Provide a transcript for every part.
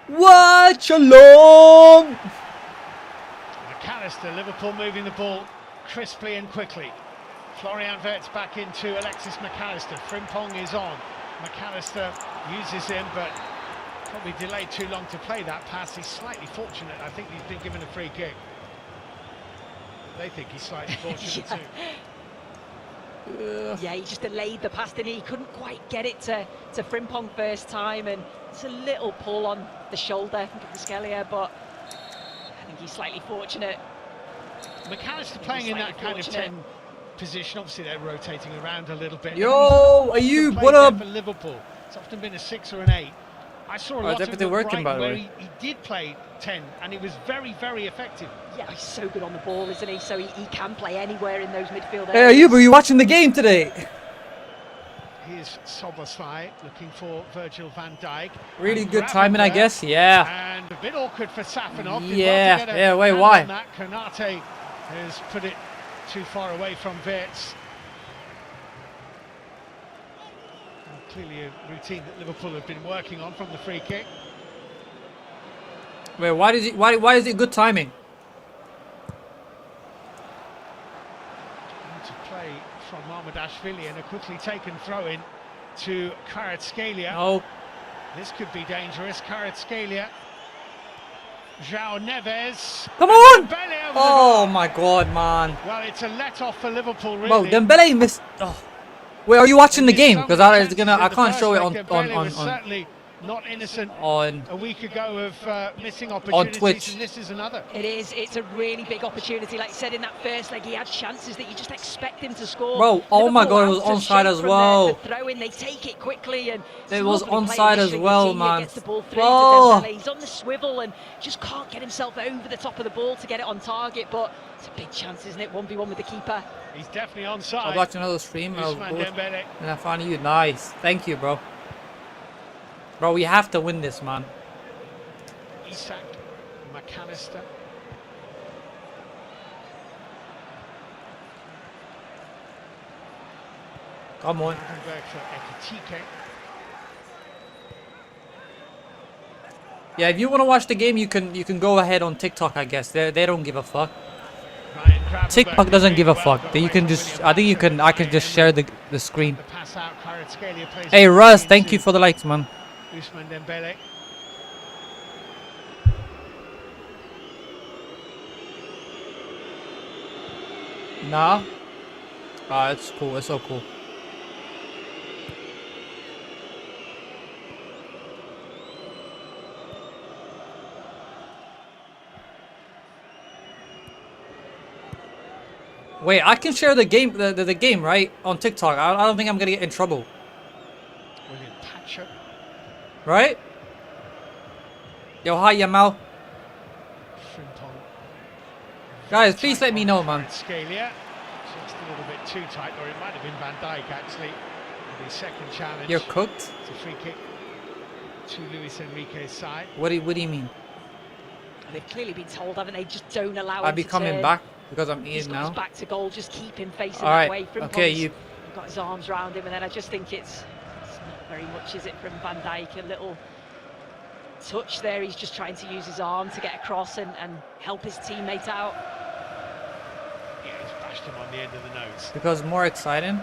What? Shalom! McAllister, Liverpool moving the ball crisply and quickly. Florian Wirtz back into Alexis McAllister. Frimpong is on. McAllister uses him, but probably delayed too long to play that pass. He's slightly fortunate. I think he's been given a free kick. They think he's slightly fortunate too. Yeah, he just delayed the pass, didn't he? He couldn't quite get it to Frimpong first time, and it's a little pull on the shoulder from Kvaratskhelia, but I think he's slightly fortunate. McAllister playing in that kind of 10 position. Obviously, they're rotating around a little bit. Yo, Ayub, what up? For Liverpool, it's often been a 6 or an 8. I saw a lot of it working, by the where way. he did play 10, and he was very, very effective. Yeah, he's so good on the ball, isn't he? So he can play anywhere in those midfield areas. Hey, Ayub, are you watching the game today? Here's Szoboszlai looking for Virgil van Dijk. Really good timing, I guess. Yeah. And a bit awkward for Safanov. Yeah, wait, why? Konate has put it too far away from Wirtz. Clearly a routine that Liverpool have been working on from the free kick. Wait, why is it good timing? To play from Mamardashvili and a quickly taken throw in to Kvaratskhelia. Oh, This could be dangerous. Kvaratskhelia. João Neves. come on! Dembele over the Oh bar. my God, man. Well, it's a let-off for Liverpool, really. Bro, Dembele missed. Oh. Wait, are you watching the There's game? so Because many I chances can't in the show it first leg. Dembele was on certainly not innocent a week ago of missing opportunities, Twitch. and this is another. It is. It's a really big opportunity. Like I said in that first leg, he had chances that you just expect him to score. Bro, oh my God, it was Liverpool out of onside shape as from well. The throw in, they take it quickly, and It was lovely play onside as initially. well, Coutinho man. gets the ball through Oh. to Dembele. He's on the swivel and just can't get himself over the top of the ball to get it on target. But it's a big chance, isn't it? 1v1 with the keeper. He's definitely I was onside. watching another stream and I was Ousmane bored. Dembele. And I found you. Nice. Thank you, bro. Bro, we have to win this, man. Isak, McAllister. Come on. Vandenberg for Ekitike. Yeah, if you want to watch the game, you can go ahead on TikTok, I guess. They don't give a fuck. Ryan Gravenberch TikTok doesn't give a doing well, fuck. got You away can from just, William I think you Bamford. can, I can just share the screen. The pass out, Kvaratskhelia plays Hey it Russ, into thank you for the likes, man. Ousmane Dembele. Nah. Ah, it's cool. It's so cool. Wait, I can share the game, the game, right, on TikTok. I don't think I'm gonna get in trouble, William Pacho. right? Yo, hi, Yamal. Frimpong. Guys, please let me know, man. Scalia, just a little bit too tight, or it might have been Van Dijk actually. The second challenge. You're cooked. It's a free kick to Luis Enrique's side. What do you mean? They've clearly been told, haven't they? Just don't allow him I'll be to coming turn. back because I'm He's in got his now. back to goal. Just keep him facing All that right. way. Okay, Frimpong's you. got his arms around him, and then I just think it's not very much, is it, from Van Dijk? A little touch there. He's just trying to use his arm to get across and help his teammate out. Yeah, he's bashed him on the end of the nose. Because more exciting.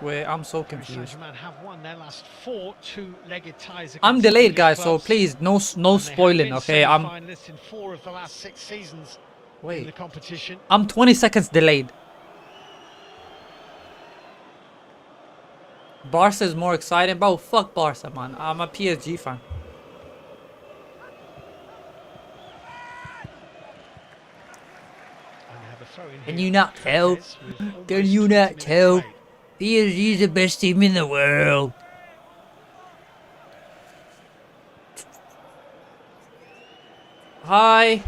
Wait, I'm so Paris confused. Saint-Germain have won their last 4 two-legged ties. I'm against delayed, English guys, so clubs, please, no and they have spoiling, been okay? I'm semi-finalists in 4 of the last 6 seasons in the wait. competition. I'm 20 seconds delayed. Barca is more exciting, bro. Fuck Barca, man. I'm a PSG fan. And they have a throw in Can here. you not tell? Trez with almost Can you 20 not minutes tell? played. PSG is the best team in the world. Hi.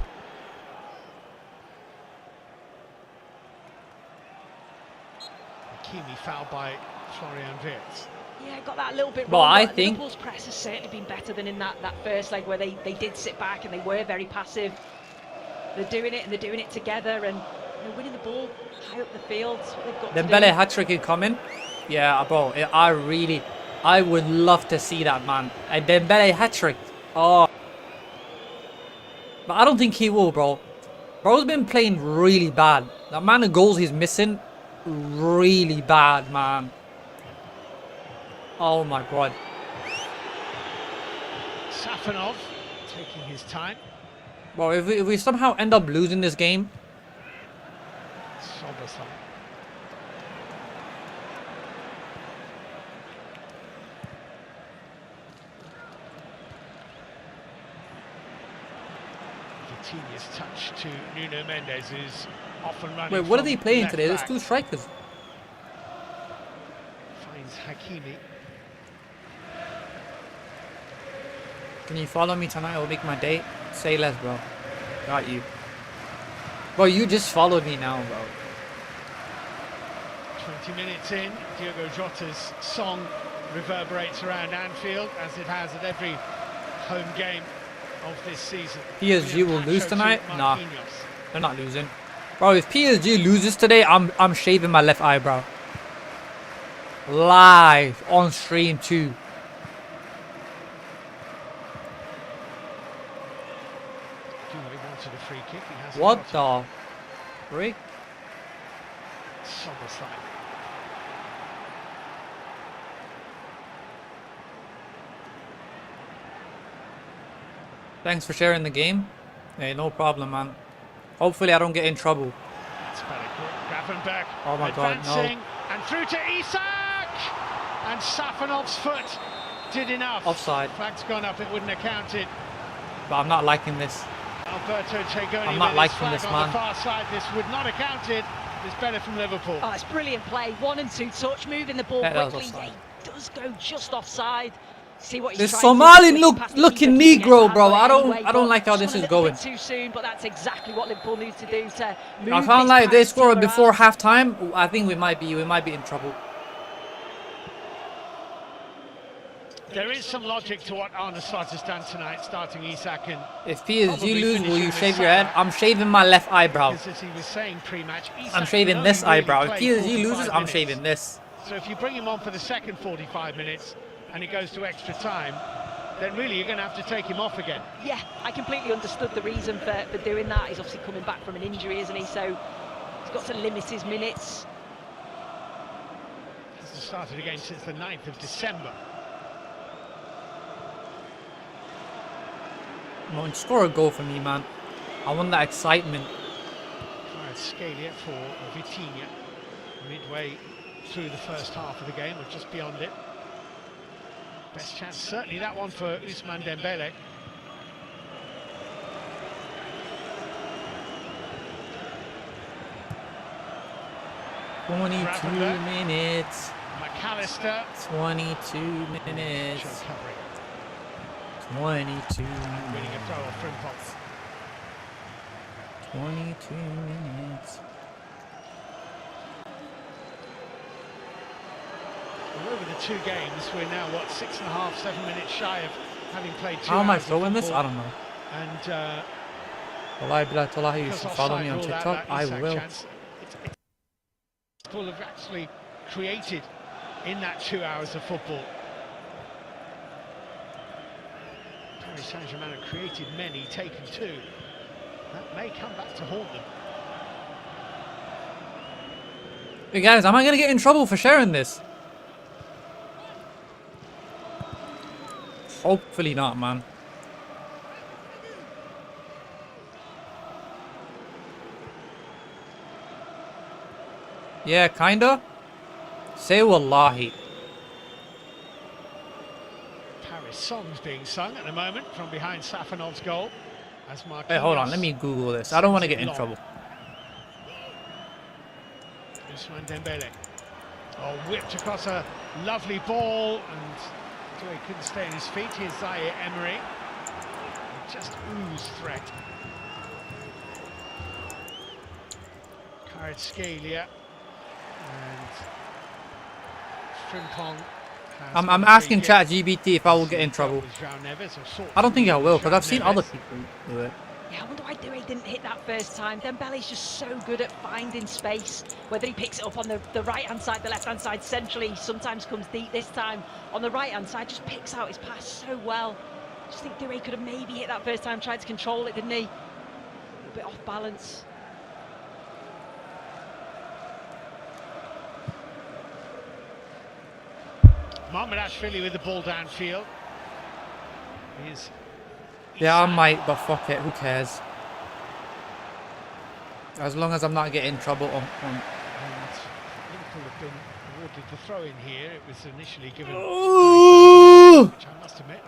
Hakimi fouled by Florian Wirtz. Yeah, got that a little bit Well, wrong. I but think- Liverpool's press has certainly been better than in that first leg where they did sit back and they were very passive. They're doing it and they're doing it together, and they're winning the ball high up the field. That's what they've got to Dembele do. hat-trick incoming. Yeah, bro. I would love to see that, man. And Dembele hat-trick. Oh. But I don't think he will, bro. Bro's been playing really bad. The amount of goals he's missing, really bad, man. Oh my god. Safanov taking his time. Bro, if we somehow end up losing this game, Soboslai. Coutinho's touch to Nuno Mendes, who's off and running. wait, what are from they playing left today? There's back. two strikers. Finds Hakimi. Can you follow me tonight? It'll make my day. Say less, bro. Got you. Bro, you just followed me now, bro. 20 minutes in, Diogo Jota's song reverberates around Anfield, as it has at every home game of this season. PSG will lose Pacho tonight? to Nah. Marquinhos. They're not losing. Bro, if PSG loses today, I'm shaving my left eyebrow. Live on stream too. Dewey wanted a free kick. He hasn't What got it. the freak? Soboslai. Thanks for sharing the game. Hey, no problem, man. Hopefully I don't get in trouble. That's better. Gravenberg Oh my God, no. advancing and through to Isak, and Safanov's foot did enough. Offside. Flag's gone up. It wouldn't have counted. But I'm not liking this. Alberto Tegoni I'm not with liking his flag this, on man. the far side. This would not have counted. It's better from Liverpool. Oh, it's brilliant play. 1 and 2 touch, moving the ball Yeah, that was quickly. offside. Yeah, he does go just offside. See what he's This trying Somali to do. look- Pass the looking keeper, Negro, gets bro. that I don't- anyway, I don't but like how just this went is a little going. bit too soon, but that's exactly what Liverpool need to do to move I found this like if they Paris score team before around. halftime, I think we might be in trouble. There is some logic to what Arne Slot has done tonight, starting Isak, and If PSG Probably lose, will you finishing shave with your head? Salah. I'm shaving my left eyebrow. because as he was saying pre-match, Isak I'm can shaving only this really eyebrow. If play PSG 45 loses, I'm minutes. shaving this. So if you bring him on for the second 45 minutes and it goes to extra time, then really you're going to have to take him off again. Yeah, I completely understood the reason for doing that. He's obviously coming back from an injury, isn't he? So he's got to limit his minutes. Hasn't started again since the 9th of December. Come on, score a goal for me, man. I want that excitement. Kvaratskhelia for Vitinha, midway through the first half of the game, or just beyond it. Best chance, certainly that one for Ousmane Dembele. Gravenberg. minutes. McAllister. 22 Show minutes. covering. 22 Winning a throw off Frimpong. 22 minutes. Well, over the two games, we're now, what, 6.5, 7 minutes shy of having played 2 How am I hours of throwing this? football. I don't know. And Wallahi billah tallahi, you because should follow me offside on ruled out TikTok. that I Isak will. chance, it's full have actually created in that 2 hours of football. Paris Saint-Germain have created many, taken 2. That may come back to haunt them. Hey guys, am I gonna get in trouble for sharing this? Hopefully not, man. Yeah, kinda. Say wallahi. Paris songs being sung at the moment from behind Safanov's goal. As Marquinhos Hey, hold on. Let me Google this. I don't want to get in trouble. Ousmane Dembele. Oh, whipped across a lovely ball, and he couldn't stay on his feet. Here's Zaire Emery. Just ooze threat. Kvaratskhelia and Frimpong. I'm asking ChatGPT if I will get in trouble. I don't think I will, because I've seen other people do it. Yeah, I wonder why Doué didn't hit that first time. Dembele's just so good at finding space. Whether he picks it up on the right-hand side, the left-hand side, centrally, sometimes comes deep. This time on the right-hand side, just picks out his pass so well. I just think Doué could have maybe hit that first time, tried to control it, didn't he? A bit off balance. Mamardashvili with the ball downfield. Yeah, I might, but fuck it, who cares? As long as I'm not getting in trouble on... And Liverpool have been awarded the throw-in here. It was initially given, Ooh! which I must admit,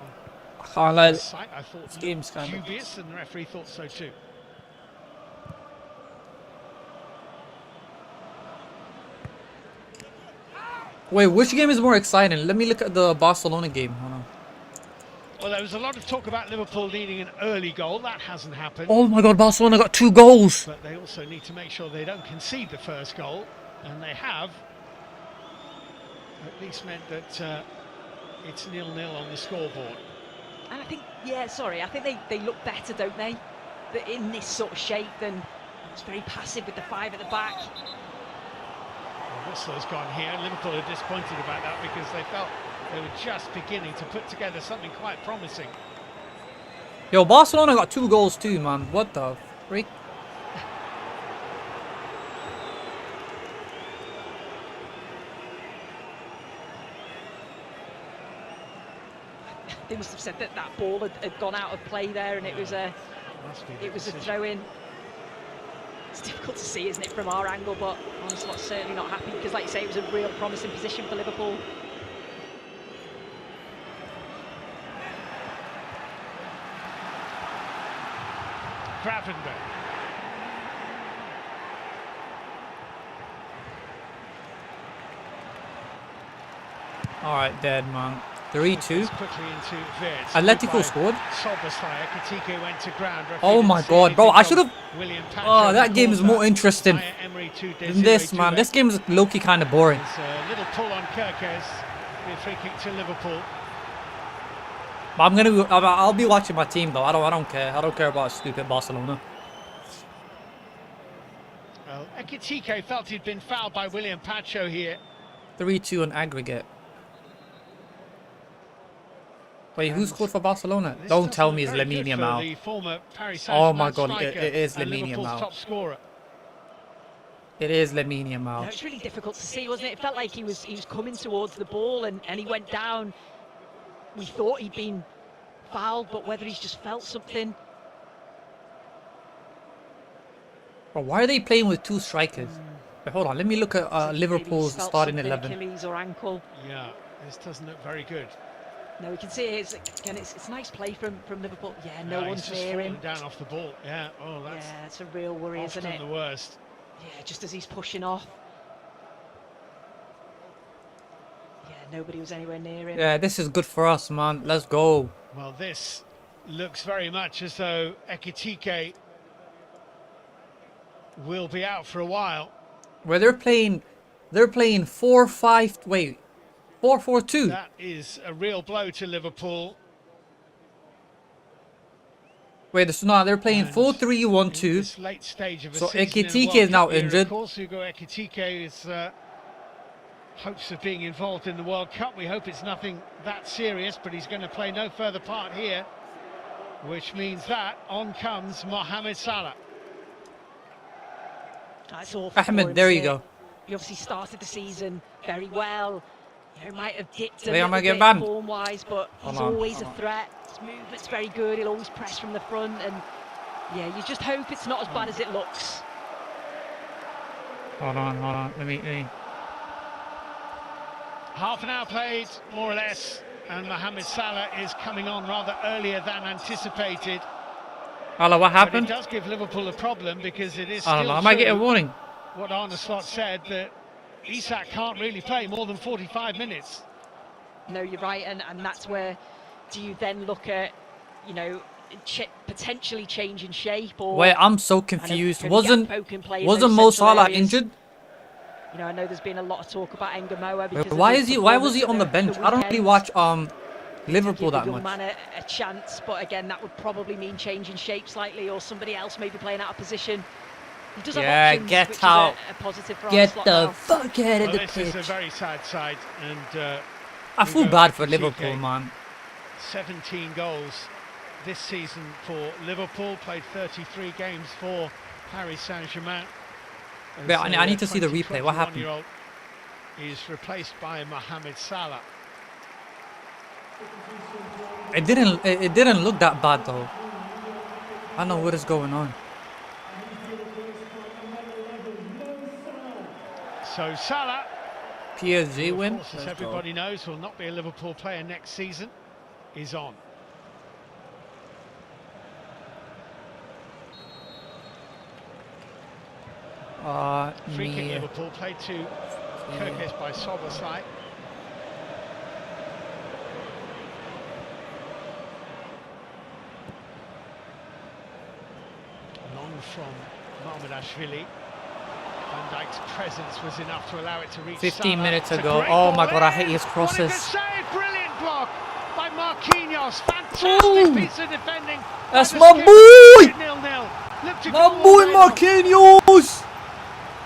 I can't let on it. sight, I thought This game's kind of... dubious, and the referee thought so too. Wait, which game is more exciting? Let me look at the Barcelona game. Hold on. Well, there was a lot of talk about Liverpool needing an early goal. That hasn't happened. Oh my god, Barcelona got 2 goals! But they also need to make sure they don't concede the first goal, and they have. At least meant that it's 0-0 on the scoreboard. And I think, yeah, sorry, I think they look better, don't they? In this sort of shape than it's very passive with the 5 at the back. The whistler's gone here. Liverpool are disappointed about that because they felt they were just beginning to put together something quite promising. Yo, Barcelona got 2 goals too, man. What the freak? They must have said that that ball had gone out of play there, and it was a throw-in. It's difficult to see, isn't it, from our angle? But Onslaugh's certainly not happy because, like you say, it was a real promising position for Liverpool. Gravenberch. Alright, dead, man. 3-2. Quickly into Wirtz. Atletico scored. Szoboszlai. Ekitike went to ground. Oh my god, bro, I should have... Oh, that game is more interesting than this, man. This game is low-key kind of boring. It's a little pull on Kerkez. Be a free kick to Liverpool. But I'll be watching my team though. I don't care. I don't care about stupid Barcelona. Well, Ekitike felt he'd been fouled by William Pacho here. 3-2 on aggregate. Wait, who scored for Barcelona? Don't tell me it's Lamine Yamal. Oh my god, it is Lamine Yamal. Top scorer. It is Lamine Yamal. No, it's really difficult to see, wasn't it? It felt like he was coming towards the ball and he went down. We thought he'd been fouled, but whether he's just felt something. Bro, why are they playing with 2 strikers? Wait, hold on, let me look at Liverpool's starting 11. Achilles or ankle. Yeah, this doesn't look very good. No, we can see it. It's nice play from Liverpool. Yeah, no one's near him. Down off the ball. Yeah, oh, that's it's a real worry, isn't it? the worst. Yeah, just as he's pushing off. Yeah, nobody was anywhere near him. Yeah, this is good for us, man. Let's go. Well, this looks very much as though Ekitike will be out for a while. Where they're playing 4-5. Wait, 4-4-2. That is a real blow to Liverpool. Wait, this is not. They're playing 4-3-1-2. This late stage of a So season Ekitike is now injured. Of course, Hugo Ekitike is hopes of being involved in the World Cup. We hope it's nothing that serious, but he's going to play no further part here, which means that on comes Mohamed Salah. That's awful for Ahmed, him, there you isn't it? go. He obviously started the season very well. You know, might have dipped a Wait, am I little getting bit banned? form-wise, but he's Hold on, always hold a on. threat. His movement's very good. He'll always press from the front, and yeah, you just hope it's not as bad as it looks. Hold on. Let me. Half an hour played, more or less, and Mohamed Salah is coming on rather earlier than anticipated. Hello, what But it happened? does give Liverpool a problem because it is I don't still know. I might get a true warning. what Arne Slot said, that Isak can't really play more than 45 minutes. No, you're right, and that's where do you then look at, you know, potentially changing shape or... Wait, I'm so confused. Wasn't Mo Salah injured? You know, I know there's been a lot of talk about Engamoa because Why was he on the bench? I don't really watch Liverpool give the that young much. man a chance, but again, that would probably mean changing shape slightly, or somebody else maybe playing out of position. He does have Yeah, options, get which out. is a positive for Get Onslaught the now. fuck out of Well, the this is a pitch. very sad side, and I feel Hugo bad for Ekitike, Liverpool, man. 17 goals this season for Liverpool, played 33 games for Paris Saint-Germain. Wait, I need to see the replay. What happened? 21-year-old is replaced by Mohamed Salah. It didn't look that bad though. I don't know what is going on. So Salah, PSG who, win. of course, as Let's go. everybody knows, will not be a Liverpool player next season, is on. Free kick me. Liverpool played to Kirkes by Szoboszlai. Long from Mamardashvili. Van Dijk's presence was enough to allow it to reach 15 Salah. minutes It's a ago. great Oh ball my god, I in. hate his What a crosses. good save, brilliant block by Marquinhos. Fantastic Ooh. piece of defending. That's by my the boy! skipper. 0-0. Looked to My go boy all day long. Marquinhos!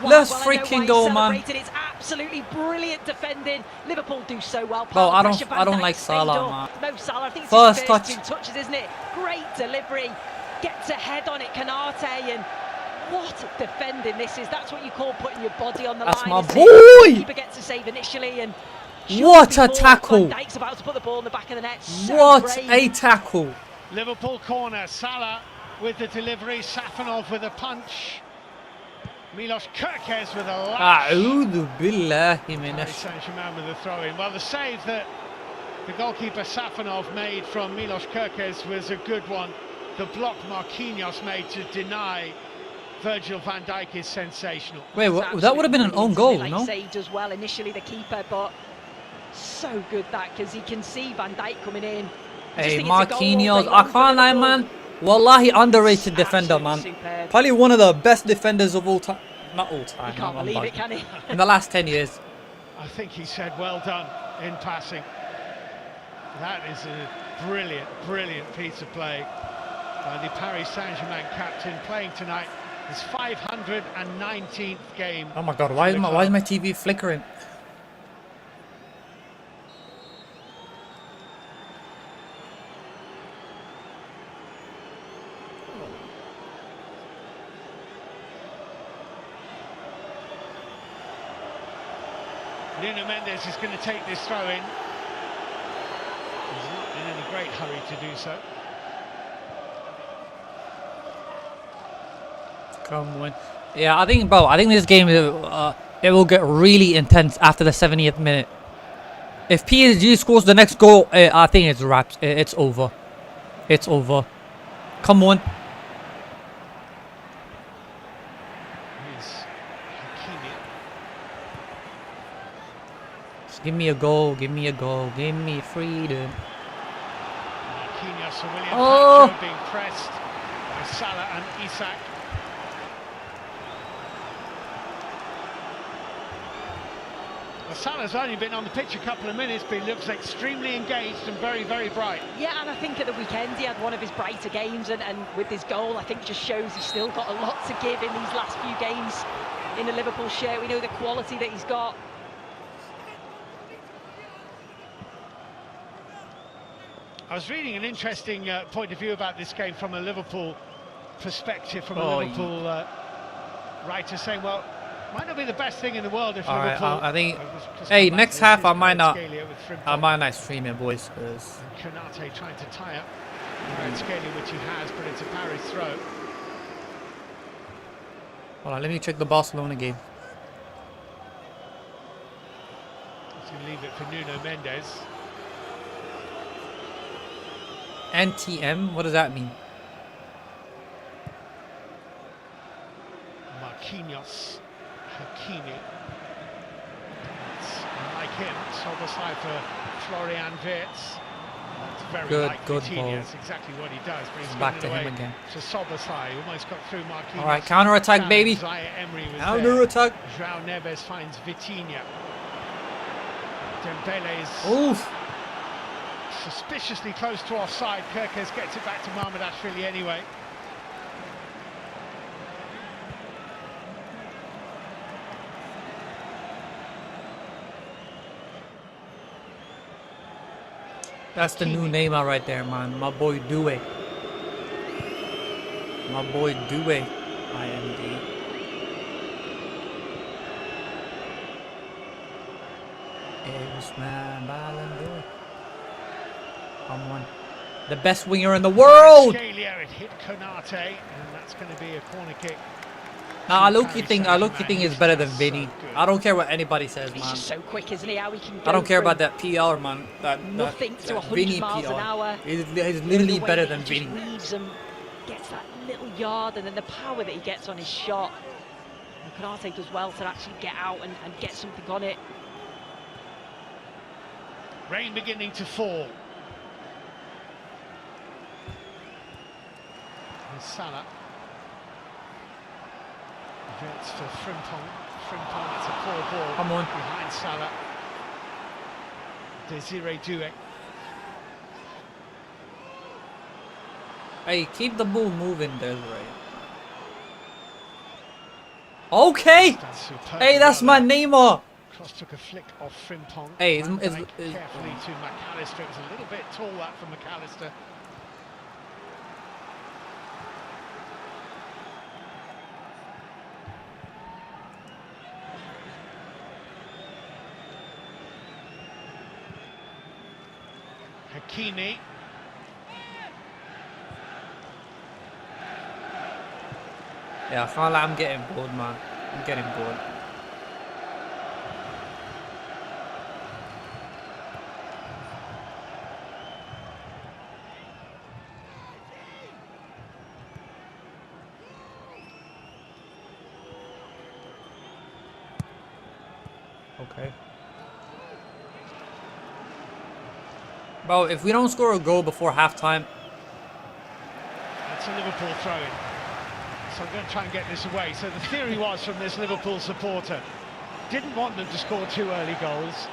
Wow, Let's well, I know why freaking he's go, man. celebrated. It's absolutely brilliant defending. Liverpool do so well. Bro, Pile I of don't- pressure. I don't Van Dijk like stayed Salah, up. man. Mo Salah, I think it's First his touch. first 2 touches, isn't it? Great delivery. Gets ahead on it, Canate, and what defending this is. That's what you call putting your body on the That's line. my isn't it? boy! The keeper gets a save initially, and What just a before tackle. Van Dijk's about to put the ball in the back of the net. So What brave. a tackle! Liverpool corner. Salah with the delivery. Safanov with a punch. Milos Kirkes with a lash. A'udhu billahi minash. Paris Saint-Germain with a throw-in. Well, the save that the goalkeeper Safanov made from Milos Kirkes was a good one. The block Marquinhos made to deny Virgil van Dijk is sensational. Wait, It's that would have been an own absolutely goal, brilliant. no? Like you say, he does well initially, the keeper, but so good that because he can see Van Dijk coming in. I just Hey, think it's a goal all Marquinhos, day I long for can't lie, Liverpool. man. Wallahi, underrated defender, man. Absolutely superb. Probably one of the best defenders of all time. Not all time. You can't I'm believe it, bugging. can he? In the last 10 years. I think he said well done in passing. That is a brilliant, brilliant piece of play by the Paris Saint-Germain captain, playing tonight his 519th game. Oh my god, why is my TV flickering? Nuno Mendes is going to take this throw in. He's not in any great hurry to do so. Come on. Yeah, I think this game it will get really intense after the 70th minute. If PSG scores the next goal, I think it's wrapped. It's over. It's over. Come on. Here's Hakimi. Just give me a goal. Give me a goal. Give me freedom. Marquinhos and William Oh. Pacho being pressed by Salah and Isak. Well, Salah's only been on the pitch a couple of minutes, but he looks extremely engaged and very, very bright. Yeah, and I think at the weekend he had one of his brighter games, and with his goal, I think it just shows he's still got a lot to give in these last few games in the Liverpool shirt. We know the quality that he's got. I was reading an interesting point of view about this game from a Liverpool perspective, from a Oh, Liverpool writer saying, well, might not be the best thing in the world if All right, Liverpool... I think. Just Hey, come back next to this, half is I might not. Kvaratskhelia with Frimpong. I might not stream it, boys. 'Cause Canate trying to tie up Kvaratskhelia, which he has, but it's a Paris throw. hold on, let me check the Barcelona game. He's going to leave it for Nuno Mendes. NTM. What does that mean? Marquinhos, Hakimi. It's like him, Szoboszlai for Florian Wirtz. That's very Good, like good Coutinho. ball. That's exactly what he does. But he's Back given to it him away again. to Szoboszlai, who almost got through Marquinhos. All right, counter-attack, baby. Zaire Emery was Counter there. attack. João Neves finds Vitinha. Dembele is Oof. suspiciously close to offside. Kerkez gets it back to Mamardashvili anyway. That's the new Neymar right there, man. My boy Due. My boy Due. IMD. Usman Ballon d'Or. Come on. The best winger in the world! Scalia, it hit Konate, and that's going to be a corner kick. Nah, Loki think is better than Vinny. I don't care what anybody says, He's man. just so quick, isn't he? How he can go I don't care from about that PR, man. nothing to 100 Vinny miles an hour. He's The literally way better that than he Vinny. just weaves and gets that little yard, and then the power that he gets on his shot. And Konate does well to actually get out and get something on it. Rain beginning to fall. There's Salah. It's for Frimpong. Frimpong, it's a poor ball. Come on. Behind Salah. Desiree Doué. Hey, keep the ball moving, Desiree. Okay! That's superb. Hey, that's my Neymar! Cross took a flick off Frimpong. Hey, Van Dijk carefully to McAllister. It was a little bit tall, that from McAllister. Hakimi. Yeah, Khala, I'm getting bored, man. I'm getting bored. Okay. Bro, if we don't score a goal before halftime, That's a Liverpool throw-in. So I'm going to try and get this away. So the theory was from this Liverpool supporter, didn't want them to score 2 early goals,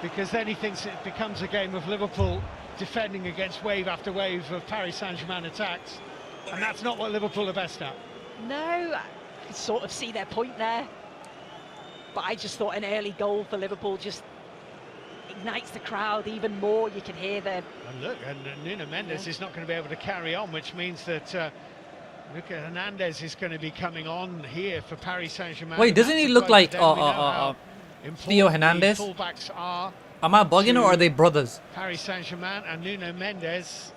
because then he thinks it becomes a game of Liverpool defending against wave after wave of Paris Saint-Germain attacks. And that's not what Liverpool are best at. No, I can sort of see their point there. But I just thought an early goal for Liverpool just ignites the crowd even more. You can hear them. And look, and Nuno Mendes is not going to be able to carry on, which means that Lucas Hernandez is going to be coming on here for Paris Saint-Germain. wait, doesn't he look like Theo Theo Hernandez? Fullbacks are Am I bugging or are they brothers? Paris Saint-Germain, and Nuno Mendes,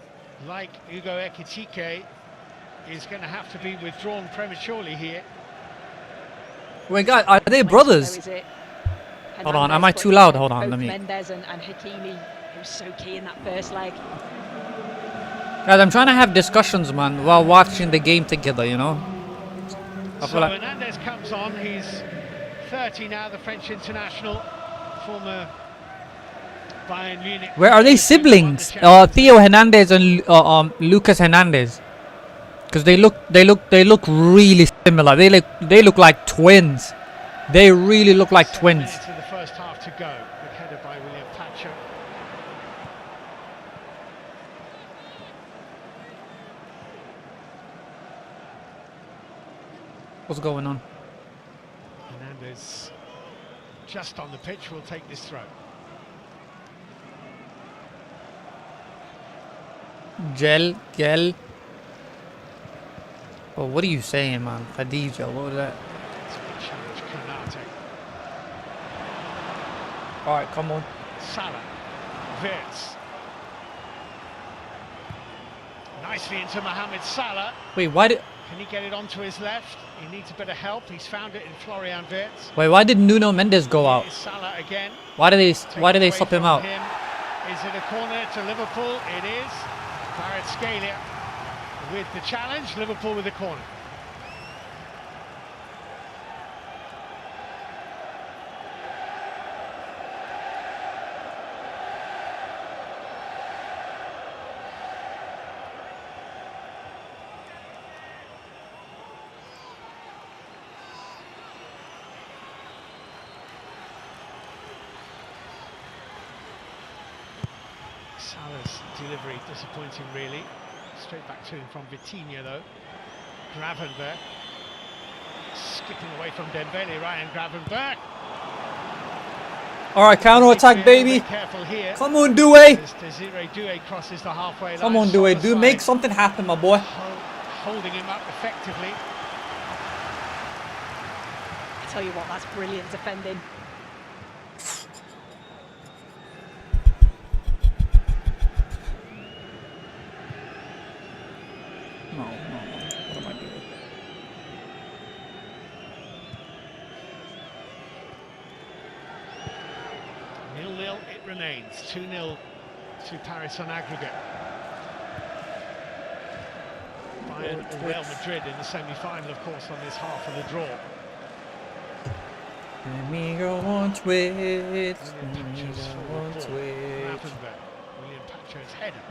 like Hugo Ekitike, is going to have to be withdrawn prematurely here. Wait, guys, are they brothers? Is it? Hold on, am Hernandez, I too but loud? Hold on, both let me- Mendes and Hakimi, who was so key in that first leg. Guys, I'm trying to have discussions, man, while watching the game together, you know? I So feel like... Hernandez comes on, he's 30 now, the French international, former Bayern Munich. Where are they siblings? Theo Hernandez and Lucas Hernandez. Because they look really similar. They look like twins. They really look like 7 twins. minutes of the first half to go. Good header by William Pacho. What's going on? Hernandez just on the pitch will take this throw. Gel. Oh, what are you saying, man? Khadija, what was that? It's a good challenge, Konate. Alright, come on. Salah, Wirtz. Nicely into Mohamed Salah. Wait, why did Can he get it onto his left? He needs a bit of help. He's found it in Florian Wirtz. why did Nuno Mendes go out? Here's Salah again. Why did they Taken swap away him from out? him. Is it a corner to Liverpool? It is. Kvaratskhelia with the challenge. Liverpool with the corner. Salah First delivery disappointing, really. Straight back to him from Vitinha, though. Gravenberch skipping away from Dembele. Ryan Gravenberch. All right, counter attack, baby. Careful here. Come on, Doué. As Desiree Doué crosses the halfway line. Come on, Doué. Do make something happen, my boy. Holding him up effectively. I tell you what, that's brilliant defending. No. What am I doing? 0-0 it remains. 2-0 to Paris on aggregate. Bayern and Real Madrid in the semi-final, of course, on this half of the draw. Let me go on Twitch. William Pacho's forward ball. Gravenberch. William Pacho's header.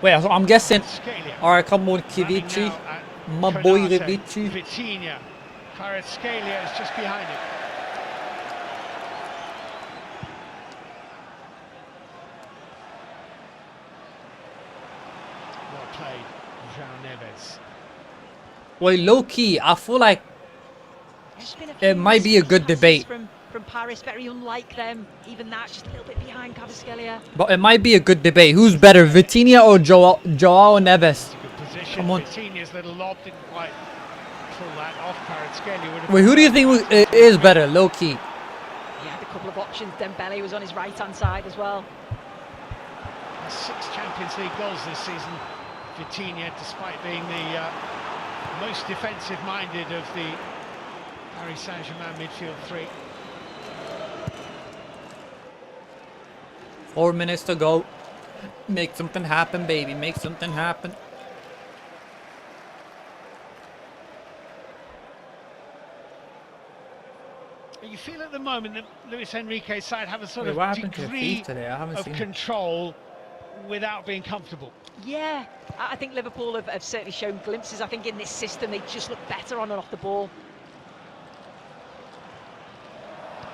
Wait, so I'm guessing. Scalia. All right, come on, Running Kivici. now at My boy, Konate. Kivici. Vitinha. Kvaratskhelia is just behind him. Well played, João Neves. Well, low key, I feel like There's been a it few might be a good passes debate. from Paris, very unlike them. Even that's just a little bit behind Kvaratskhelia. But it might be a good debate. Who's better, Vitinha or Joao Neves? It's a good position. Come on. Vitinha's little lob didn't quite pull that off. Kvaratskhelia would have. Wait, who do you think is better, low key? He had a couple of options. Dembele was on his right-hand side as well. 6 Champions League goals this season. Vitinha, despite being the most defensive-minded of the Paris Saint-Germain midfield three. 4 minutes to go. Make something happen, baby. Make something happen. You feel at the moment that Luis Enrique's side have a sort Wait, of what happened to your degree feet today? I haven't of seen it. control without being comfortable. Yeah, I think Liverpool have certainly shown glimpses. I think in this system they just look better on and off the ball.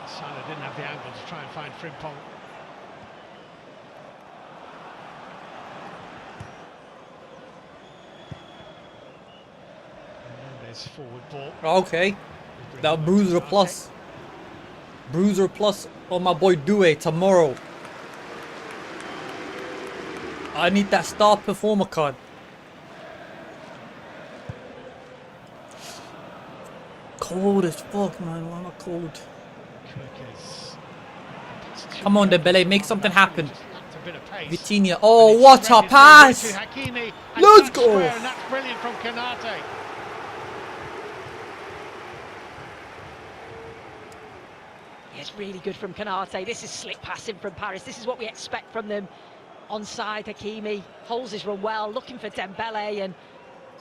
Salah didn't have the angle to try and find Frimpong. And there's forward ball. Okay. That Bruiser Plus. Bruiser Plus on my boy Doué tomorrow. I need that star performer card. Cold as fuck, man. Why am I cold? Come on, Dembele, make something happen. Vitinha. Oh, what a pass! Let's go! And that's brilliant from Konate. Yeah, it's really good from Konate. This is slick passing from Paris. This is what we expect from them. Onside, Hakimi holds his run well, looking for Dembele, and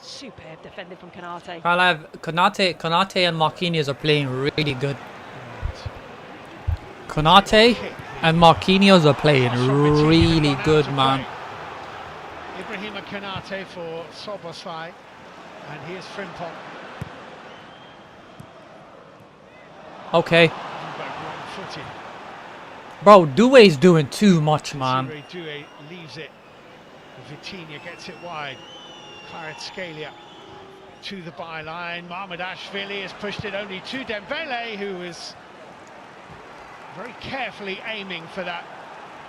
superb defending from Konate. Konate and Marquinhos are playing really good. Konate and Marquinhos are playing really good, man. Ibrahima Konate for Szoboszlai, and here's Frimpong. Okay. Wrong-footed. Bro, Doué's doing too much, man. Doué leaves it. Vitinha gets it wide. Kvaratskhelia to the byline. Mamardashvili has pushed it only to Dembele, who is very carefully aiming for that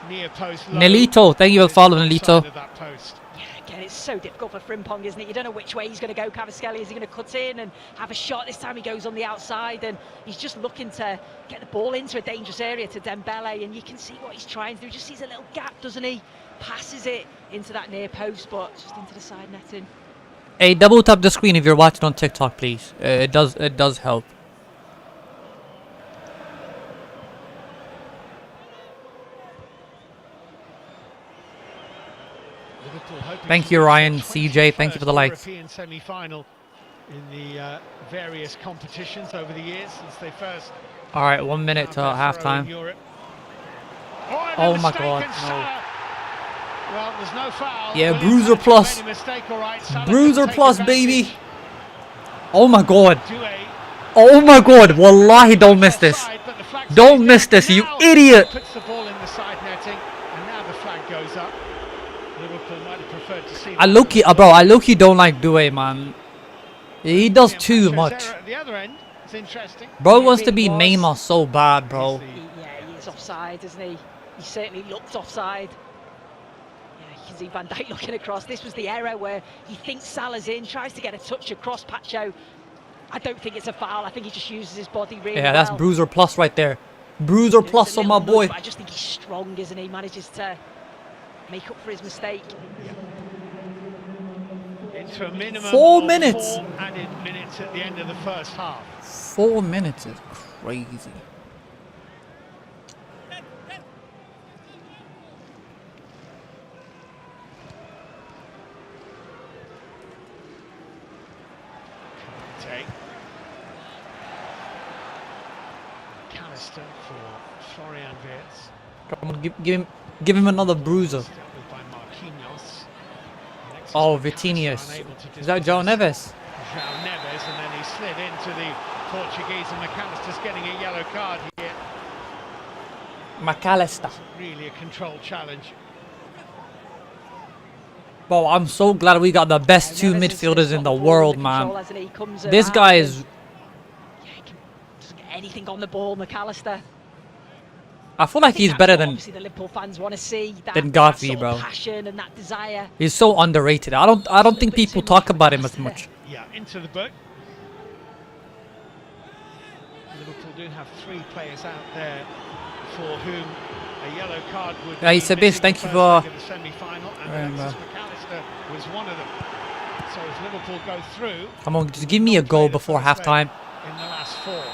near post. Nelito, thank you for following, Nelito. That post. Yeah, again, it's so difficult for Frimpong, isn't it? You don't know which way he's going to go. Kvaratskhelia, is he going to cut in and have a shot? This time he goes on the outside, and he's just looking to get the ball into a dangerous area to Dembele, and you can see what he's trying to do. He just sees a little gap, doesn't he? Passes it into that near post, but just into the side netting. Hey, double tap the screen if you're watching on TikTok, please. It does help. Thank you, Ryan, CJ. Thank you for the likes. European semi-final in the various competitions over the years since they first. All right, 1 minute to halftime. Oh my God, no. Well, there's no foul. Yeah, Bruiser Plus. Right. Bruiser Plus, baby. Oh my God. Oh my God. Wallahi, don't miss this. Don't miss this, you idiot. Puts the ball in the side netting, and now the I low-key don't like Doué, man. He does too much. At the other end, it's interesting. Bro wants to really be was. Neymar so bad, bro. Yeah, he is offside, isn't he? He certainly looked offside. Yeah, you can see Van Dijk looking across. This was the error where he thinks Salah's in, tries to get a touch across Pacho. I don't think it's a foul. I think he just uses his body really Yeah, that's well. Bruiser Plus right there. Bruiser It's Plus a on my little boy. nudge, but I just think he's strong, isn't he? He manages to make up for his mistake. Into a minimum 4 of minutes. 4 added minutes at the end of the first half. 4 minutes is crazy. Take. McAllister for Florian Wirtz. Come on, give him another bruiser. Dealt with by Marquinhos. Alexis Oh, McAllister Vitinhas. unable to Is that João dispossess Neves? João Neves, and then he slid into the Portuguese, and McAllister's getting a yellow card here. McAllister. Really a controlled challenge. Bro, I'm so glad we got the best two Neves has midfielders in got the ball world, under control, man. hasn't he? Comes This around guy and- is... Yeah, he can just get anything on the ball, McAllister. I feel like I think he's that's better what than... obviously the Liverpool fans want to see. That, than that Garvey, sort of bro. passion and that desire. He's so underrated. I don't think people talk about him as much. Yeah, into the book. Liverpool do have 3 players out there for whom a yellow card would Yeah, be Sabish, missing thank the you first for- leg of the semi-final, and Right, Alexis McAllister was one of them. So as Liverpool go through, Come on, just give me a goal before halftime. in the last 4. Offside.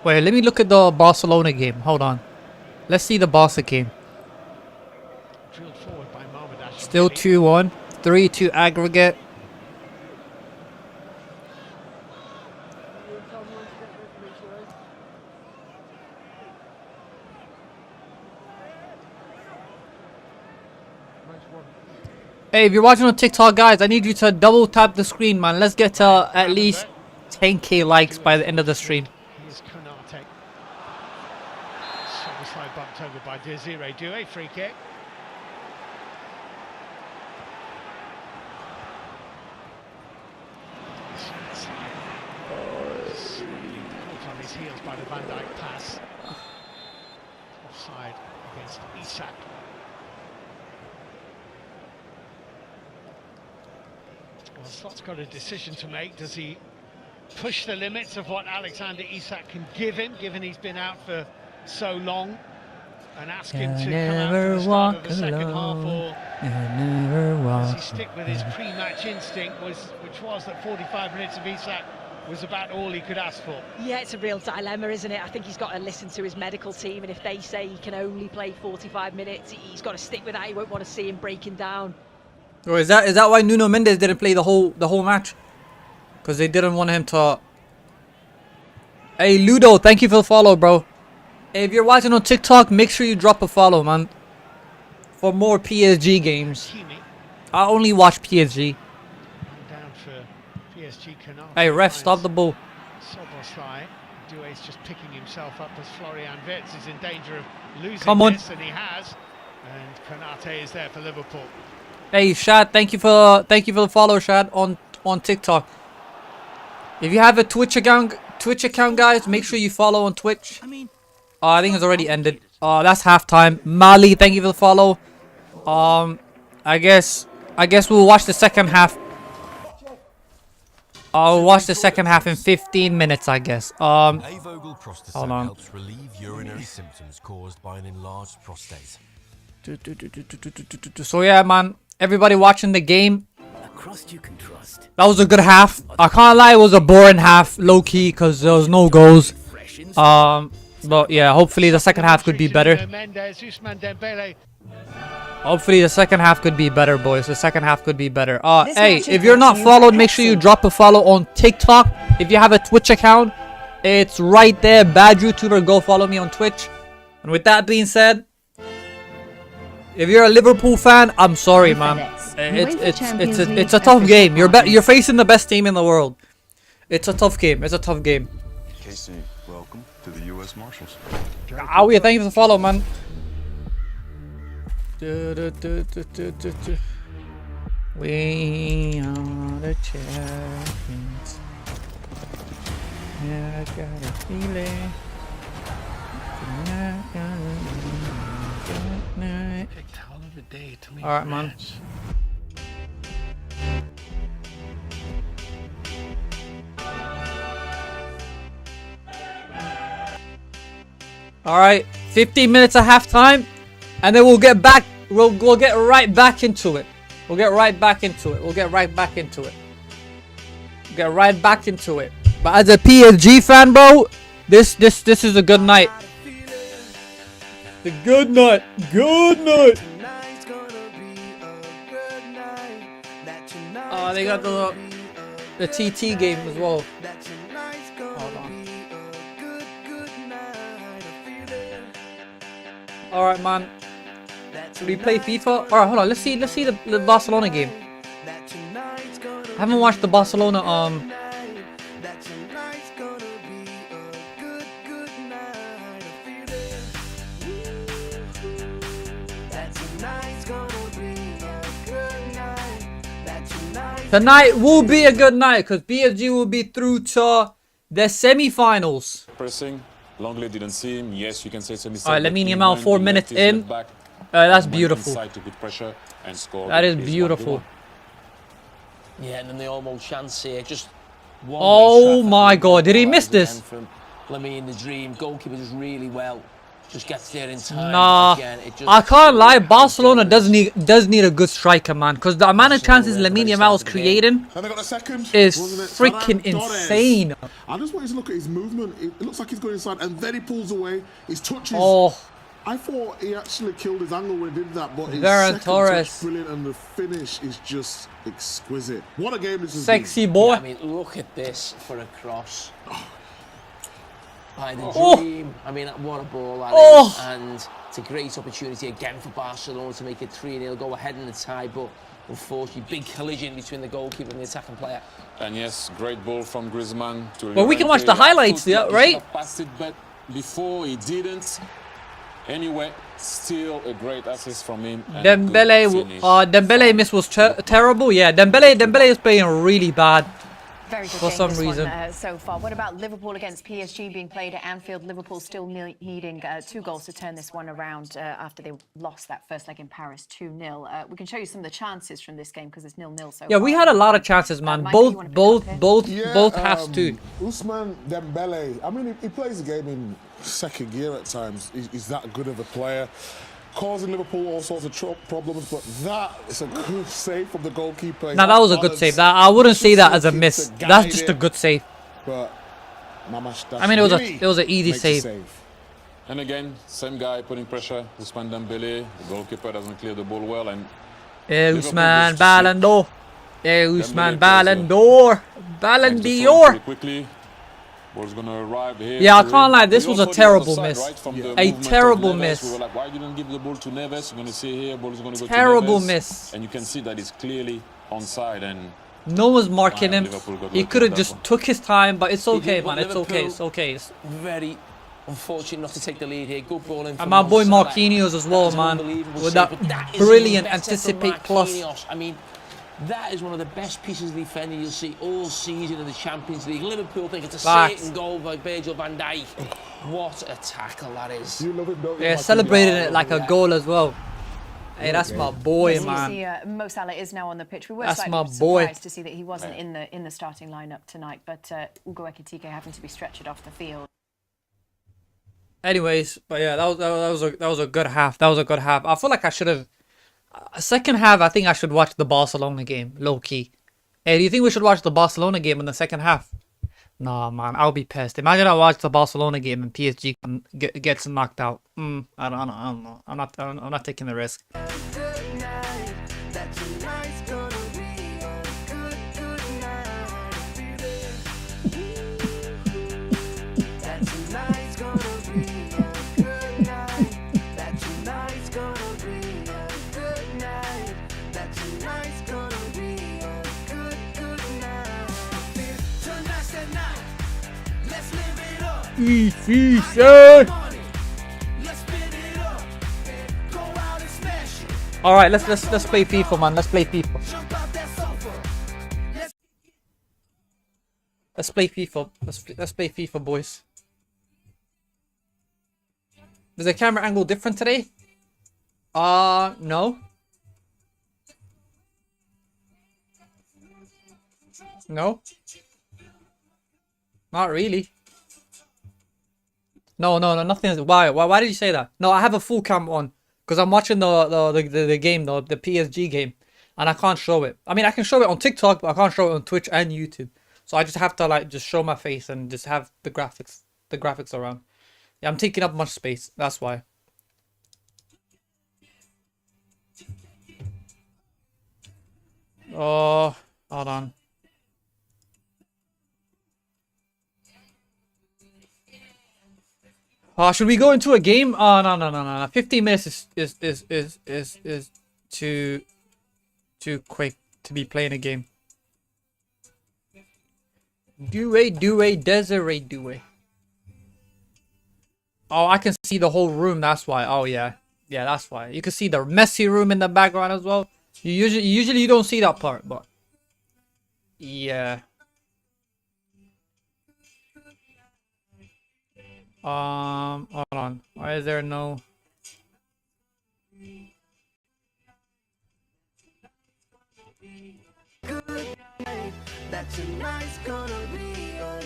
Wait, let me look at the Barcelona game. Hold on. Let's see the Barca game. Drilled forward by Mohamed Ashrafi. Still 2-1. 3-2 aggregate. Hey, if you're watching on TikTok, guys, I need you to double tap the screen, man. Let's get to at least 10k likes by the end of the stream. Here's Konate. Side bumped over by Desiree Doué, free kick. Caught on his heels by the Van Dijk pass. Offside against Isak. Well, Slot's got a decision to make. Does he push the limits of what Alexander Isak can give him, given he's been out for so long, and ask him to come out for the start of the second half, or does he stick with his pre-match instinct, which was that 45 minutes of Isak was about all he could ask for? Yeah, it's a real dilemma, isn't it? I think he's got to listen to his medical team, and if they say he can only play 45 minutes, he's got to stick with that. He won't want to see him breaking down. Or is that why Nuno Mendes didn't play the whole match? Because they didn't want him to... Hey, Ludo, thank you for the follow, bro. Hey, if you're watching on TikTok, make sure you drop a follow, man. For more PSG games. Kimi I only watch PSG. down for PSG. Konate Hey, ref, finds stop the ball. Szoboszlai. Doué's just picking himself up as Florian Wirtz is in danger of losing Come on. this, and he has. And Konate is there for Liverpool. Hey, Shad, thank you for the follow, Shad, on TikTok. If you have a Twitch account, guys, make sure you follow on Twitch. I think it's already ended. That's halftime. Mali, thank you for the follow. I guess we'll watch the second half. I'll watch the second half in 15 minutes, I guess. Avogel Prostacin Hold on. helps relieve urinary symptoms caused by an enlarged prostate. So yeah, man. Everybody watching the game. A crust you can trust. That was a good half. I can't lie, it was a boring half, low key, because there was no goals. Fresh in But yeah, hopefully the second half could be better. Mendes, Ousmane Dembele. Hopefully the second half could be better, boys. The second half could be better. Hey, if you're not followed, make sure you drop a follow on TikTok. If you have a Twitch account, it's right there. Bad YouTuber, go follow me on Twitch. And with that being said, If you're a Liverpool fan, I'm sorry, man. It's a tough game. You're facing the best team in the world. It's a tough game. It's a tough game. Casey, welcome to the U.S. Marshals. Awie, thank you for the follow, man. We are the champions. Yeah, I got a feeling. Hell of a day to me. All right, man. All right, 15 minutes at halftime, and then we'll get back. We'll get right back into it. We'll get right back into it. We'll get right back into it. Get right back into it. But as a PSG fan, bro, this is a good night. The good night. Good night. Oh, they got the TT game as well. Hold on. All right, man. Should we play FIFA? All right, hold on. Let's see the Barcelona game. I haven't watched the Barcelona Tonight will be a good night because PSG will be through to the semi-finals. Pressing. Longley didn't see him. Yes, you can say semi. All right, Lamine Yamal 4 minutes in. That's beautiful. That is beautiful. Yeah, and then the almost chance here. Just one. Oh my God! Did he miss this? Lamine, the dream goalkeeper does really well. Just gets there in time. Nah, again, I can't lie. Barcelona does need a good striker, man. Because the amount of chances Lamine Yamal is creating And they got a second. is Wasn't it? freaking Ferran Torres. insane. I just want you to look at his movement. It looks like he's going inside, and then he pulls away. His touches. Oh, I thought he actually killed his angle when he did that, but his Ferran second Torres. touch, brilliant, and the finish is just exquisite. What a game this has sexy been. boy. I mean, look at this for a cross. By the Oh. dream. I mean, what a ball that Oh. is. And it's a great opportunity again for Barcelona to make it 3-0, go ahead in the tie, but unfortunately, big collision between the goalkeeper and the attacking player. And yes, great ball from Griezmann. Well, we can watch the highlights, yeah, right? Passed it, but before he didn't. Anyway, still a great assist from him. and a good finish. Dembele miss was terrible. Yeah, Dembele is playing really bad. Very good For game, some this reason. one, so far. What about Liverpool against PSG being played at Anfield? Liverpool still needing 2 goals to turn this one around after they lost that first leg in Paris 2-0. We can show you some of the chances from this game because it's 0-0 so Yeah, far. we had a lot of chances, man. Michael, you wanna pick up Both here? halves too. Ousmane Dembele. I mean, he plays the game in second gear at times. He's that good of a player, causing Liverpool all sorts of problems. But that is a good save from the goalkeeper. Now that was a good save. That I wouldn't say that as a miss. That's just a good save. But I mean, it was an easy save. And again, same guy putting pressure. Ousmane Dembele. The goalkeeper doesn't clear the ball well. And Ousmane Ballon d'Or. Ousmane Dembele Ballon d'Or. Ballon d'Or. Quickly. Ball's gonna arrive here. Yeah, I can't lie. This was a We all thought he terrible offside, miss. right, from the A movement of terrible Neves. miss. We were like, why didn't give the ball to Neves? You're gonna see here, ball is gonna go Terrible to Neves. miss. And you can see that it's clearly onside. And No one's marking Wow, him. Liverpool got He lucky could with have that just one. took his time, but it's He okay, did, but man. It's okay. It's Liverpool okay. Very unfortunate not to take the lead here. Good ball in And from my boy Salah. Marquinhos as well, That is an man. unbelievable With save, that but that is even brilliant better anticipate from plus. Marquinhos. I mean, that is one of the best pieces of defending you'll see all season in the Champions League. Liverpool think it's a Facts. certain goal by Virgil van Dijk. What a tackle that is. You love it, don't you, Yeah, Marquinhos? celebrated it like a goal as well. Hey, that's my boy, Yes, man. you see, Mo Salah is now on the pitch. We were That's slightly my boy. surprised to see that he wasn't in the starting lineup tonight, but Ugo Ekitike having to be stretchered off the field. Anyways, but yeah, that was a good half. That was a good half. I feel like I should have. Second half, I think I should watch the Barcelona game, low key. Hey, do you think we should watch the Barcelona game in the second half? Nah, man, I'll be pissed. Imagine I watch the Barcelona game and PSG gets knocked out. I don't know. I'm not taking the risk. FIFA. All right, let's play FIFA, man. Let's play FIFA. Let's play FIFA. Let's play FIFA, boys. Is the camera angle different today? No. No. Not really. No, nothing. Why did you say that? No, I have a full cam on because I'm watching the game, the PSG game, and I can't show it. I mean, I can show it on TikTok, but I can't show it on Twitch and YouTube. So I just have to like just show my face and just have the graphics around. Yeah, I'm taking up much space. That's why. Oh, hold on. Should we go into a game? Oh, no. 15 minutes is too quick to be playing a game. Desiree. Oh, I can see the whole room. That's why. Oh yeah, that's why. You can see the messy room in the background as well. Usually you don't see that part, but yeah. Hold on. Why is there no? That tonight's gonna be a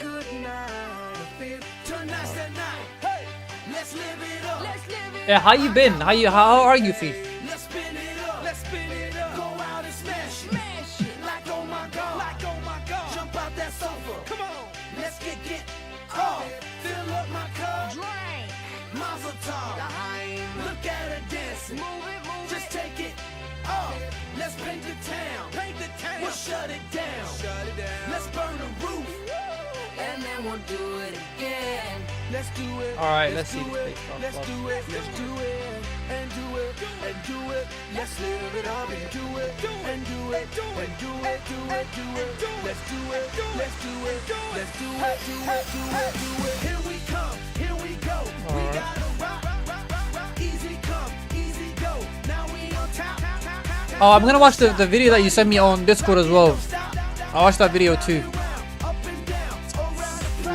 good night. Tonight's the night. Hey, let's live it up. Yeah, how you been? How are you, Thief? Let's spin it up. Go out and smash it. Like oh my god. Jump out that sofa. Come on. Let's get off. Fill up my cup. Drink. Mazel tov. Look at her dancing. Move it. Just take it off. Let's paint the town. We'll shut it down. Let's burn the roof. And then we'll do it again. Let's do it. Alright, let's see. Let's do it. And do it. Let's live it up and do it. And do it. Let's do it. Here we come. Here we go. We gotta rock. Easy come, easy go. Now we on top. Oh, I'm gonna watch the video that you sent me on Discord as well. I'll watch that video too.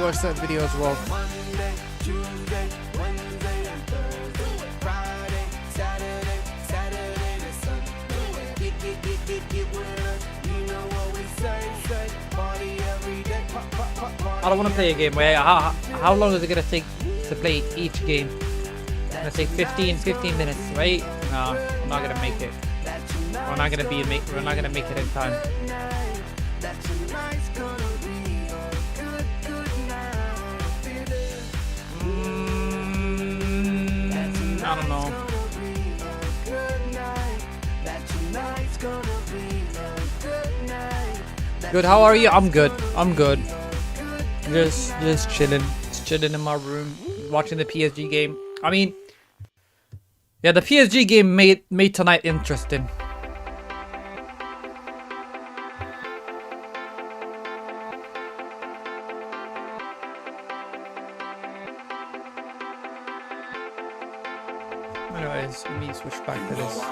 Watch that video as well. Monday, Tuesday, Wednesday, and Thursday, Friday, Saturday to Sunday. Get with us. You know what we say. Party every day. I don't want to play a game. Wait, how long is it gonna take to play each game? It's gonna take 15 minutes, right? No, I'm not gonna make it. We're not gonna make it in time. I don't know. Good. How are you? I'm good. Just chilling. Just chilling in my room, watching the PSG game. I mean, yeah, the PSG game made tonight interesting. Anyways, let me switch back to this.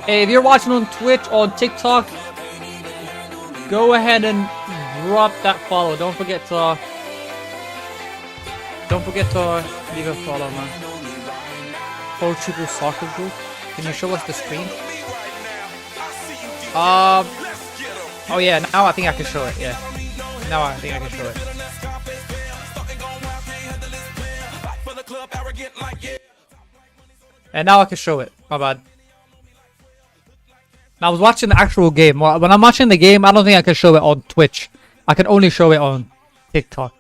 Hey, if you're watching on Twitch, on TikTok, go ahead and drop that follow. Don't forget to leave a follow, man. Portugal Soccer Group. Can you show us the screen? Oh yeah, now I think I can show it, yeah. Now I think I can show it. And now I can show it, my bad. I was watching the actual game. When I'm watching the game, I don't think I can show it on Twitch. I can only show it on TikTok.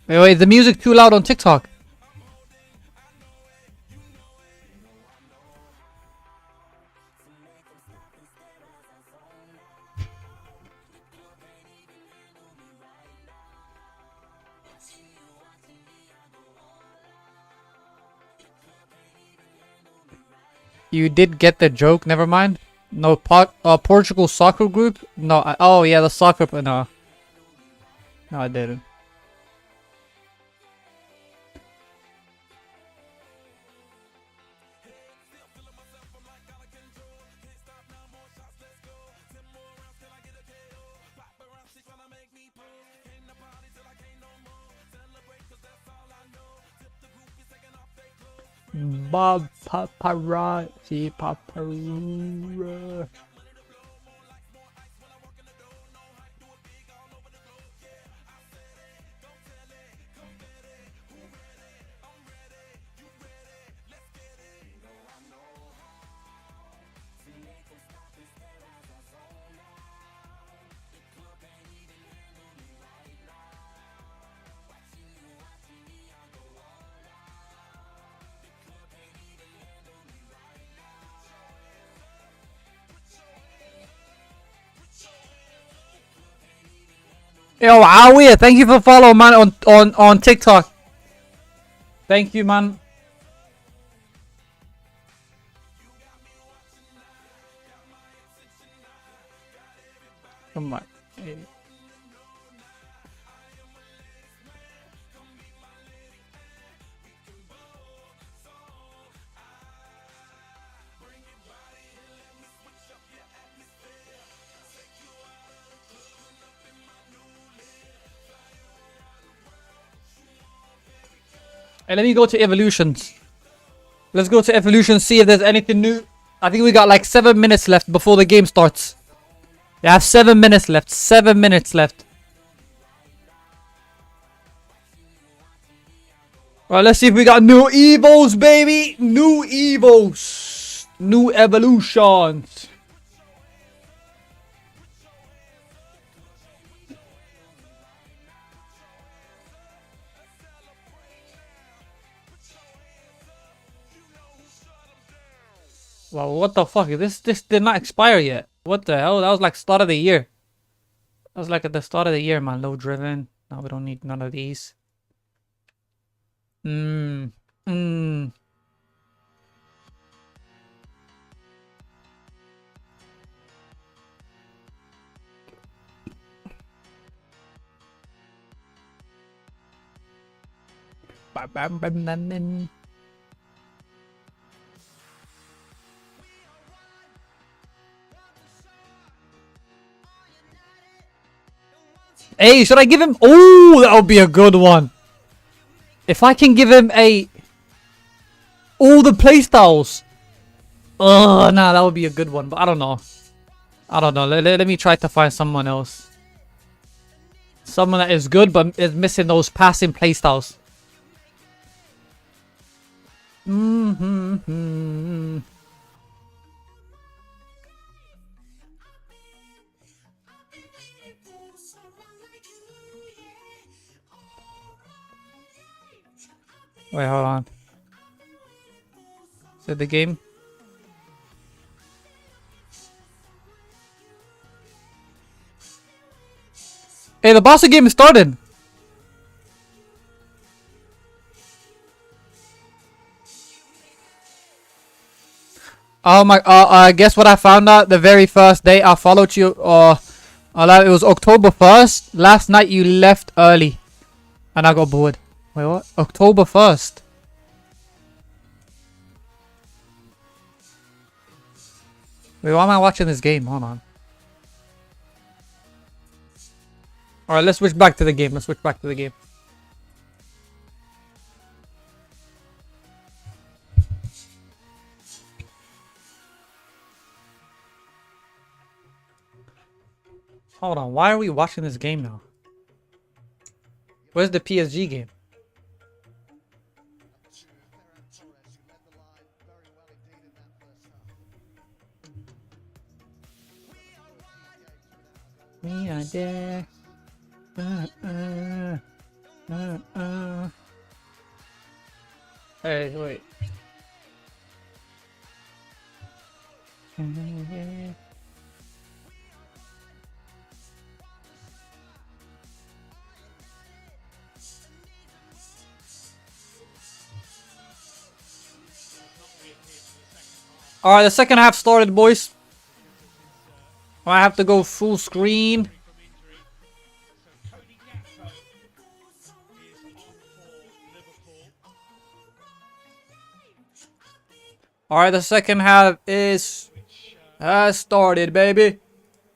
Wait, is the music too loud on TikTok? You did get the joke. Never mind. No, Portugal soccer group. No. Oh yeah, the soccer. No. No, I didn't. Bob paparazzi paparazzi. Yo, Awia, thank you for following, man, on TikTok. Thank you, man. Come on. And let me go to evolutions. Let's go to evolution, see if there's anything new. I think we got like 7 minutes left before the game starts. We have 7 minutes left. 7 minutes left. Alright, let's see if we got new evos, baby. New evos. New evolutions. Wow, what the fuck? This did not expire yet. What the hell? That was like start of the year. That was like at the start of the year, man. Low driven. Now we don't need none of these. Wait, hey, should I give him? Oh, that would be a good one. If I can give him all the playstyles. Oh, nah, that would be a good one. But I don't know. I don't know. Let me try to find someone else. Someone that is good but is missing those passing playstyles. Wait, hold on. Is it the game? Hey, the Barca game is started. Oh my! guess what I found out the very first day I followed you. It was October 1st. Last night you left early, and I got bored. Wait, what? October 1st. Wait, why am I watching this game? Hold on. Alright, let's switch back to the game. Hold on, why are we watching this game now? Where's the PSG game? We are there. Hey, wait. Alright, the second half started, boys. I have to go full screen. Alright, the second half has started, baby.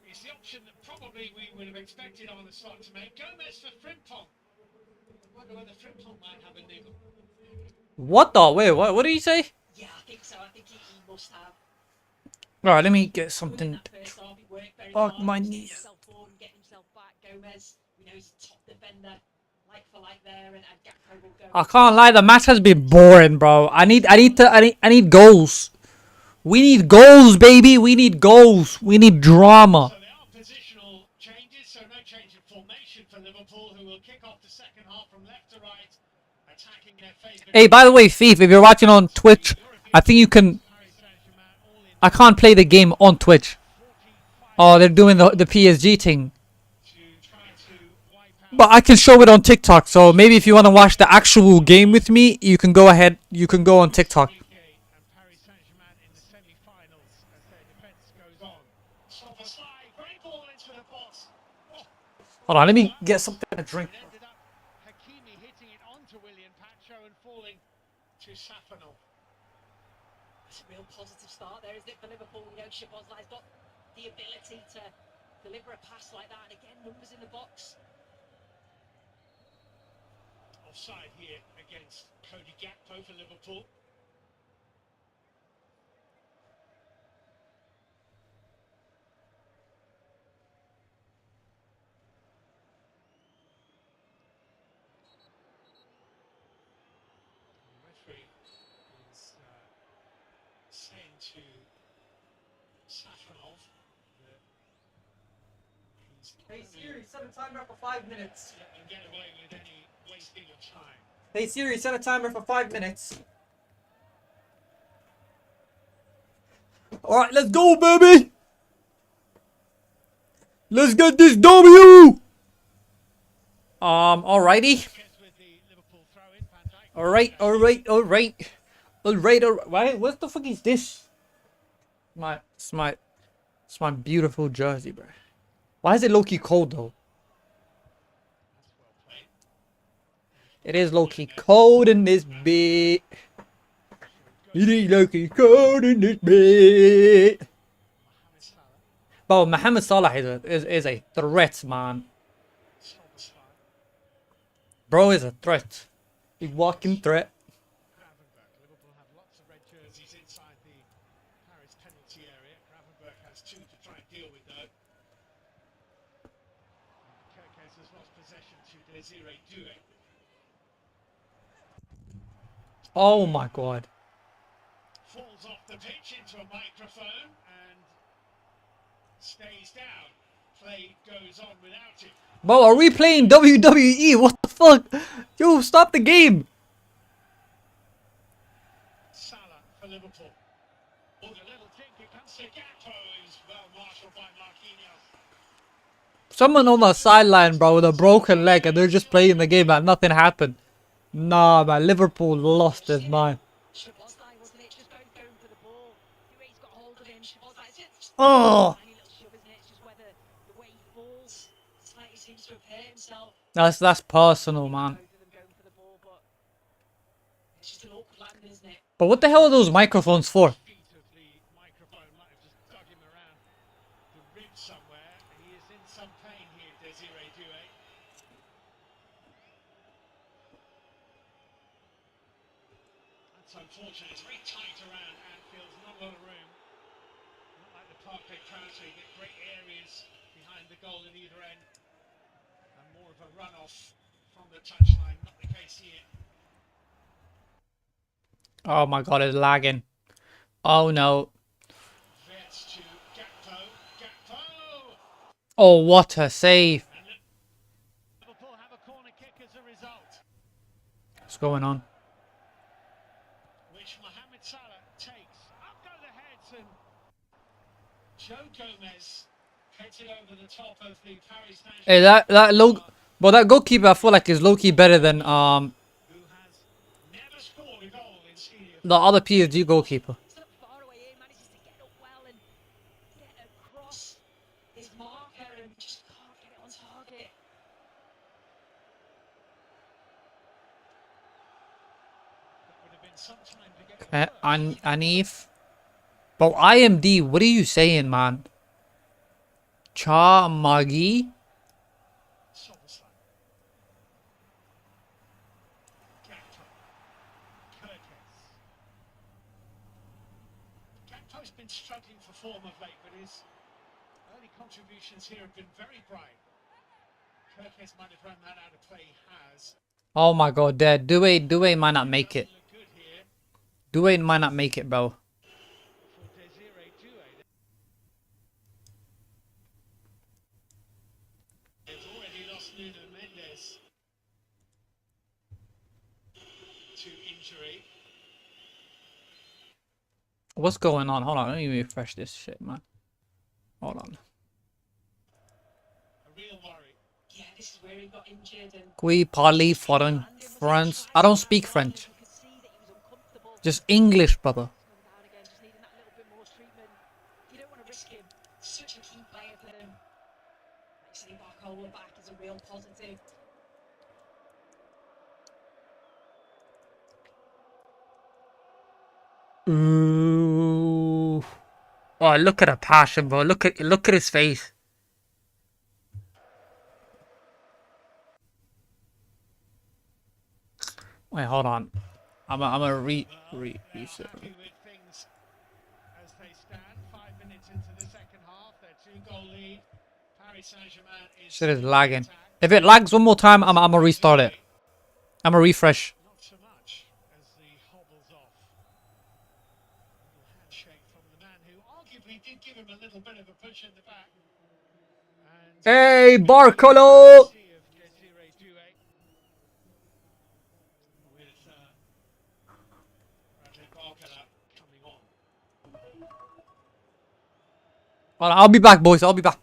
It's the option that probably we would have expected on the slot to make. Gomez for Frimpong. I wonder whether Frimpong might have a niggle. What the? Wait, what did he say? Yeah, I think so. I think he must have. Alright, let me get something. That first half, he worked very Fuck hard my to get knee. himself forward and get himself back. Gomez, we know he's a top defender, like for like there, and Gakpo will go. I can't lie, the match has been boring, bro. I need goals. We need goals, baby. We need goals. We need drama. So there are positional changes, so no change in formation for Liverpool, who will kick off the second half from left to right, attacking their favourite. Hey, by the way, Thief, if you're watching on Twitch, I think you can. I can't play the game on Twitch. Oh, they're doing the PSG thing. But I can show it on TikTok, so maybe if you want to watch the actual game with me, you can go ahead. You can go on TikTok. Hold on, let me get something to drink. Hakimi hitting it onto William Pacho and falling to Safanol. It's a real positive start there, isn't it, for Liverpool? You know, Szoboszlai's got the ability to deliver a pass like that, and again, numbers in the box. Offside here against Cody Gakpo for Liverpool. The referee is saying to Safanov that he's Hey Siri, set a timer for 5 minutes. let them get away with any wasting of time. Hey Siri, set a timer for 5 minutes. Alright, let's go, baby! Let's get this W! Alrighty. Alright. Why? What the fuck is this? It's my beautiful jersey, bro. Why is it low-key cold, though? It is low-key cold in this bit. It is low-key cold in this bit. Bro, Mohamed Salah is a threat, man. Bro is a threat. A walking threat. Liverpool have lots of red jerseys inside the Paris penalty area. Gravenberch has 2 to try and deal with though. Kerkez has lost possession to Desiree Doué. Oh my god. Falls off the pitch into a microphone and stays down. Play goes on without it. Bro, are we playing WWE? What the fuck? Yo, stop the game. Salah for Liverpool. Oh, the little thing here comes to Gakpo is well marshalled by Marquinhos. Someone on the sideline, bro, with a broken leg, and they're just playing the game like nothing happened. Nah, man, Liverpool lost his mind. Szoboszlai, wasn't it? Just going for the ball. Doué's got hold of him. Szoboszlai's just Oh, tiny little shove, isn't it? It's just whether the way he falls slightly seems to have hurt himself. that's personal, man. Both of them going for the ball, but it's just an awkward landing, isn't it? But what the hell are those microphones for? Feet of the microphone might have just dug him around the ribs somewhere. He is in some pain here, Desiree Doué. That's unfortunate. It's very tight around Anfield. Not a lot of room. Not like the Parc des Princes, where you get great areas behind the goal at either end. And more of a runoff from the touchline. Not the case here. Oh my god, it's lagging. Oh no. Verts to Gakpo. Gakpo! Oh, what a save. And Liverpool have a corner kick as a result, What's going on? which Mohamed Salah takes. Up go the heads, and Joe Gomez heads it over the top of the Paris national Hey, that goalkeeper, I feel like is low-key better than who has never scored a goal in Stadium. the other PSG goalkeeper. It's not far away here, manages his marker and just can't get it on target. That would have been some time to get it first. Anif. Bro, IMD, what are you saying, man? Cha Magi? Soboslai. Gakpo. Kirkes. Gakpo's been struggling for form of late, but his early contributions here have been very bright. Kirkes might have run that out of play. He has. Oh my god, Dad. Due might not make it. Look good here Due might not make it, bro. for Desiree Doué. They've already lost Nuno Mendes to injury. What's going on? Hold on, let me refresh this shit, man. Hold on. A real worry. Yeah, this is where he got injured and Qui parle foreign France? I don't speak French. you could see that he was uncomfortable. Just English, brother. Coming down again, just needing that little bit more treatment. You don't want to risk him. Such a key player for them. Like seeing Barcola back is a real positive. Ooh. Oh, look at the passion, bro. Look at his face. Wait, hold on. I'm a reset. Happy with things as they stand. 5 minutes into the second half, their 2-goal lead. Paris Saint-Germain is Shit is still in lagging. attack. If it lags one more time, I'm gonna restart it. I'm gonna refresh. Not so much as he hobbles off. Little handshake from the man who arguably did give him a little bit of a push in the back. And Hey, Barcolo! see of Desiree Doué with Bradley Barcola coming on. Hold on, I'll be back, boys. I'll be back.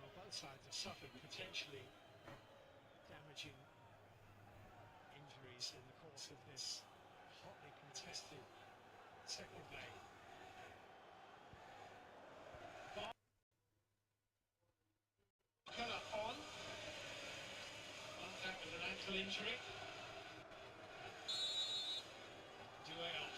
Well, both sides have suffered potentially damaging injuries in the course of this hotly contested second leg. Barcola on. Contact with an ankle injury. Doué off.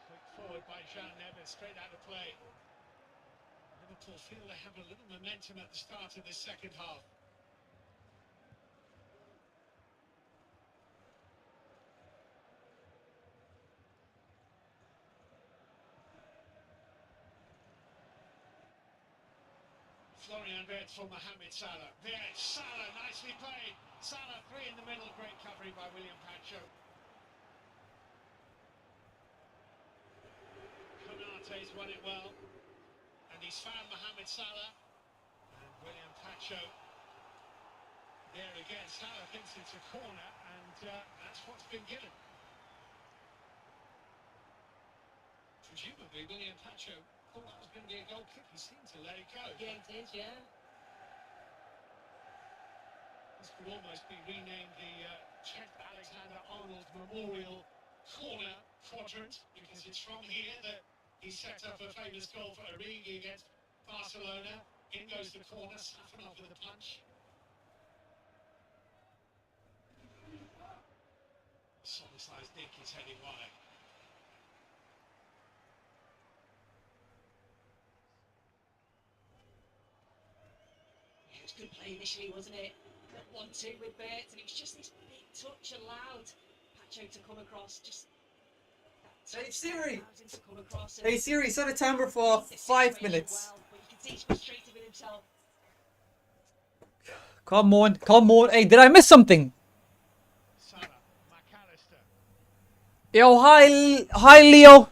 Quick forward by Jean Neves, straight out of play. Liverpool feel they have a little momentum at the start of this second half. Florian Wirtz for Mohamed Salah. Wirtz, Salah, nicely played. Salah, 3 in the middle, great covering by William Pacho. Konate's won it well, and he's found Mohamed Salah. And William Pacho there again. Salah thinks it's a corner, and that's what's been given. Presumably, William Pacho thought that was going to be a goal kick. He seemed to let it go. Yeah, he did, yeah. This could almost be renamed the Trent Alexander-Arnold Memorial Corner Quadrant, because it's from here that he set up a famous goal for Origi against Barcelona. In goes the corner, Safanov with a punch. Soboslai's nick is heading wide. It was good play initially, wasn't it? That 1-2 with Wirtz, and it was just this big touch allowed Pacho to come across. Just that Hey, touch Siri. allows him to come across and Hey Siri, set a timer for hit the 5 situation minutes. well, but you can see he's frustrated with himself. Come on, come on. Hey, did I miss something? Salah, McAllister. Yo, hi Leo. 8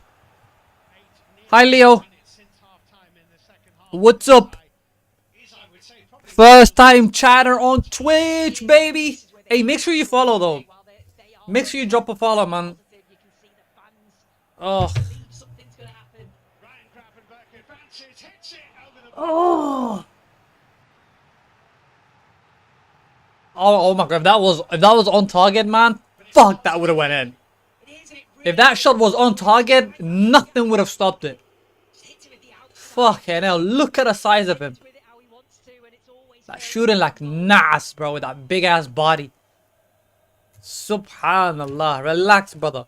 Hi, Leo. minutes since half-time in the second half. What's up? Is, I would say, probably First time chatter on Twitch, baby. Hey, make sure you follow though. While they are Make sure you drop a follow, man. You can see the fans Oh. believe something's going to happen. Ryan Gravenberch advances, hits it over the Oh. Oh my god, if that was on target, man, fuck, that would have went in. If that shot was on target, nothing would have stopped it. Fucking hell, look at the size of him. That shooting like Nas, bro, with that big ass body. Subhanallah, relax, brother.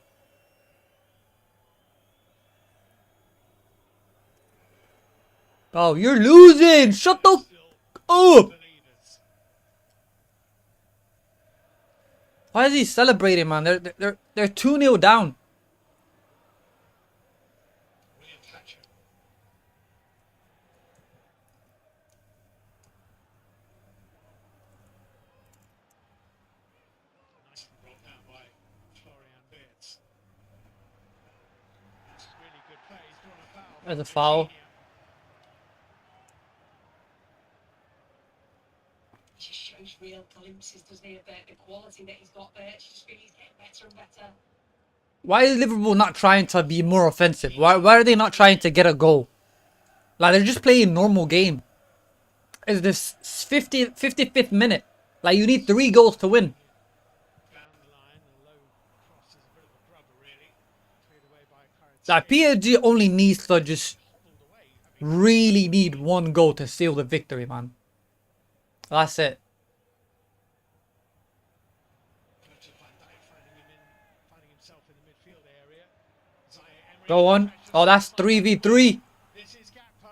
Oh, you're losing. Shut the up. Why is he celebrating, man? They're 2-0 down. Nicely brought down by Florian Wirtz. That's really good play. He's drawn a foul. There's a foul. Just shows real glimpses, doesn't he, of the quality that he's got there. It's just really getting better and better. Why is Liverpool not trying to be more offensive? Why are they not trying to get a goal? Like, they're just playing normal game. It's this 55th minute. Like, you need 3 goals to win. Down the line, a low cross is a bit of a grubber, really. Cleared away by Kvaratskhelia. Like, PSG only needs to just really need 1 goal to seal the victory, man. That's it. Virgil van Dijk finding himself in the midfield area. Zaire Emery. Go on. Oh, that's 3v3. This is Gakpo.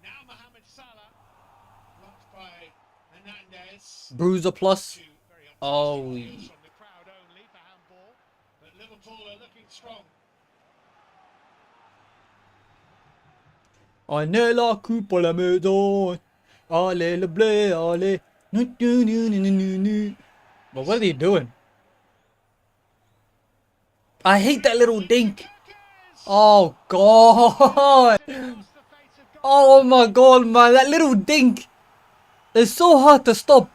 Now Mohamed Salah. Blocked by Hernandez. Bruiser plus. Two very Oh. optimistic views from the crowd only for handball. But Liverpool are looking strong. On est la coupe à la maison. Allez le blé, allez. But what are they doing? I hate that little dink. Oh god. Oh my god, man. That little dink. It's so hard to stop.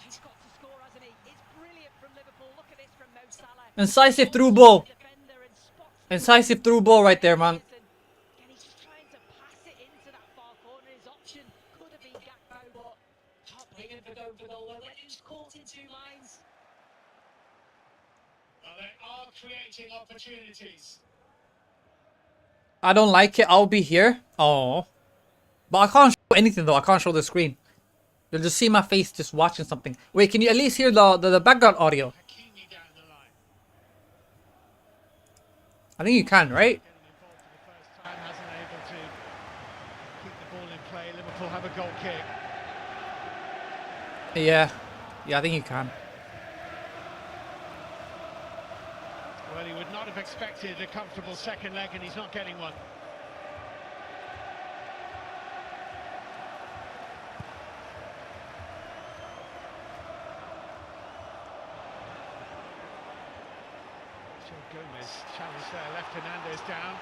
He's got to score, hasn't he? It's brilliant from Liverpool. Look at this from Mo Salah. Incisive through ball. Defender and spots Incisive through ball right there, man. Again, he's just trying to pass it into that far corner. His option could have been Gakpo, but can't blame him for going for goal. Well, he was caught in 2 lines. Well, they are creating opportunities. I don't like it. I'll be here. Oh. But I can't show anything though. I can't show the screen. You'll just see my face just watching something. Wait, can you at least hear the background audio? Hakimi down the line. I think you can, right? Getting involved for the first time, hasn't able to keep the ball in play. Liverpool have a goal kick. Yeah. Yeah, I think you can. Well, he would not have expected a comfortable second leg, and he's not getting one. Joe Gomez challenge there, left Hernandez down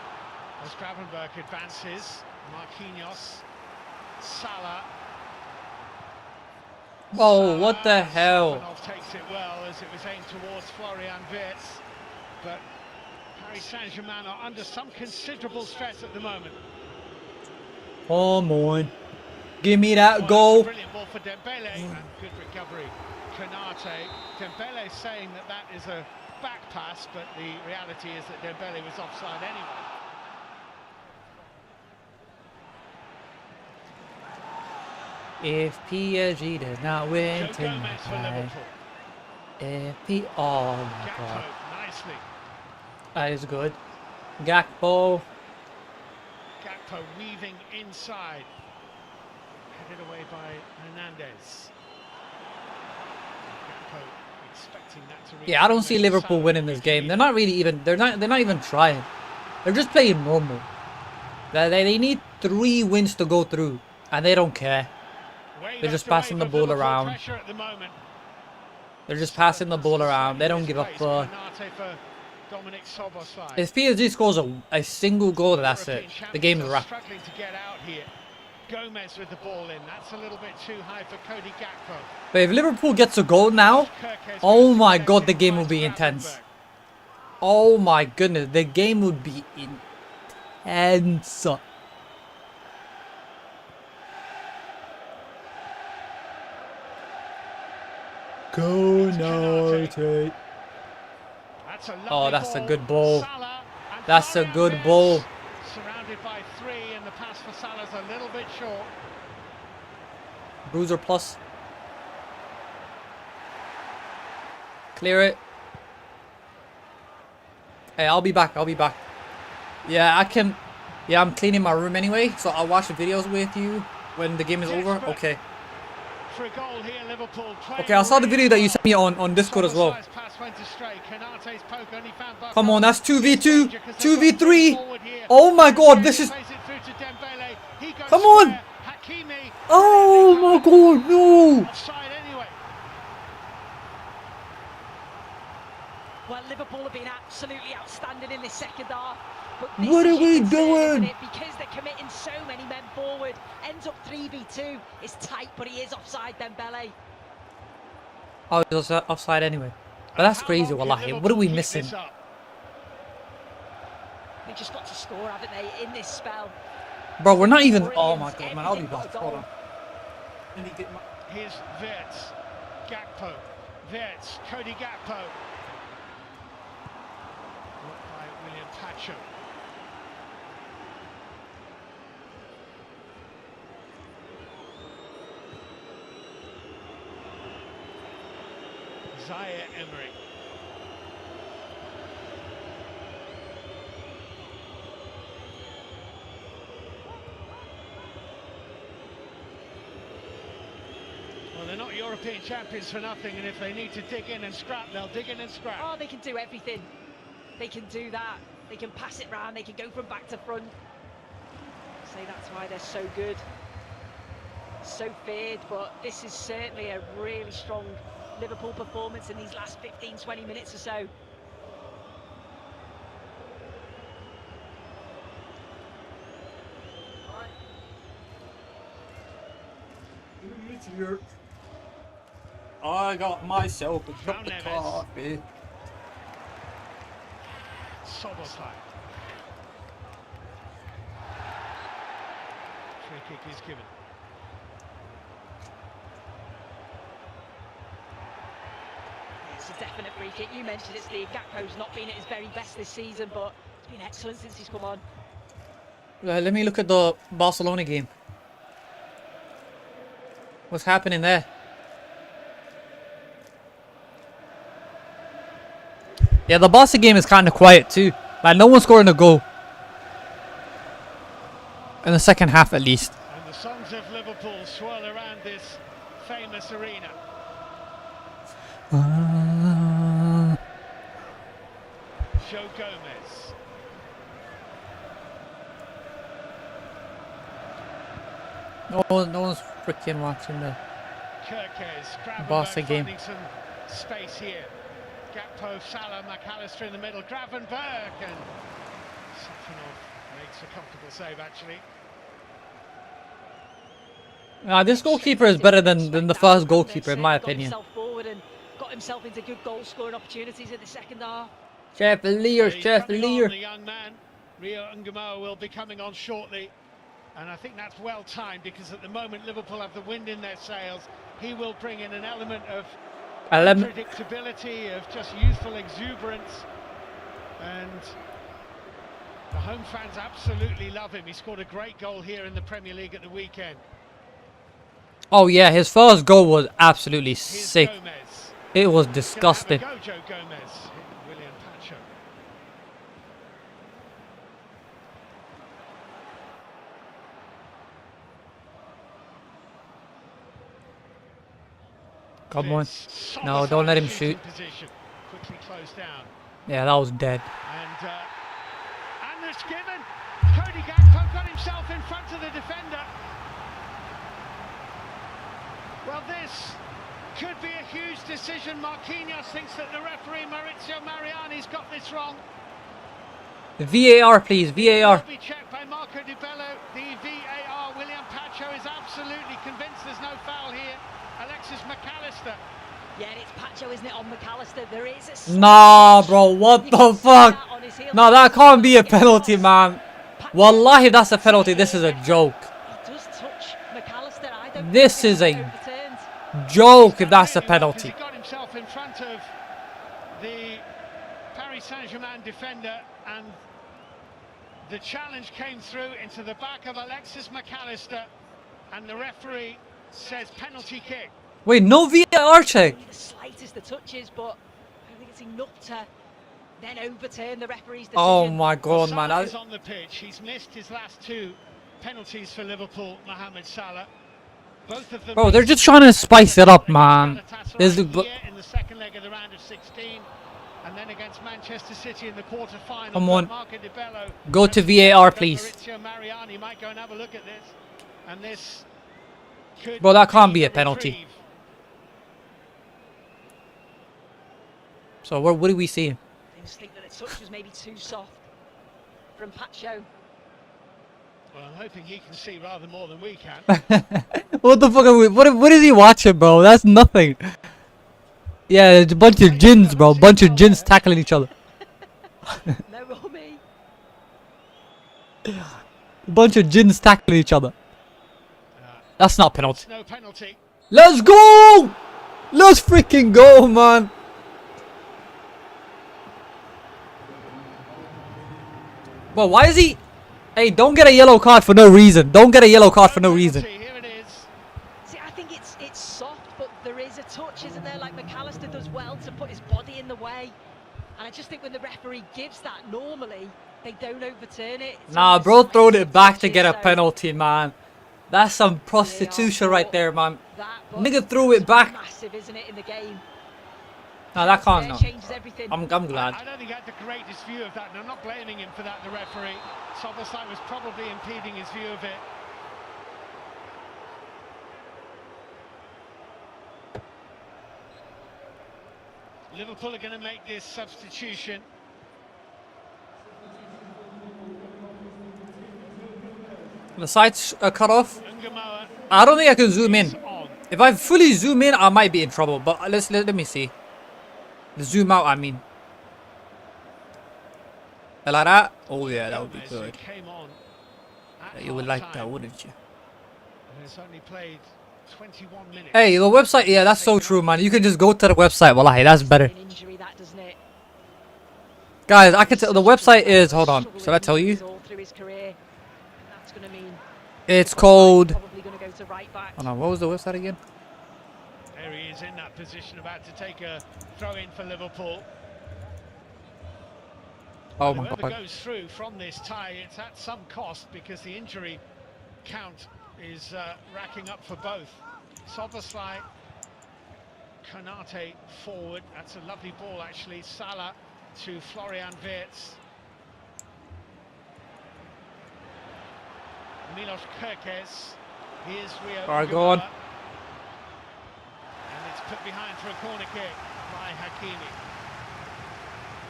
as Gravenberch advances. Marquinhos, Salah. Oh, what the Salah. hell? Stefanov takes it well as it was aimed towards Florian Wirtz, but Paris Saint-Germain are under some considerable stress at the moment. Come on. Give me that Well, goal. brilliant ball for Dembele and good recovery. Konate. Dembele saying that that is a back pass, but the reality is that Dembele was offside anyway. If PSG does not win Joe Gomez for tonight. Liverpool. If he... Oh my Gakpo, god. nicely. That is good. Gakpo. Gakpo weaving inside. Headed away by Hernandez. Gakpo expecting that to reach. Yeah, I don't see Mohamed Liverpool Salah. winning this game. They're not really even... They're not even trying. They're just playing normal. They need 3 wins to go through. And they don't care. Way They're just left away passing the from ball Liverpool around. pressure at the moment. They're just passing the ball around. They don't give a fuck. Konate for Dominic Szoboszlai. If PSG scores a single goal, that's it. European The game's champions are wrapped. struggling to get out here. Gomez with the ball in. That's a little bit too high for Cody Gakpo. But if Liverpool gets a goal now, Kirkes oh goes my to god, the protect game him, will be finds intense. Gravenberch. Oh my goodness, the game would be intense. Go United. Oh, that's a good ball. That's a good ball. Surrounded by three, and the pass for Salah's a little bit short. Bruiser plus. Clear it. Hey, I'll be back. I'll be back. Yeah, I can. Yeah, I'm cleaning my room anyway, so I'll watch the videos with you when the game is over. Okay. For a goal here, Liverpool. Okay, I saw the video that you sent me on Discord as well. Come on, that's 2v2, 2v3. Oh my god, this is... Come on. Oh my god, no. Well, Liverpool have been absolutely outstanding in this second half. But this, what are we doing? Because they're committing so many men forward. Ends up 3v2. It's tight, but he is offside, Dembele. Oh, he was offside anyway. But that's crazy, wallahi. What are we missing? They just got to score, haven't they, in this spell? Bro, we're not even... Oh my god, man. I'll be back. Hold on. Here's Wirtz. Gakpo. Wirtz. Cody Gakpo. By William Pacho. Zaire Emery. Well, they're not European champions for nothing, and if they need to dig in and scrap, they'll dig in and scrap. Oh, they can do everything. They can do that. They can pass it round. They can go from back to front. Say that's why they're so good. So feared, but this is certainly a really strong Liverpool performance in these last 15-20 minutes or so. I got myself a cup of coffee. Szoboszlai. Free kick is given. It's a definite free kick. You mentioned it, Steve. Gakpo's not been at his very best this season, but it's been excellent since he's come on. Let me look at the Barcelona game. What's happening there? Yeah, the Barca game is kind of quiet too. Like, no one's scoring a goal. In the second half, at least. And the songs of Liverpool swirl around this famous arena. Joe Gomez. No one's freaking watching the Barca game. Some space here. Gakpo, Salah, McAllister in the middle. Gravenberg, and Safanov makes a comfortable save actually. This goalkeeper is better than the first goalkeeper, in my opinion. Got himself forward and got himself into good goal-scoring opportunities in the second half. Chevalier. The young man, Rio Ngumoa, will be coming on shortly. And I think that's well timed, because at the moment Liverpool have the wind in their sails. He will bring in an element of predictability, of just youthful exuberance, and the home fans absolutely love him. He scored a great goal here in the Premier League at the weekend. Oh yeah, his first goal was absolutely sick. Gomez. It was disgusting. Go, Joe Gomez. William Pacho. Come on. No, don't let him shoot. Quickly closed down. Yeah, that was dead. And it's given. Cody Gakpo got himself in front of the defender. Well, this could be a huge decision. Marquinhos thinks that the referee Maurizio Mariani's got this wrong. VAR, please. VAR. Will be checked by Marco Di Bello. The VAR. William Pacho is absolutely convinced there's no foul here. Alexis McAllister Yeah, and it's Pacho, isn't it, on McAllister? There is a Nah, bro, what You the can see fuck? that on his heel. No, that can't be a penalty, man. Wallahi, if that's a penalty, this is a joke. He does touch McAllister. I don't This think is it's a overturned. joke if that's a penalty. He got himself in front of the Paris Saint-Germain defender, and the challenge came through into the back of Alexis McAllister, and the referee says penalty kick. Wait, no VAR check. Only the slightest of touches, but I don't think it's enough to then overturn the referee's decision. Oh my god, Salah man. is on the pitch. He's missed his last 2 penalties for Liverpool, Mohamed Salah. Both of them. Bro, they're just trying to spice it up, man. There's There's in the second leg of the round of 16, and then against Manchester City in the quarter-final. Come on. Marco Di Bello Go to VAR, please. Maurizio Mariani might go and have a look at this, and this could Bro, that can't be a retrieve. penalty. So what do we see? I just think that the touch was maybe too soft from Pacho. Well, I'm hoping he can see rather more than we can. What the fuck are we? What is he watching, bro? That's nothing. Yeah, it's a bunch of gins, bro. Bunch of gins tackling each other. No, Romy. Bunch of gins tackling each other. That's not penalty. No penalty. Let's go! Let's freaking go, man. Well, why is he? Hey, don't get a yellow card for no reason. Don't get a yellow card for no reason. Here it is. See, I think it's soft, but there is a touch, isn't there? Like McAllister does well to put his body in the way. And I just think when the referee gives that, normally they don't overturn it. It's Nah, only bro, the throwed slightest it back to touches, get a so penalty, man. That's some prostitution right there, man. that, but Nigga threw it it's back. Massive, isn't it, in the game? Nah, that can't. There No. changes everything. I'm glad. I don't think he had the greatest view of that, and I'm not blaming him for that, the referee. Soboslai was probably impeding his view of it. Liverpool are going to make this substitution. The side's cut off. Ungamoa I don't think I can zoom in. is on. If I fully zoom in, I might be in trouble. But let me see. Zoom out, I mean. Like that? Oh yeah, that would be Gomez, who good. came on at You would like half-time, that, wouldn't you? and has only played 21 minutes. Hey, the website. Yeah, that's so true, man. You can just go to the website. Wallahi, that's better. An injury, that, doesn't it? Guys, I can tell the website is. Hold on. Shall I tell you? All through his career. That's going to mean It's called. probably going to go to right back. Hold on. What was the website again? There he is in that position, about to take a throw in for Liverpool. Oh my Whoever god. goes through from this tie, it's at some cost because the injury count is racking up for both. Soboslai, Konate forward. That's a lovely ball, actually. Salah to Florian Wirtz. Milos Kerkez. Here's Rio. Alright, go on. Ungamoa. And it's put behind for a corner kick by Hakimi.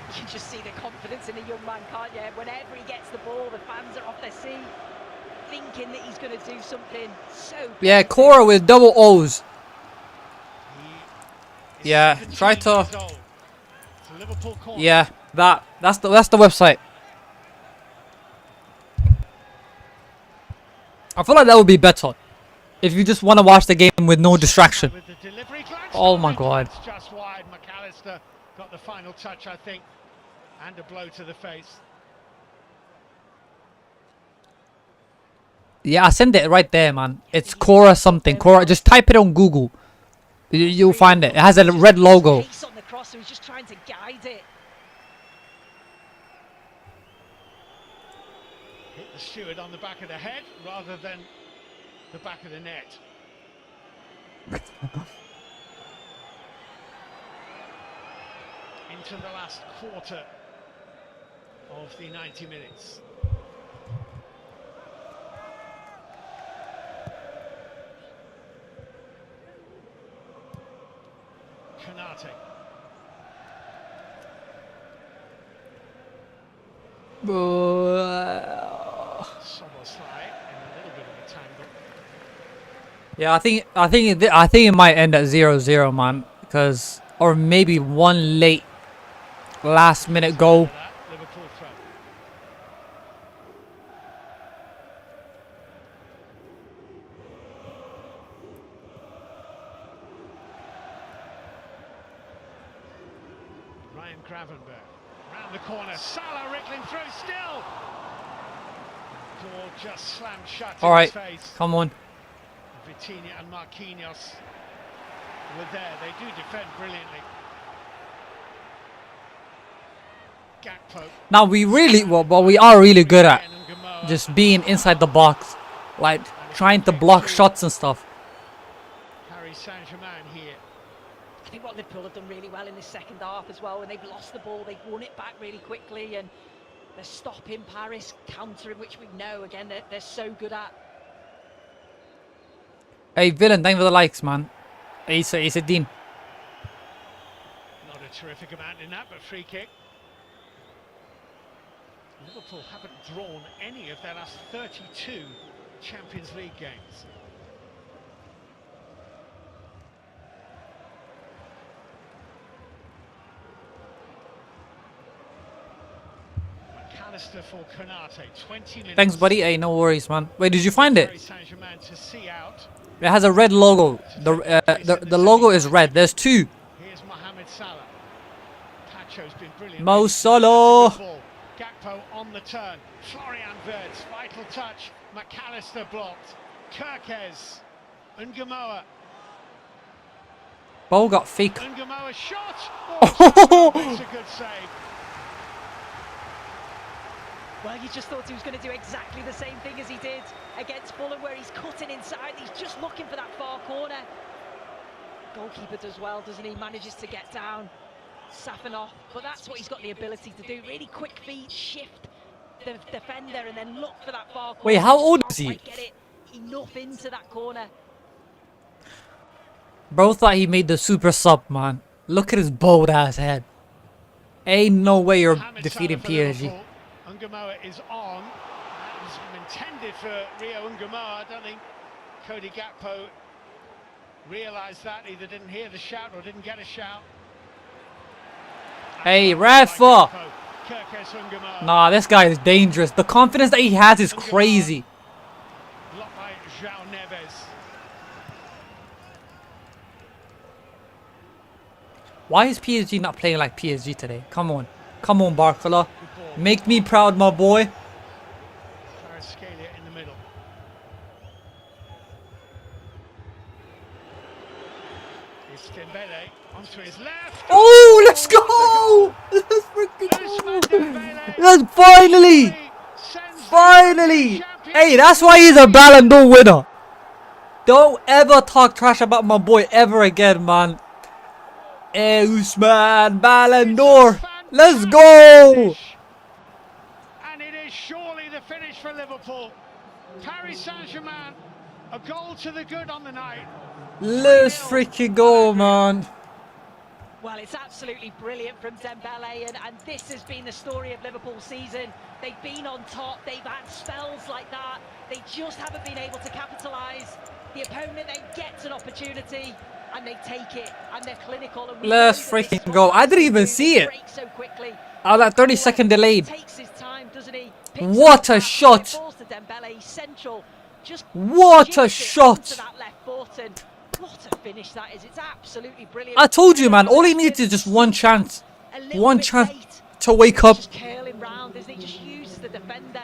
You can just see the confidence in the young man, can't you? Whenever he gets the ball, the fans are off their seat, thinking that he's going to do something so. Yeah, Cora with double O's. He is Yeah, 17 try to. years old. It's a Liverpool corner. Yeah, that's the website. I feel like that would be better if you just want to watch the game with no distraction. With the delivery, Gladstone, Oh my god. it's just wide. McAllister got the final touch, I think, and a blow to the face. Yeah, I sent it right there, man. It's Cora something. Cora, just type it on Google. You'll find it. It has a red logo. Pace on the cross, so he's just trying to guide it. Hit the steward on the back of the head rather than the back of the net. Into the last quarter of the 90 minutes. Konate. Soboslai in a little bit of a tangle. Yeah, I think it might end at 0-0, man. Because, or maybe one late last minute goal. Liverpool throw. Ryan Gravenberch round the corner. Salah wriggling through still. Door just slammed shut All in right, his face. come on. Vitinha and Marquinhos were there. They do defend brilliantly. Gakpo. Now we really, well, we are really good at just being inside the box, like trying to block shots and stuff. Paris Saint-Germain here. I think what Liverpool have done really well in this second half as well. When they've lost the ball, they've won it back really quickly, and they're stopping Paris, countering, which we know again they're so good at. Hey, Villain, thank you for the likes, man. Issa Dean. Not a terrific amount in that, but free kick. Liverpool haven't drawn any of their last 32 Champions League games. McAllister for Konate, 20 minutes. Thanks, buddy. Hey, no worries, man. Wait, did you find it? Paris Saint-Germain to see out. It has a red logo. The logo is red. There's two. Here's Mohamed Salah. Pacho's been brilliant. Mo Salah. Gakpo on the turn. Florian Wirtz, vital touch. McAllister blocked. Kirkes. Ungamoa. Ball got fake. Ungamoa shot. Oh, it's a good save. Well, you just thought he was going to do exactly the same thing as he did against Fulham, where he's cutting inside. He's just looking for that far corner. Goalkeeper does well, doesn't he? Manages to get down. Safanoff, but that's what he's got the ability to do. Really quick feet, shift the defender, and then look for that far corner. Wait, how old is he? Get it enough into that corner. Bro thought he made the super sub, man. Look at his bold ass head. Ain't no way you're Mohamed defeating Salah for PSG. Liverpool. Ungamoa is on. That was intended for Rio Ungamoa. I don't think Cody Gakpo realised that. Either didn't hear the shout or didn't get a shout. Hey, Rafa! Nah, this guy is dangerous. The confidence that he has is crazy. Blocked by João Neves. Why is PSG not playing like PSG today? Come on. Come on, Barcola. Make me proud, my boy. Kvaratskhelia in the middle. It's Dembele onto his left. Oh, let's go! Let's freaking go! Let's finally! Finally! Hey, that's why he's a Ballon d'Or winner. Don't ever talk trash about my boy ever again, man. Hey, Usman, Ballon d'Or. Let's go! And it is surely the finish for Liverpool. Paris Saint-Germain, a goal to the good on the night. Let's freaking go, man. Well, it's absolutely brilliant from Dembele, and this has been the story of Liverpool's season. They've been on top, they've had spells like that. They just haven't been able to capitalise. The opponent then gets an opportunity, and they take it, and they're clinical. And Let's freaking go. I didn't even see it. So quickly. Oh, that 30-second delayed. Takes his time, doesn't he? What a shot. To Dembele, central. Just what a shot. That left foot, and what a finish that is. It's absolutely brilliant. I told you, man. All he needs is just one chance. One chance to wake up. Just curling round, isn't he? Just uses the defender.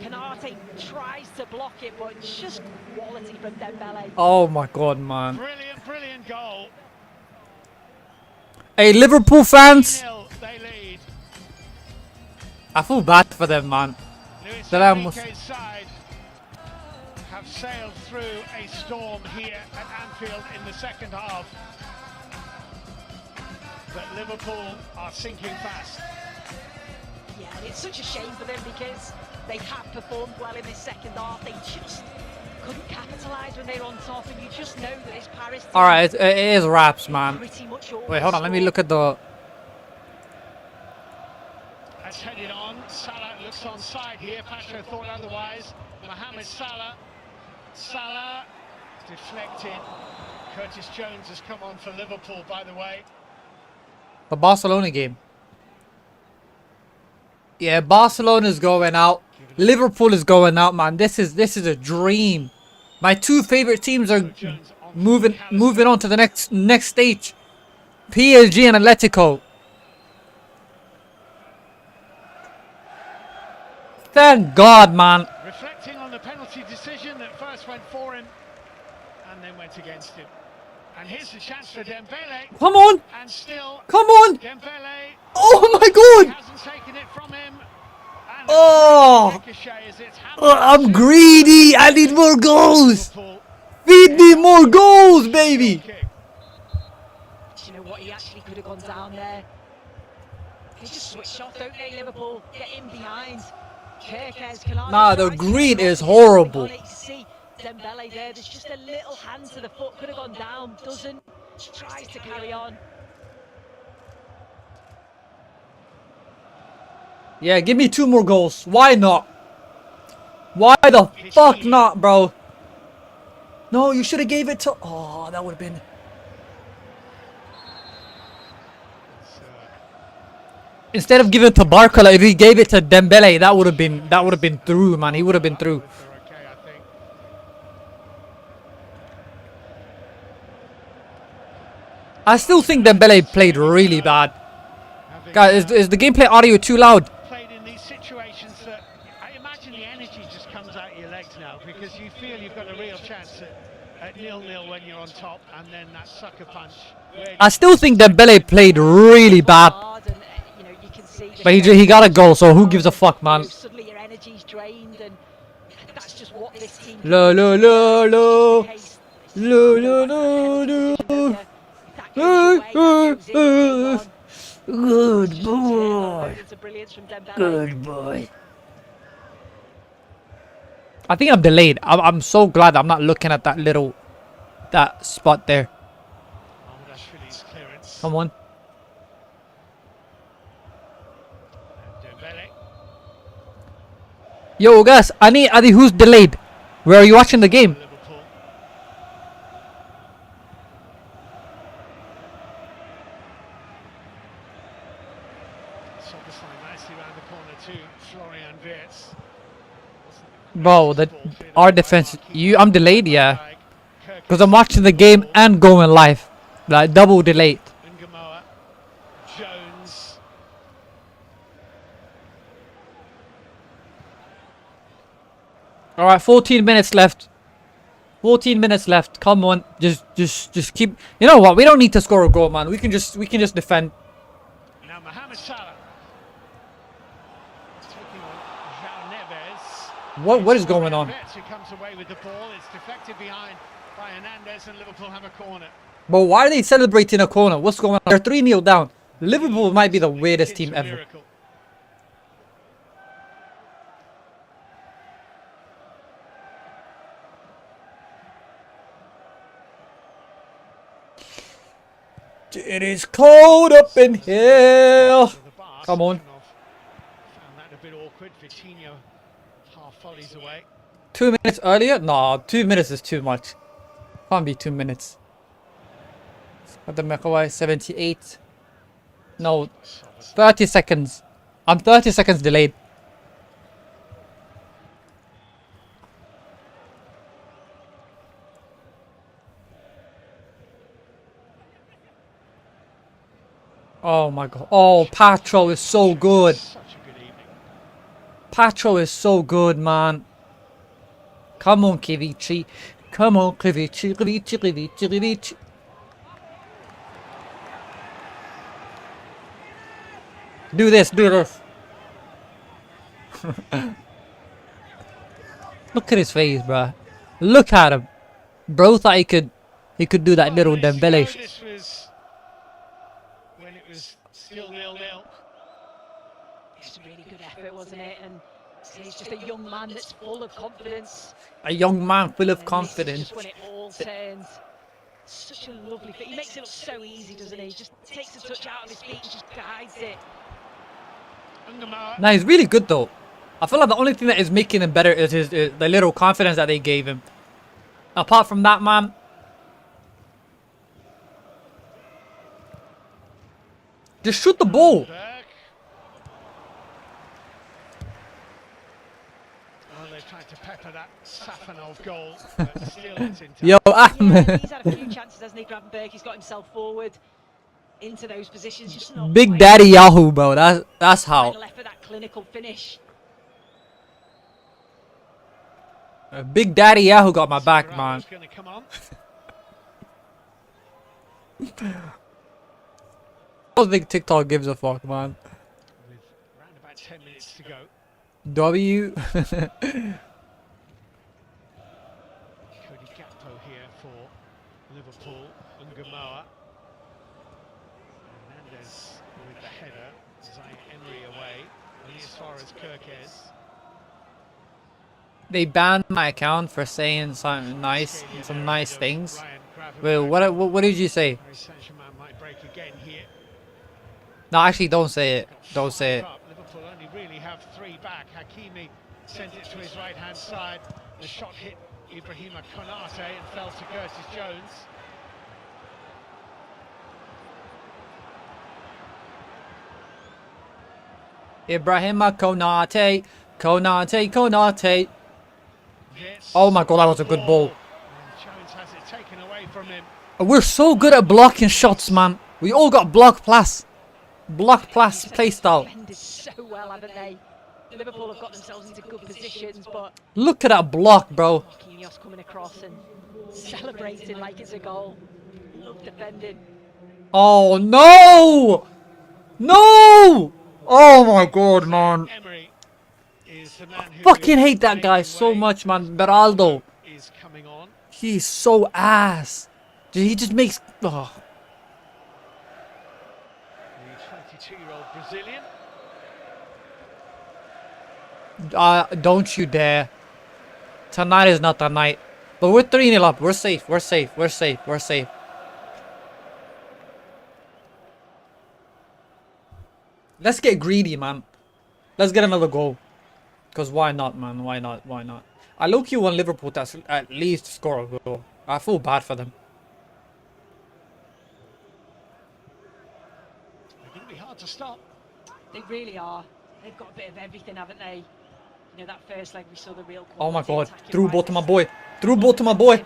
Konate tries to block it, but it's just quality from Dembele. Oh my god, man. Brilliant, brilliant goal. Hey, Liverpool fans. They lead. I feel bad for them, man. Luis Enrique's side have sailed through a storm here at Anfield in the second half. But Liverpool are sinking fast. Yeah, it's such a shame for them because they have performed well in this second half. They just couldn't capitalise when they were on top, and you just know that this Paris team... Alright, it is wraps, man. Pretty much Wait, hold on. Let me look at the... That's headed on. Salah looks onside here. Pacho thought otherwise. Mohamed Salah. Salah deflected. Curtis Jones has come on for Liverpool, by the way. The Barcelona game. Yeah, Barcelona's going out. Liverpool is going out, man. This is a dream. My two favorite teams are moving on to the next stage. PSG and Atletico. Thank God, man. Reflecting on the penalty decision that first went for him and then went against him. And here's the chance for Dembele. Come on. And still, Come on. Dembele. Oh my God. Hasn't taken it from him. And Oh. I'm greedy. I need more goals. Feed me more goals, baby. Do you know what? He actually could have gone down there. They just switch off, don't they, Liverpool? Get in behind. Nah, the green is horrible. See Dembele there. There's just a little hand to the foot. Could have gone down. Doesn't. Tries to carry on. Yeah, give me 2 more goals. Why not? Why the fuck not, bro? No, you should have gave it to... Oh, that would have been... Instead of giving it to Barcola, if he gave it to Dembele, that would have been through, man. He would have been through. I still think Dembele played really bad. Guys, is the gameplay audio too loud? Played in these situations that I imagine the energy just comes out of your legs now because you feel you've got a real chance at 0-0 when you're on top, and then that sucker punch. I still think Dembele played really bad. But he got a goal, so who gives a fuck, man? Suddenly your energy's drained, and that's just what this team. Lo lo lo lo lo lo lo lo. Good boy. Good boy. I think I'm delayed. I'm so glad I'm not looking at that spot there. Come on. Yo guys, I need Adi, who's delayed? Where are you watching the game? Bro, our defense. I'm delayed, yeah. Because I'm watching the game and going live, like double delayed. All right, 14 minutes left. 14 minutes left. Come on, just keep. You know what? We don't need to score a goal, man. We can just defend. Now Mohamed Salah. What is going on? Who comes away with the ball? It's deflected behind by Hernandez, and Liverpool have a corner. But why are they celebrating a corner? What's going on? They're 3-0 down. Liverpool might be the weirdest team ever. It is cold up in here. Come on. Found that a bit awkward. Vitinho half volleys away. 2 minutes earlier? No, 2 minutes is too much. Can't be 2 minutes. At the McAway 78. No, 30 seconds. I'm 30 seconds delayed. Oh my god. Oh, Patro is so good. Patro is so good, man. Come on, Kivici. Come on, Kivici. Do this. Look at his face, bro. Look at him. Bro thought he could do that little Dembele. This was when it was still 0-0. It's a really good effort, wasn't it? And he's just a young man that's full of confidence. A young man full of confidence. Just when it all turns. Such a lovely fit. He makes it look so easy, doesn't he? He just takes a touch out of his feet and just guides it. Nah, he's really good though. I feel like the only thing that is making him better is the little confidence that they gave him. Apart from that, man, Just shoot the ball. Well, they're trying to pepper that Safanov goal, but still it's into. Yo, Yeah, Ahmed. he's had a few chances, hasn't he, Gravenberg? He's got himself forward into those positions. Just not Big quite Daddy Yahoo, bro. That's how. final effort, that clinical finish. Big Daddy Yahoo got my back, man. Mascherano's gonna come on. I don't think TikTok gives a fuck, man. With around about 10 minutes to go. W. Cody Gakpo here for Liverpool. Ungamoa. Hernandez with the header. Zaire Emery away. Only as far as Kirkes. They banned my account for saying some nice things. Wait, what did you say? Paris Saint-Germain might break again here. No, actually, don't say it. Don't say it. Liverpool only really have 3 back. Hakimi sent it to his right-hand side. The shot hit Ibrahima Konate and fell to Curtis Jones. Ibrahima Konate. Oh my god, that was a good ball. Jones has it taken away from him. We're so good at blocking shots, man. We all got block plus play style. Defended so well, haven't they? Liverpool have got themselves into good positions, but Look at that block, bro. Marquinhos coming across and celebrating like it's a goal. Love defending. Oh no! No! Oh my god, man. Emery is the man who Fucking hate that made guy the so way. much, man. Beraldo. Is coming on. He's so ass. He just makes. Oh. The 22-year-old Brazilian. Don't you dare. Tonight is not the night. But we're 3-0 up. We're safe. We're safe. We're safe. We're safe. Let's get greedy, man. Let's get another goal. Because why not, man? Why not? Why not? I low-key want Liverpool to at least score a goal. I feel bad for them. They're going to be hard to stop. They really are. They've got a bit of everything, haven't they? You know, that first leg we saw the real Oh my quality god. attacking Through ball to my rightness. boy. Through ball to my boy.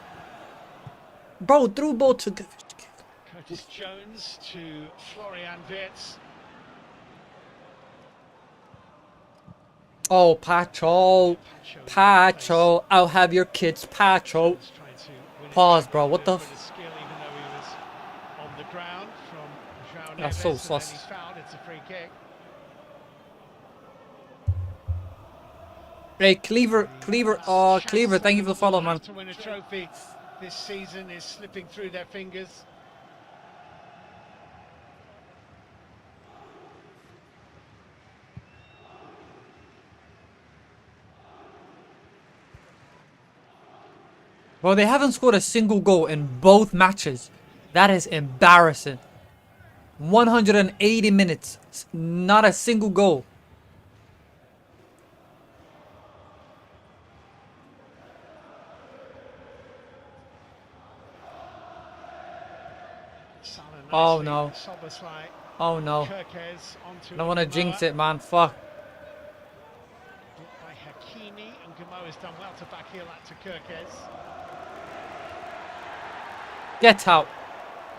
Bro, through ball to... Curtis Jones to Florian Wirtz. Oh, Pacho. Pacho. I'll have your kids, Pacho. Pause, bro. What the f... Skill, even though he was on the ground from João That's Neves, so and then sus. he's fouled. It's a free kick. Hey, Cleaver. Oh, Cleaver, thank you for the follow, man. To win a trophy this season is slipping through their fingers. Bro, they haven't scored a single goal in both matches. That is embarrassing. 180 minutes. Not a single goal. Oh no. Oh no. I don't want to jinx it, man. Fuck. By Hakimi, and Gamo has done well to backheel that to Kirkes. Get out.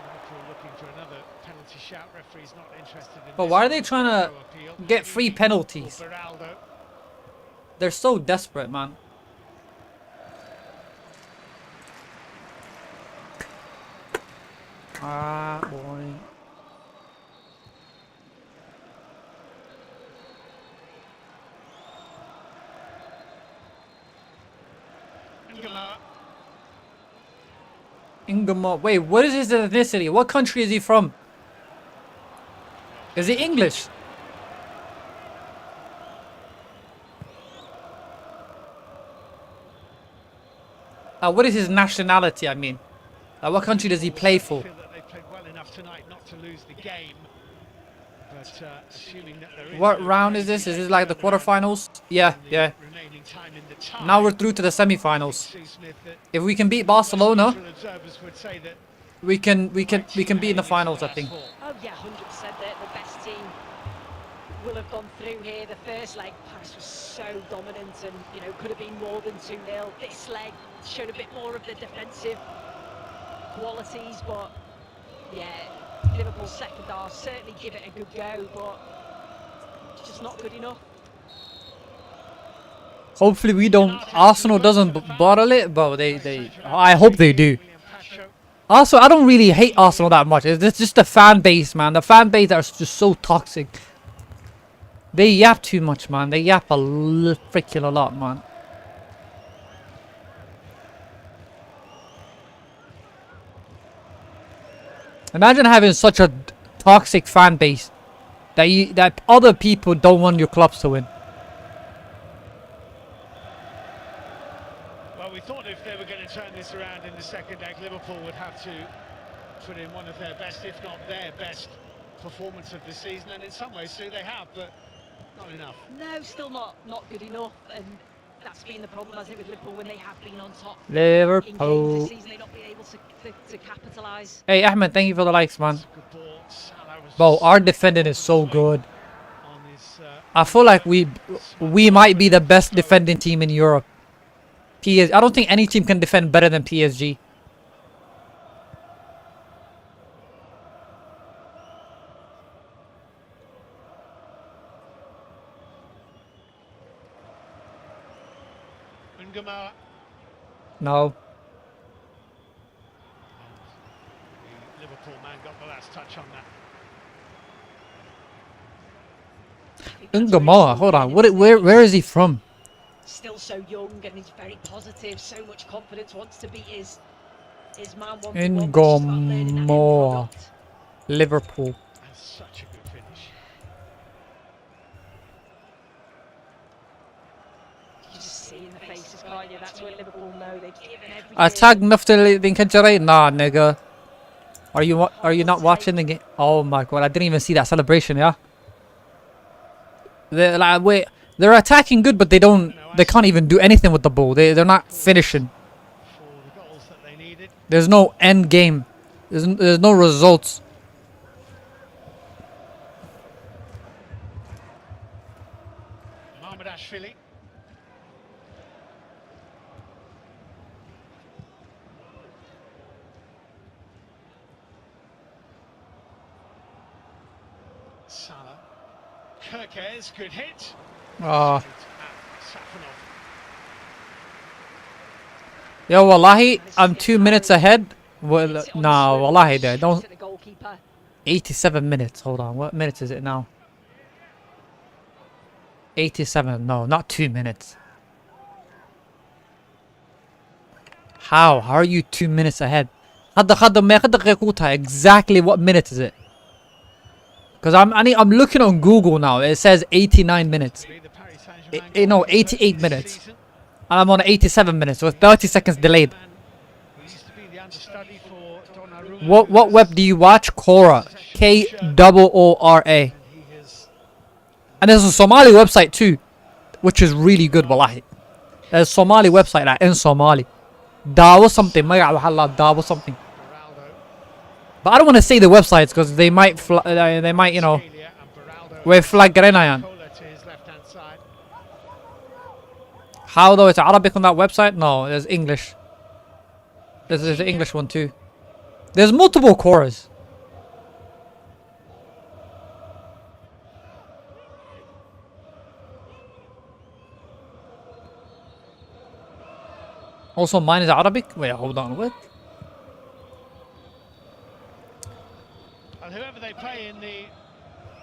Liverpool looking for another penalty shout. Referee's not interested in But this why are one. they trying to No appeal. get free penalties? Beraldo. They're so desperate, man. Ah, boy. Ingamo. Wait, what is his ethnicity? What country is he from? Is he English? What is his nationality, I mean? What country does he play for? I feel that they played well enough tonight not to lose the game. But assuming that there is What no round is this? Is this like the quarterfinals? Yeah, yeah. remaining time in the tie, Now we're through to the semifinals. Sue Smith, that If we can beat Barcelona, neutral observers would say that we can be in the finals, I think. Oh yeah, 100%. They're the best team will have gone through here. The first leg, Paris was so dominant and, you know, could have been more than 2-0. This leg showed a bit more of the defensive qualities, but yeah, Liverpool's second half certainly give it a good go, but it's just not good enough. Hopefully we don't. Arsenal doesn't bottle it, but I hope they do. Also, I don't really hate Arsenal that much. It's just the fan base, man. The fan base are just so toxic. They yap too much, man. They yap freaking a lot, man. Imagine having such a toxic fan base that other people don't want your clubs to win. Well, we thought if they were going to turn this around in the second leg, Liverpool would have to put in one of their best, if not their best, performance of the season, and in some ways, too, they have, but not enough. No, still not good enough, and that's been the problem, hasn't it, with Liverpool when they have been on top. Liverpool. In games this season, they've not been able to capitalise. Hey, Ahmed, thank you for the likes, man. Bro, our defending is so good. I feel like we might be the best defending team in Europe. I don't think any team can defend better than PSG. No. The Liverpool man got the last touch on that. Ngama, hold on. Where is he from? Still so young and he's very positive, so much confidence, wants to beat his man Ngama. Liverpool. That's such a good finish. You just see in the faces, can't you? That's where Liverpool know they've given everything. Attack Naftal bin Kanjarai? Nah, nigga. Are you not watching the game? Oh my god, I didn't even see that celebration, yeah? They're attacking good, but they can't even do anything with the ball. They're not finishing. There's no end game. There's no results. Mamardashvili. Salah. Kirkes, good hit. Yo, wallahi, I'm 2 minutes ahead. Well, nah, wallahi, there. Don't. 87 minutes. Hold on. What minutes is it now? 87. No, not 2 minutes. How are you 2 minutes ahead? Exactly what minute is it? Because I'm looking on Google now. It says 89 minutes. No, 88 minutes. And I'm on 87 minutes, so 30 seconds delayed. What web do you watch? Quora. K-O-O-R-A. And there's a Somali website too, which is really good, wallahi. There's a Somali website like in Somali. Dawa something. Dawa something. But I don't want to say the websites because they might, you know, we're flag Grenayan. How though? It's Arabic on that website? No, there's English. There's the English one too. There's multiple Quoras. Also, mine is Arabic. Wait, hold on. What? And whoever they play in the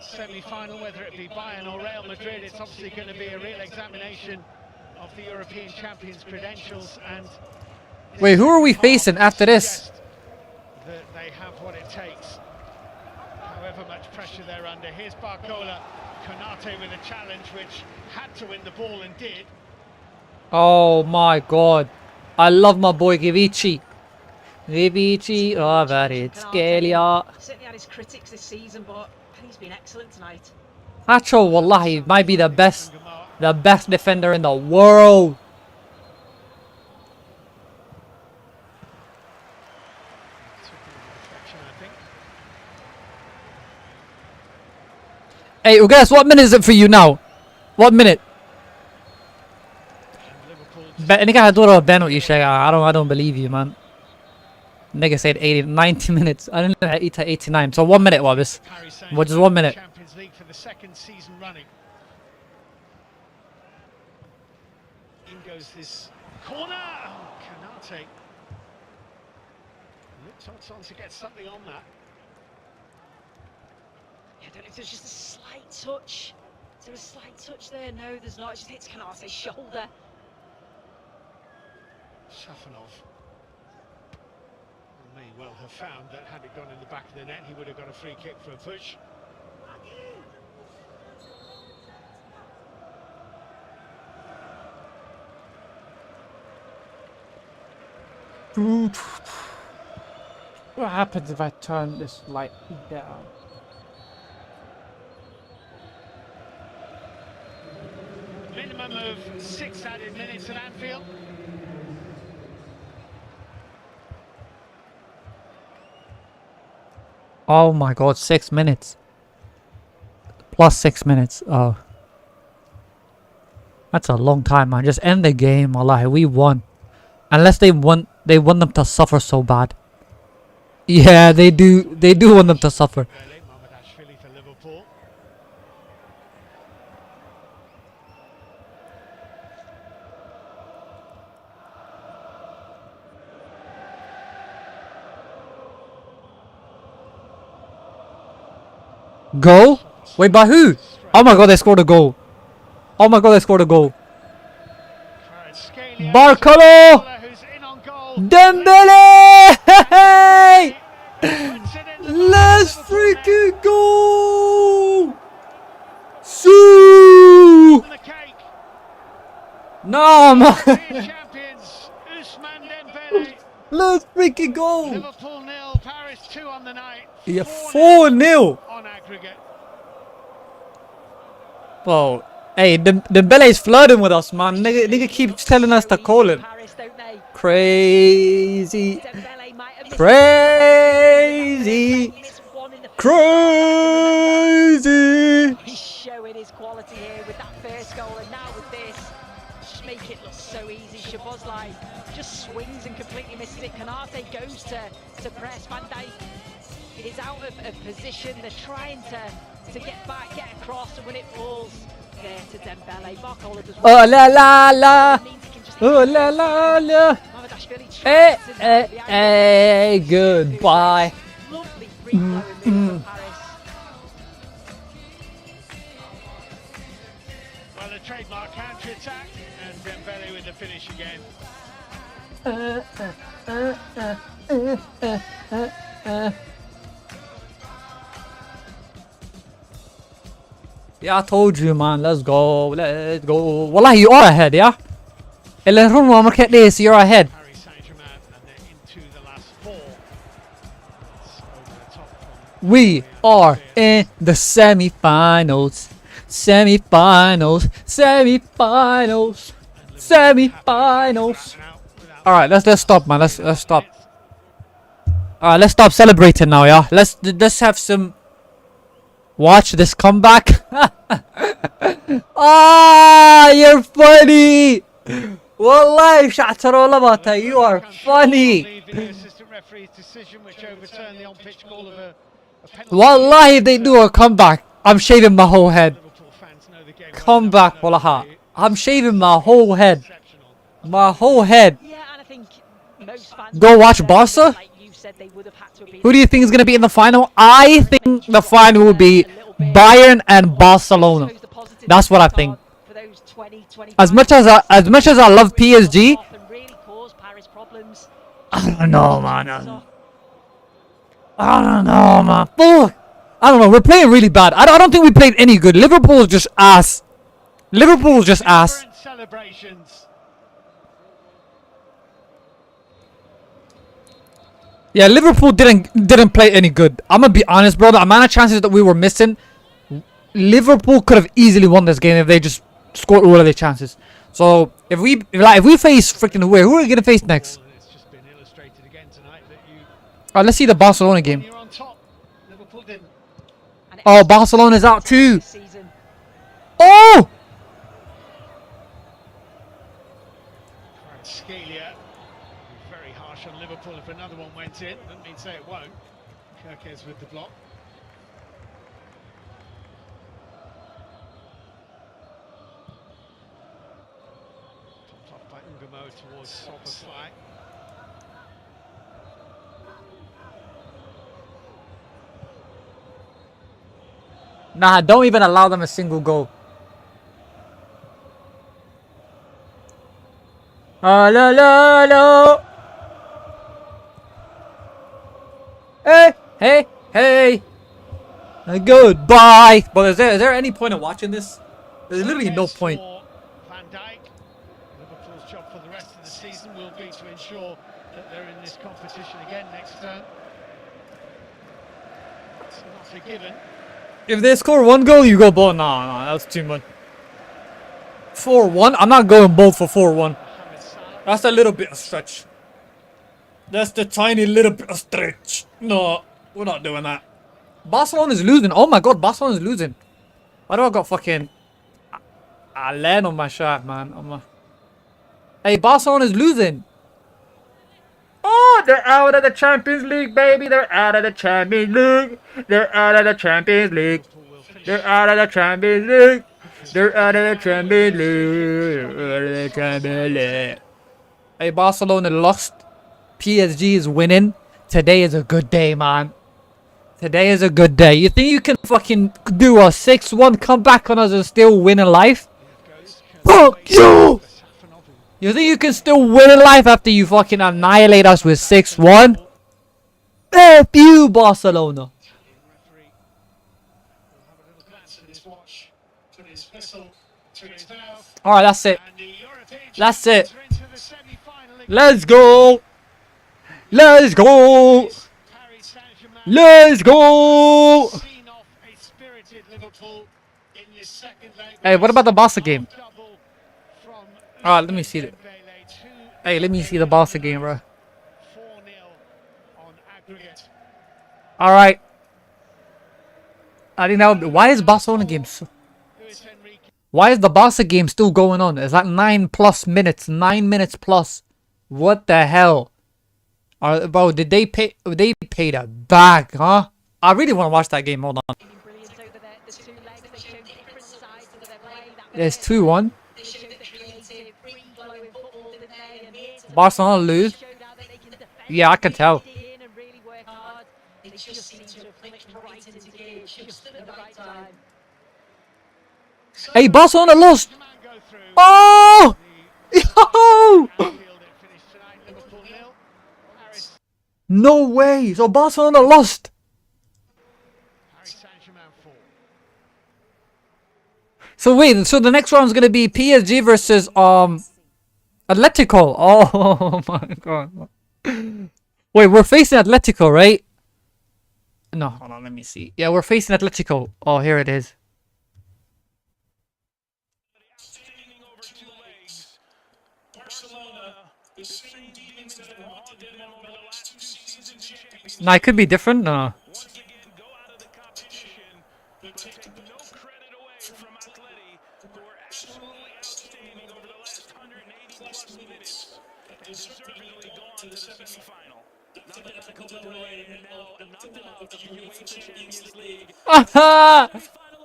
semi-final, whether it be Bayern or Real Madrid, it's obviously going to be a real examination of the European champions' credentials. And wait, who are we facing after this? That they have what it takes, however much pressure they're under. Here's Barcola, Konate with a challenge which had to win the ball and did. Oh my god. I love my boy Givici. Givici, oh, it's Scalia. Certainly had his critics this season, but he's been excellent tonight. Hacho, wallahi, might be the best defender in the world. Hey, guys, what minute is it for you now? What minute? Nigga had a penalty shake. I don't believe you, man. Nigga said 90 minutes. I didn't know 89. So 1 minute, Wabbis. What, just 1 minute? Champions League for the second season running. In goes this corner. Oh, Kanate. Looks on to get something on that. Yeah, I don't know if there's just a slight touch. Is there a slight touch there? No, there's not. It just hits Kanate's shoulder. Safanov may well have found that had it gone in the back of the net, he would have got a free kick for a push. What happens if I turn this light down? Minimum of 6 added minutes at Anfield. Oh my god, 6 minutes. Plus 6 minutes. Oh. That's a long time, man. Just end the game, wallahi. We won. Unless they want them to suffer so bad. Yeah, they do want them to suffer. Mamardashvili for Liverpool. Goal? Wait, by who? Oh my god, they scored a goal. Oh my god, they scored a goal. Barcolo! Who's in on goal. Dembele! Hey! Let's freaking go! Sue! The cake. No, man. Champions Ousmane Dembele. Let's freaking go! Liverpool 0, Paris 2 on the night. Yeah, 4-0. On aggregate. Bro, hey, Dembele's flirting with us, man. Nigga keeps telling us to call him. Paris, don't they? Crazy. Dembele might have missed Crazy. Crazy. He's showing his quality here with that first goal, and now with this, just make it look so easy. Szoboszlai just swings and completely misses it. Kanate goes to press. Van Dijk is out of position. They're trying to get back, get across, and when it falls there to Dembele, Barcola does. Oh la la la. Oh la la la. Hey, hey, hey, goodbye. Lovely free flow in Paris. Well, the trademark counter-attack, and Dembele with the finish again. Yeah, I told you, man. Let's go. Let's go. Wallahi, you are ahead, yeah? You're ahead. Paris Saint-Germain, and they're into the last 4. It's over the top from We are in the semi-finals. Semi-finals. Semi-finals. Semi-finals. All right, let's stop, man. Let's stop. All right, let's stop celebrating now, yeah. Let's have some. Watch this comeback. Ah, you're funny. Wallahi, Sha'tarullah, you are funny. the assistant referee's decision, which overturned the on-pitch call of a penalty. Wallahi, if they do a comeback, I'm shaving my whole head. Liverpool fans know the game well Comeback, enough, wallahi. though. I'm shaving my whole head. Exceptional. My whole head. Yeah, and I think most fans Go would watch say, Barca? like you said, they would have had to have been Who do you think is going to be in the final? I think the final will be Bayern and Barcelona. That's what I think. for those 20, 25 As much as I love PSG, off and really cause Paris problems. I don't know, man. I don't know, man. Fuck. I don't know. We're playing really bad. I don't think we played any good. Liverpool's just ass. Liverpool's just ass. Different celebrations. Yeah, Liverpool didn't play any good. I'm gonna be honest, bro. The amount of chances that we were missing, Liverpool could have easily won this game if they just scored all of their chances. So if we face freaking who are we gonna face next? It's just been illustrated again tonight that you, Alright, let's see the Barcelona game. you're on top. Liverpool didn't. And Oh, Barcelona's out too. season Oh! Scalia, very harsh on Liverpool if another one went in. Doesn't mean to say it won't. Kirkes with the block. Topped off by Ungamo towards Szoboszlai. Nah, don't even allow them a single goal. La la la. Hey, hey, hey. Goodbye. But is there any point in watching this? There's literally no point. Van Dijk. Liverpool's job for the rest of the season will be to ensure that they're in this competition again next term. It's not a given. If they score one goal, you go both. Nah, that's too much. 4-1? I'm not going both for 4-1. That's a little bit of stretch. That's the tiny little bit of stretch. No, we're not doing that. Barcelona is losing. Oh my god, Barcelona is losing. Why do I got fucking Alain on my shirt, man? Hey, Barcelona is losing. Oh, they're out of the Champions League, baby. They're out of the Champions League. They're out of the Champions League. They're out of the Champions League. They're out of the Champions League. They're out of the Champions League. Hey, Barcelona lost. PSG is winning. Today is a good day, man. Today is a good day. You think you can fucking do a 6-1 comeback on us and still win in life? Fuck you! You think you can still win in life after you fucking annihilate us with 6-1? F you, Barcelona. Alright, that's it. That's it. Let's go! Let's go! Let's go! Hey, what about the Barca game? Alright, let me see it. Hey, let me see the Barca game, bro. Alright. I think that would be... Why is Barcelona game so... Why is the Barca game still going on? It's like 9+ minutes. 9 minutes plus. What the hell? Bro, did they pay... They paid a bag, huh? I really want to watch that game. Hold on. There's 2-1. Barcelona lose. Yeah, I can tell. Hey, Barcelona lost. Oh! Yo! No way. So Barcelona lost. So wait, so the next round is gonna be PSG versus Atletico. Oh my god. Wait, we're facing Atletico, right? No, hold on, let me see. Yeah, we're facing Atletico. Oh, here it is. No, it could be different. No.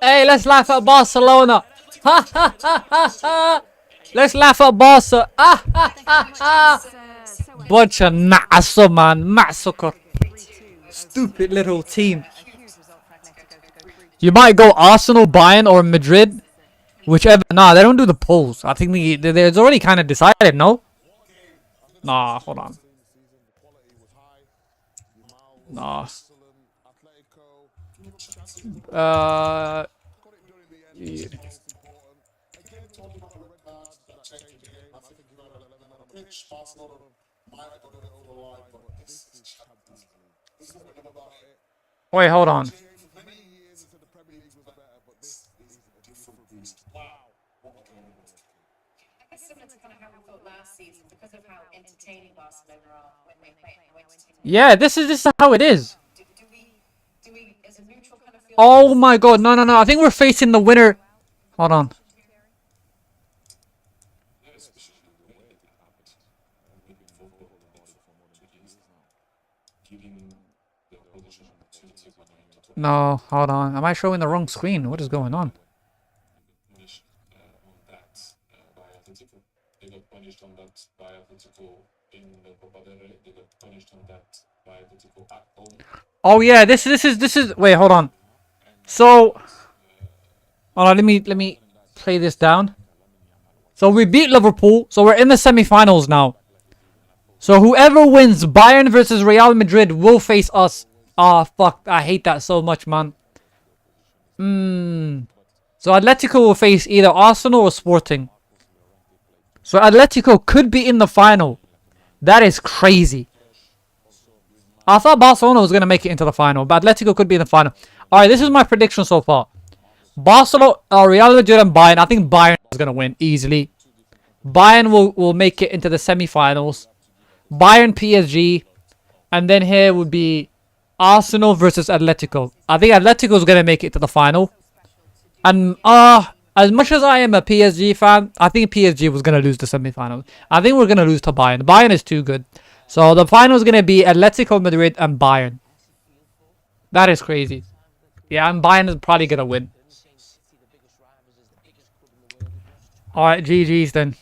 Hey, let's laugh at Barcelona. Let's laugh at Barca. Bunch of na'aso, man. Ma'asokor. Stupid little team. You might go Arsenal, Bayern, or Madrid. Whichever. Nah, they don't do the polls. I think it's already kind of decided, no? Nah, hold on. Nah. Yeah. Wait, hold on. Yeah, this is how it is. Oh my god, no. I think we're facing the winner. Hold on. No, hold on. Am I showing the wrong screen? What is going on? Oh yeah, this is. Wait, hold on. So, hold on. Let me play this down. So we beat Liverpool. So we're in the semi-finals now. So whoever wins Bayern versus Real Madrid will face us. Ah, fuck. I hate that so much, man. So Atletico will face either Arsenal or Sporting. So Atletico could be in the final. That is crazy. I thought Barcelona was going to make it into the final, but Atletico could be in the final. Alright, this is my prediction so far. Barcelona, Real Madrid and Bayern. I think Bayern is going to win easily. Bayern will make it into the semi-finals. Bayern, PSG. And then here would be Arsenal versus Atletico. I think Atletico is going to make it to the final. And as much as I am a PSG fan, I think PSG was going to lose the semi-finals. I think we're going to lose to Bayern. Bayern is too good. So the final is going to be Atletico Madrid and Bayern. That is crazy. Yeah, and Bayern is probably going to win. Alright, GG's then.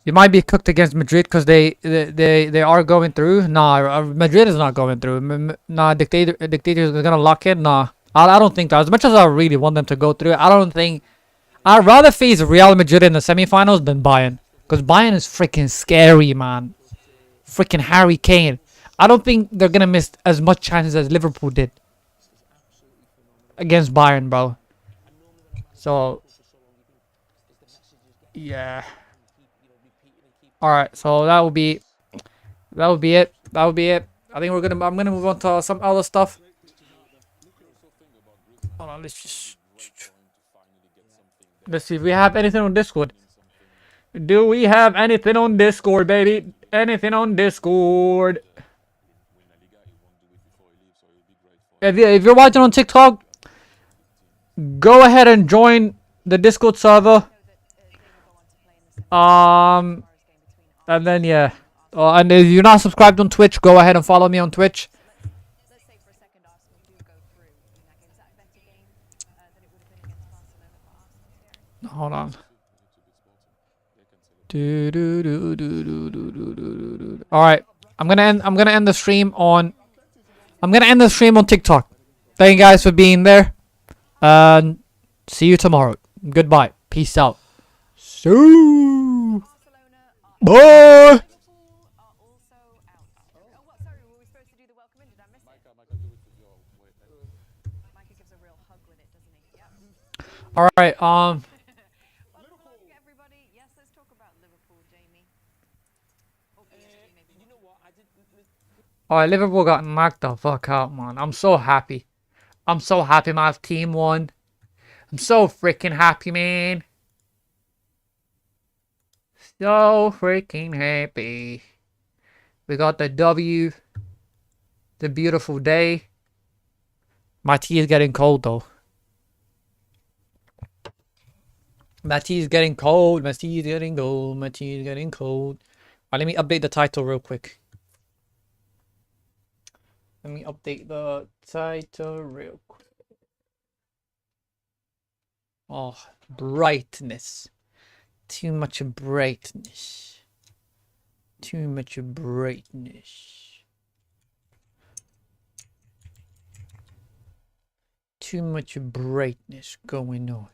You might be cooked against Madrid because they are going through. Nah, Madrid is not going through. Nah, Dictator is going to lock in. Nah, I don't think that. As much as I really want them to go through, I don't think... I'd rather face Real Madrid in the semi-finals than Bayern. Because Bayern is freaking scary, man. Freaking Harry Kane. I don't think they're going to miss as much chances as Liverpool did. Against Bayern, bro. So... yeah. Alright, so that will be it. That will be it. I think I'm gonna move on to some other stuff. Hold on, let's see if we have anything on Discord. Do we have anything on Discord, baby? Anything on Discord? If you're watching on TikTok, go ahead and join the Discord server. And then yeah, and if you're not subscribed on Twitch, go ahead and follow me on Twitch. Hold on. All right, I'm gonna end the stream on. I'm gonna end the stream on TikTok. Thank you guys for being there. And see you tomorrow. Goodbye. Peace out. So. Bye. All right. All right. Liverpool got knocked the fuck out, man. I'm so happy. I'm so happy my team won. I'm so freaking happy, man. So freaking happy. We got the W. The beautiful day. My tea is getting cold though. My tea is getting cold. My tea is getting cold. My tea is getting cold. Alright, let me update the title real quick. Let me update the title real quick. Oh, brightness. Too much brightness. Too much brightness. Too much brightness going on.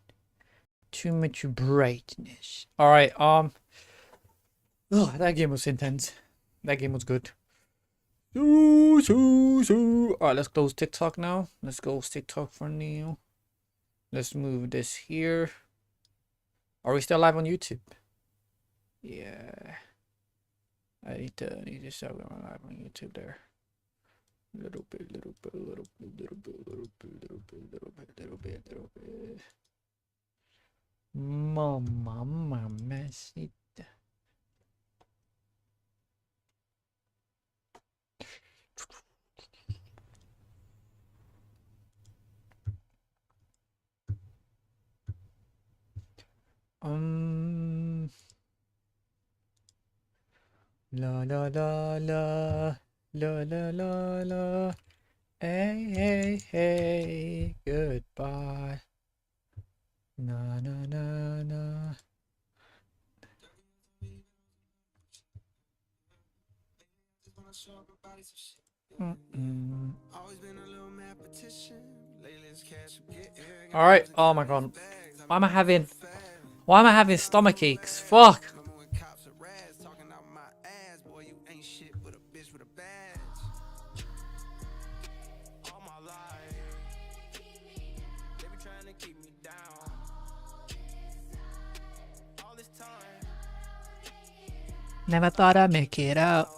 Too much brightness. Alright, oh, that game was intense. That game was good. Alright, let's close TikTok now. Let's go TikTok for now. Let's move this here. Are we still live on YouTube? Yeah. I need to start going live on YouTube there. Little bit. Mamacita. La la la la la la la la. Hey hey hey. Goodbye. Na na na na. All right. Oh my god. Why am I having stomach aches? Fuck. Never thought I'd make it out.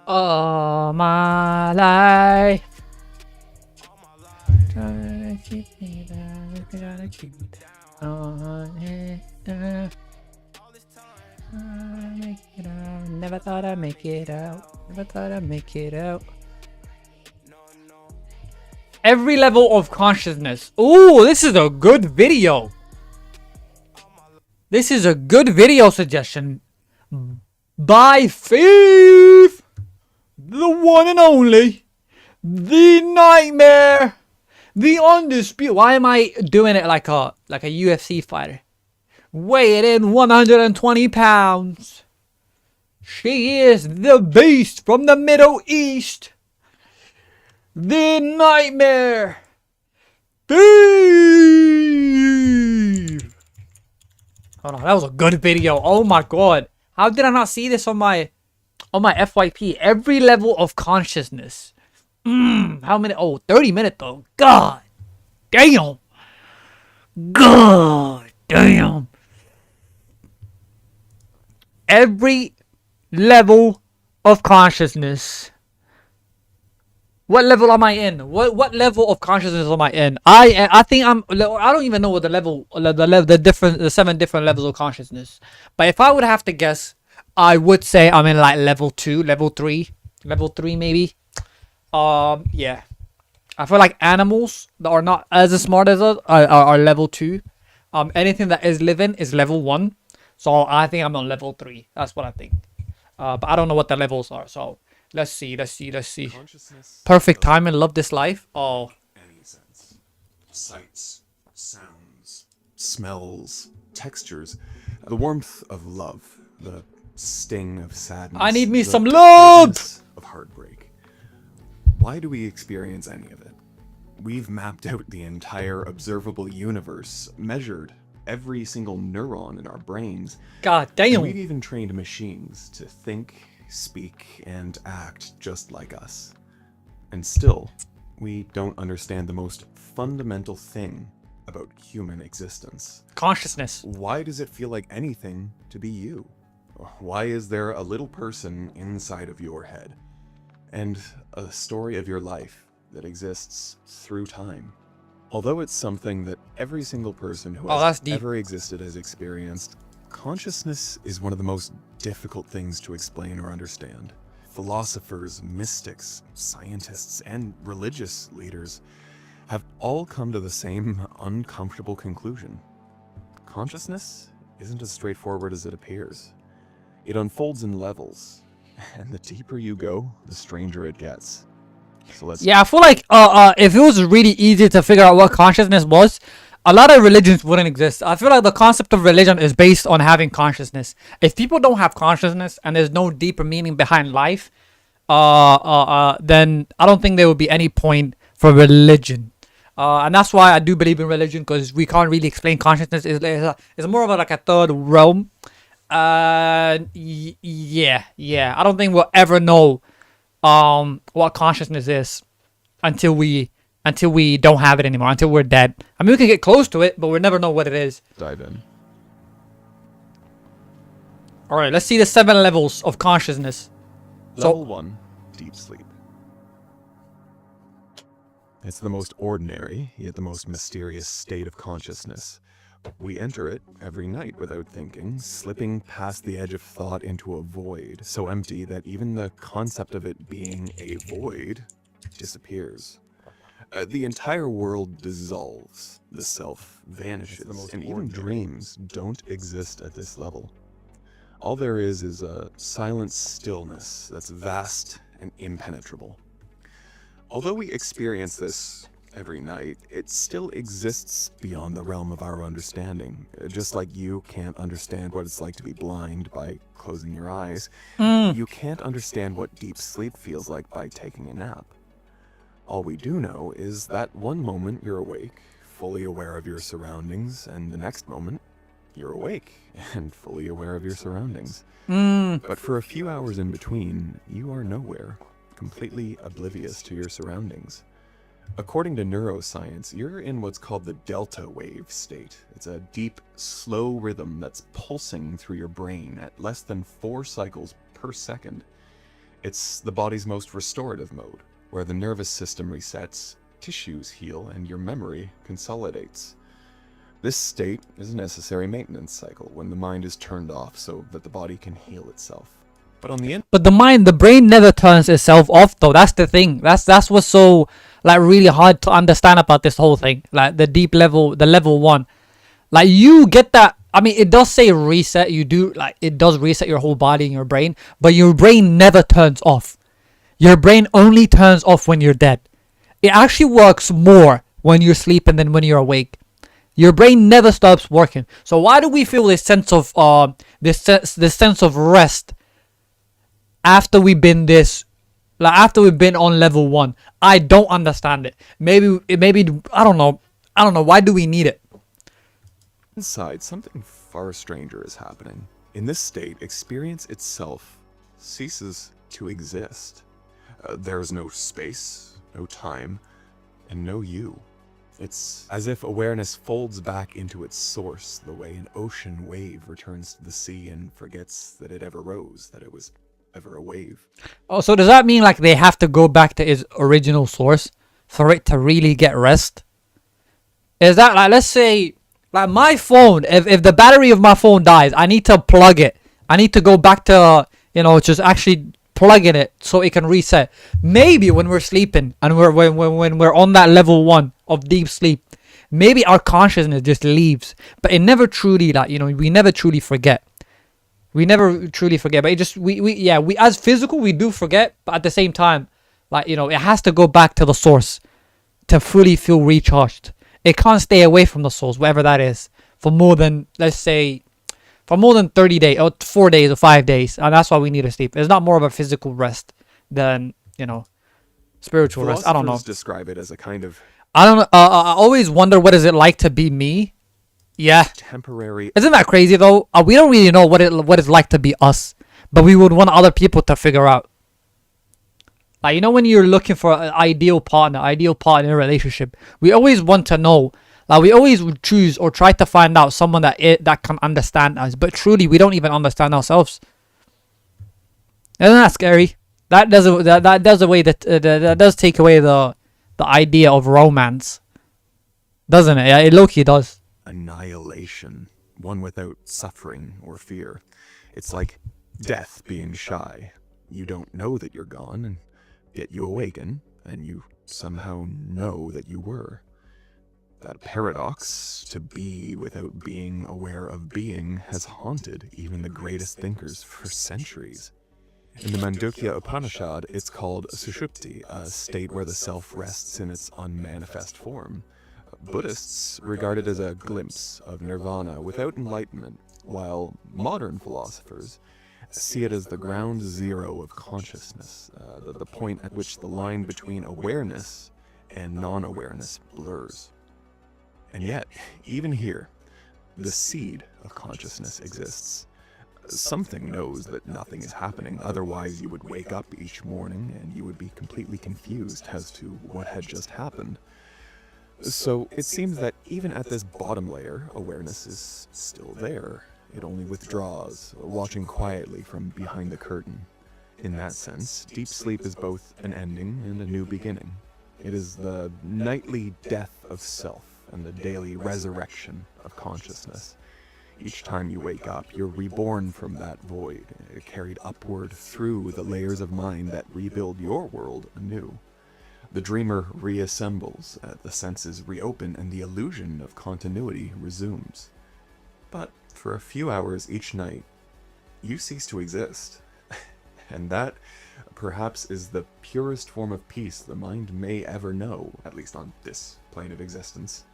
All my life. Trying to keep me down, trying to keep me down. Make it out. Never thought I'd make it out. Never thought I'd make it out. Every level of consciousness. Ooh, this is a good video. This is a good video suggestion by Thief. The one and only, the Nightmare, the Undisputed. Why am I doing it like a UFC fighter? Weighing in 120 pounds. She is the beast from the Middle East. The Nightmare. Thief. Hold on, that was a good video. Oh my god. How did I not see this on my FYP? Every level of consciousness. How many? Oh, 30 minutes though. God damn. God damn. Every level of consciousness. What level am I in? What level of consciousness am I in? I think I don't even know what the 7 different levels of consciousness. But if I would have to guess, I would say I'm in like level 2, level 3 maybe. Yeah. I feel like animals that are not as smart as us are level 2. Anything that is living is level 1. So I think I'm on level 3. That's what I think. But I don't know what the levels are. So let's see. Perfect timing. Love this life. Oh. Any sense. Sights, sounds, smells, textures, the warmth of love, the sting of sadness. I need me the some love of heartbreak. Why do we experience any of it? We've mapped out the entire observable universe, measured every single neuron in our brains. God damn. And we've even trained machines to think, speak, and act just like us. And still, we don't understand the most fundamental thing about human existence. Consciousness. Why does it feel like anything to be you? Why is there a little person inside of your head? And a story of your life that exists through time. Although it's something that every single person who has ever existed has experienced, consciousness is one of the most difficult things to explain or understand. Philosophers, mystics, scientists, and religious leaders have all come to the same uncomfortable conclusion. Consciousness isn't as straightforward as it appears. It unfolds in levels, and the deeper you go, the stranger it gets. So let's... Yeah, I feel like if it was really easy to figure out what consciousness was, a lot of religions wouldn't exist. I feel like the concept of religion is based on having consciousness. If people don't have consciousness and there's no deeper meaning behind life, then I don't think there would be any point for religion. And that's why I do believe in religion, because we can't really explain consciousness. It's more of like a third realm. Yeah. I don't think we'll ever know what consciousness is until we don't have it anymore, until we're dead. I mean, we can get close to it, but we'll never know what it is. Dive in. All right, let's see the 7 levels of consciousness. Level 1, deep sleep. It's the most ordinary, yet the most mysterious state of consciousness. We enter it every night without thinking, slipping past the edge of thought into a void so empty that even the concept of it being a void disappears. The entire world dissolves, the self vanishes, and even dreams don't exist at this level. All there is a silent stillness that's vast and impenetrable. Although we experience this every night, it still exists beyond the realm of our understanding. Just like you can't understand what it's like to be blind by closing your eyes, you can't understand what deep sleep feels like by taking a nap. All we do know is that one moment you're awake, fully aware of your surroundings, and the next moment you're awake and fully aware of your surroundings. But for a few hours in between, you are nowhere, completely oblivious to your surroundings. According to neuroscience, you're in what's called the delta wave state. It's a deep, slow rhythm that's pulsing through your brain at less than 4 cycles per second. It's the body's most restorative mode, where the nervous system resets, tissues heal, and your memory consolidates. This state is a necessary maintenance cycle when the mind is turned off so that the body can heal itself. But on the But the brain never turns itself off, though. That's the thing. That's what's so really hard to understand about this whole thing. Like the deep level, the level 1. Like you get that. I mean, it does say reset. It does reset your whole body and your brain, but your brain never turns off. Your brain only turns off when you're dead. It actually works more when you're sleeping than when you're awake. Your brain never stops working. So why do we feel this sense of this sense of rest after we've been on level 1? I don't understand it. Maybe I don't know. Why do we need it? inside, something far stranger is happening. In this state, experience itself ceases to exist. There's no space, no time, and no you. It's as if awareness folds back into its source, the way an ocean wave returns to the sea and forgets that it ever rose, that it was ever a wave. Oh, so does that mean like they have to go back to its original source for it to really get rest? Is that like, let's say, like my phone, if the battery of my phone dies, I need to plug it. I need to go back to, just actually plugging it so it can reset. Maybe when we're sleeping and when we're on that level 1 of deep sleep, maybe our consciousness just leaves, but it never truly we never truly forget. We never truly forget, but it just we as physical we do forget, but at the same time, it has to go back to the source to fully feel recharged. It can't stay away from the source, whatever that is, for more than, let's say, for more than 30 days or 4 days or 5 days, and that's why we need to sleep. It's not more of a physical rest than spiritual rest. I don't know. Describe it as a kind of I don't know. I always wonder what is it like to be me. Yeah. Temporary. Isn't that crazy though? We don't really know what it's like to be us, but we would want other people to figure out. Like, when you're looking for an ideal partner in a relationship, we always want to know. Like, we always would choose or try to find out someone that can understand us, but truly we don't even understand ourselves. Isn't that scary? That does take away the idea of romance, doesn't it? Yeah, it low-key does. Annihilation, one without suffering or fear. It's like death being shy. You don't know that you're gone, and yet you awaken, and you somehow know that you were. That paradox, to be without being aware of being, has haunted even the greatest thinkers for centuries. In the Mandukya Upanishad, it's called Sushupti, a state where the self rests in its unmanifest form. Buddhists regard it as a glimpse of nirvana without enlightenment, while modern philosophers See it as the ground zero of consciousness, the point at which the line between awareness and non-awareness blurs. And yet, even here, the seed of consciousness exists. Something knows that nothing is happening, otherwise you would wake up each morning and you would be completely confused as to what had just happened. So it seems that even at this bottom layer, awareness is still there. It only withdraws, watching quietly from behind the curtain. In that sense, deep sleep is both an ending and a new beginning. It is the nightly death of self and the daily resurrection of consciousness. Each time you wake up, you're reborn from that void, carried upward through the layers of mind that rebuild your world anew. The dreamer reassembles, the senses reopen, and the illusion of continuity resumes. But for a few hours each night, you cease to exist. And that, perhaps, is the purest form of peace the mind may ever know, at least on this plane of existence.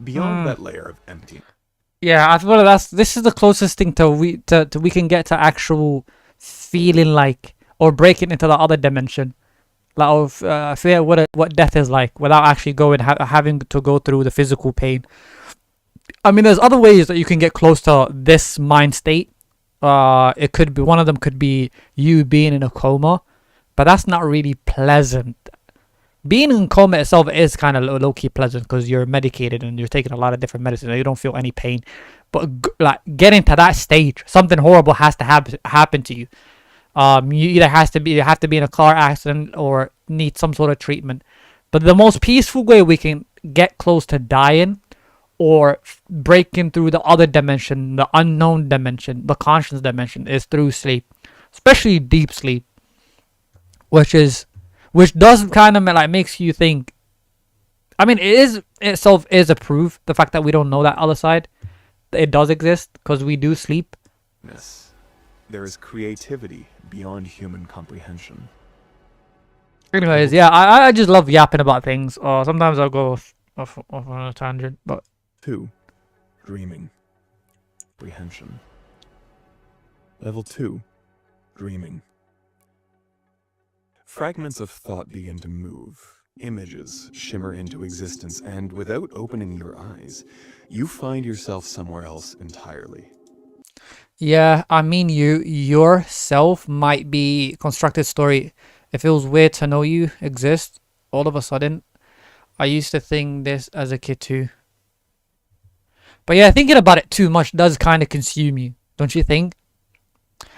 Beyond that layer of emptiness. Yeah, I feel this is the closest thing to we can get to actual feeling like, or breaking into the other dimension, like feel what death is like without actually having to go through the physical pain. I mean, there's other ways that you can get close to this mind state. It could be, one of them could be you being in a coma, but that's not really pleasant. Being in coma itself is kind of low-key pleasant because you're medicated and you're taking a lot of different medicine and you don't feel any pain. But like getting to that stage, something horrible has to happen to you. You either have to be in a car accident or need some sort of treatment. But the most peaceful way we can get close to dying or breaking through the other dimension, the unknown dimension, the conscious dimension, is through sleep, especially deep sleep, which does kind of like makes you think. I mean, itself is a proof, the fact that we don't know that other side. It does exist because we do sleep. Yes, there is creativity beyond human comprehension. Anyways, yeah, I just love yapping about things. Or sometimes I'll go off on a tangent, but 2. Dreaming. Comprehension. Level 2. Dreaming. Fragments of thought begin to move. Images shimmer into existence, and without opening your eyes, you find yourself somewhere else entirely. yeah, I mean, yourself might be constructed story. It feels weird to know you exist all of a sudden. I used to think this as a kid too. But yeah, thinking about it too much does kind of consume you, don't you think?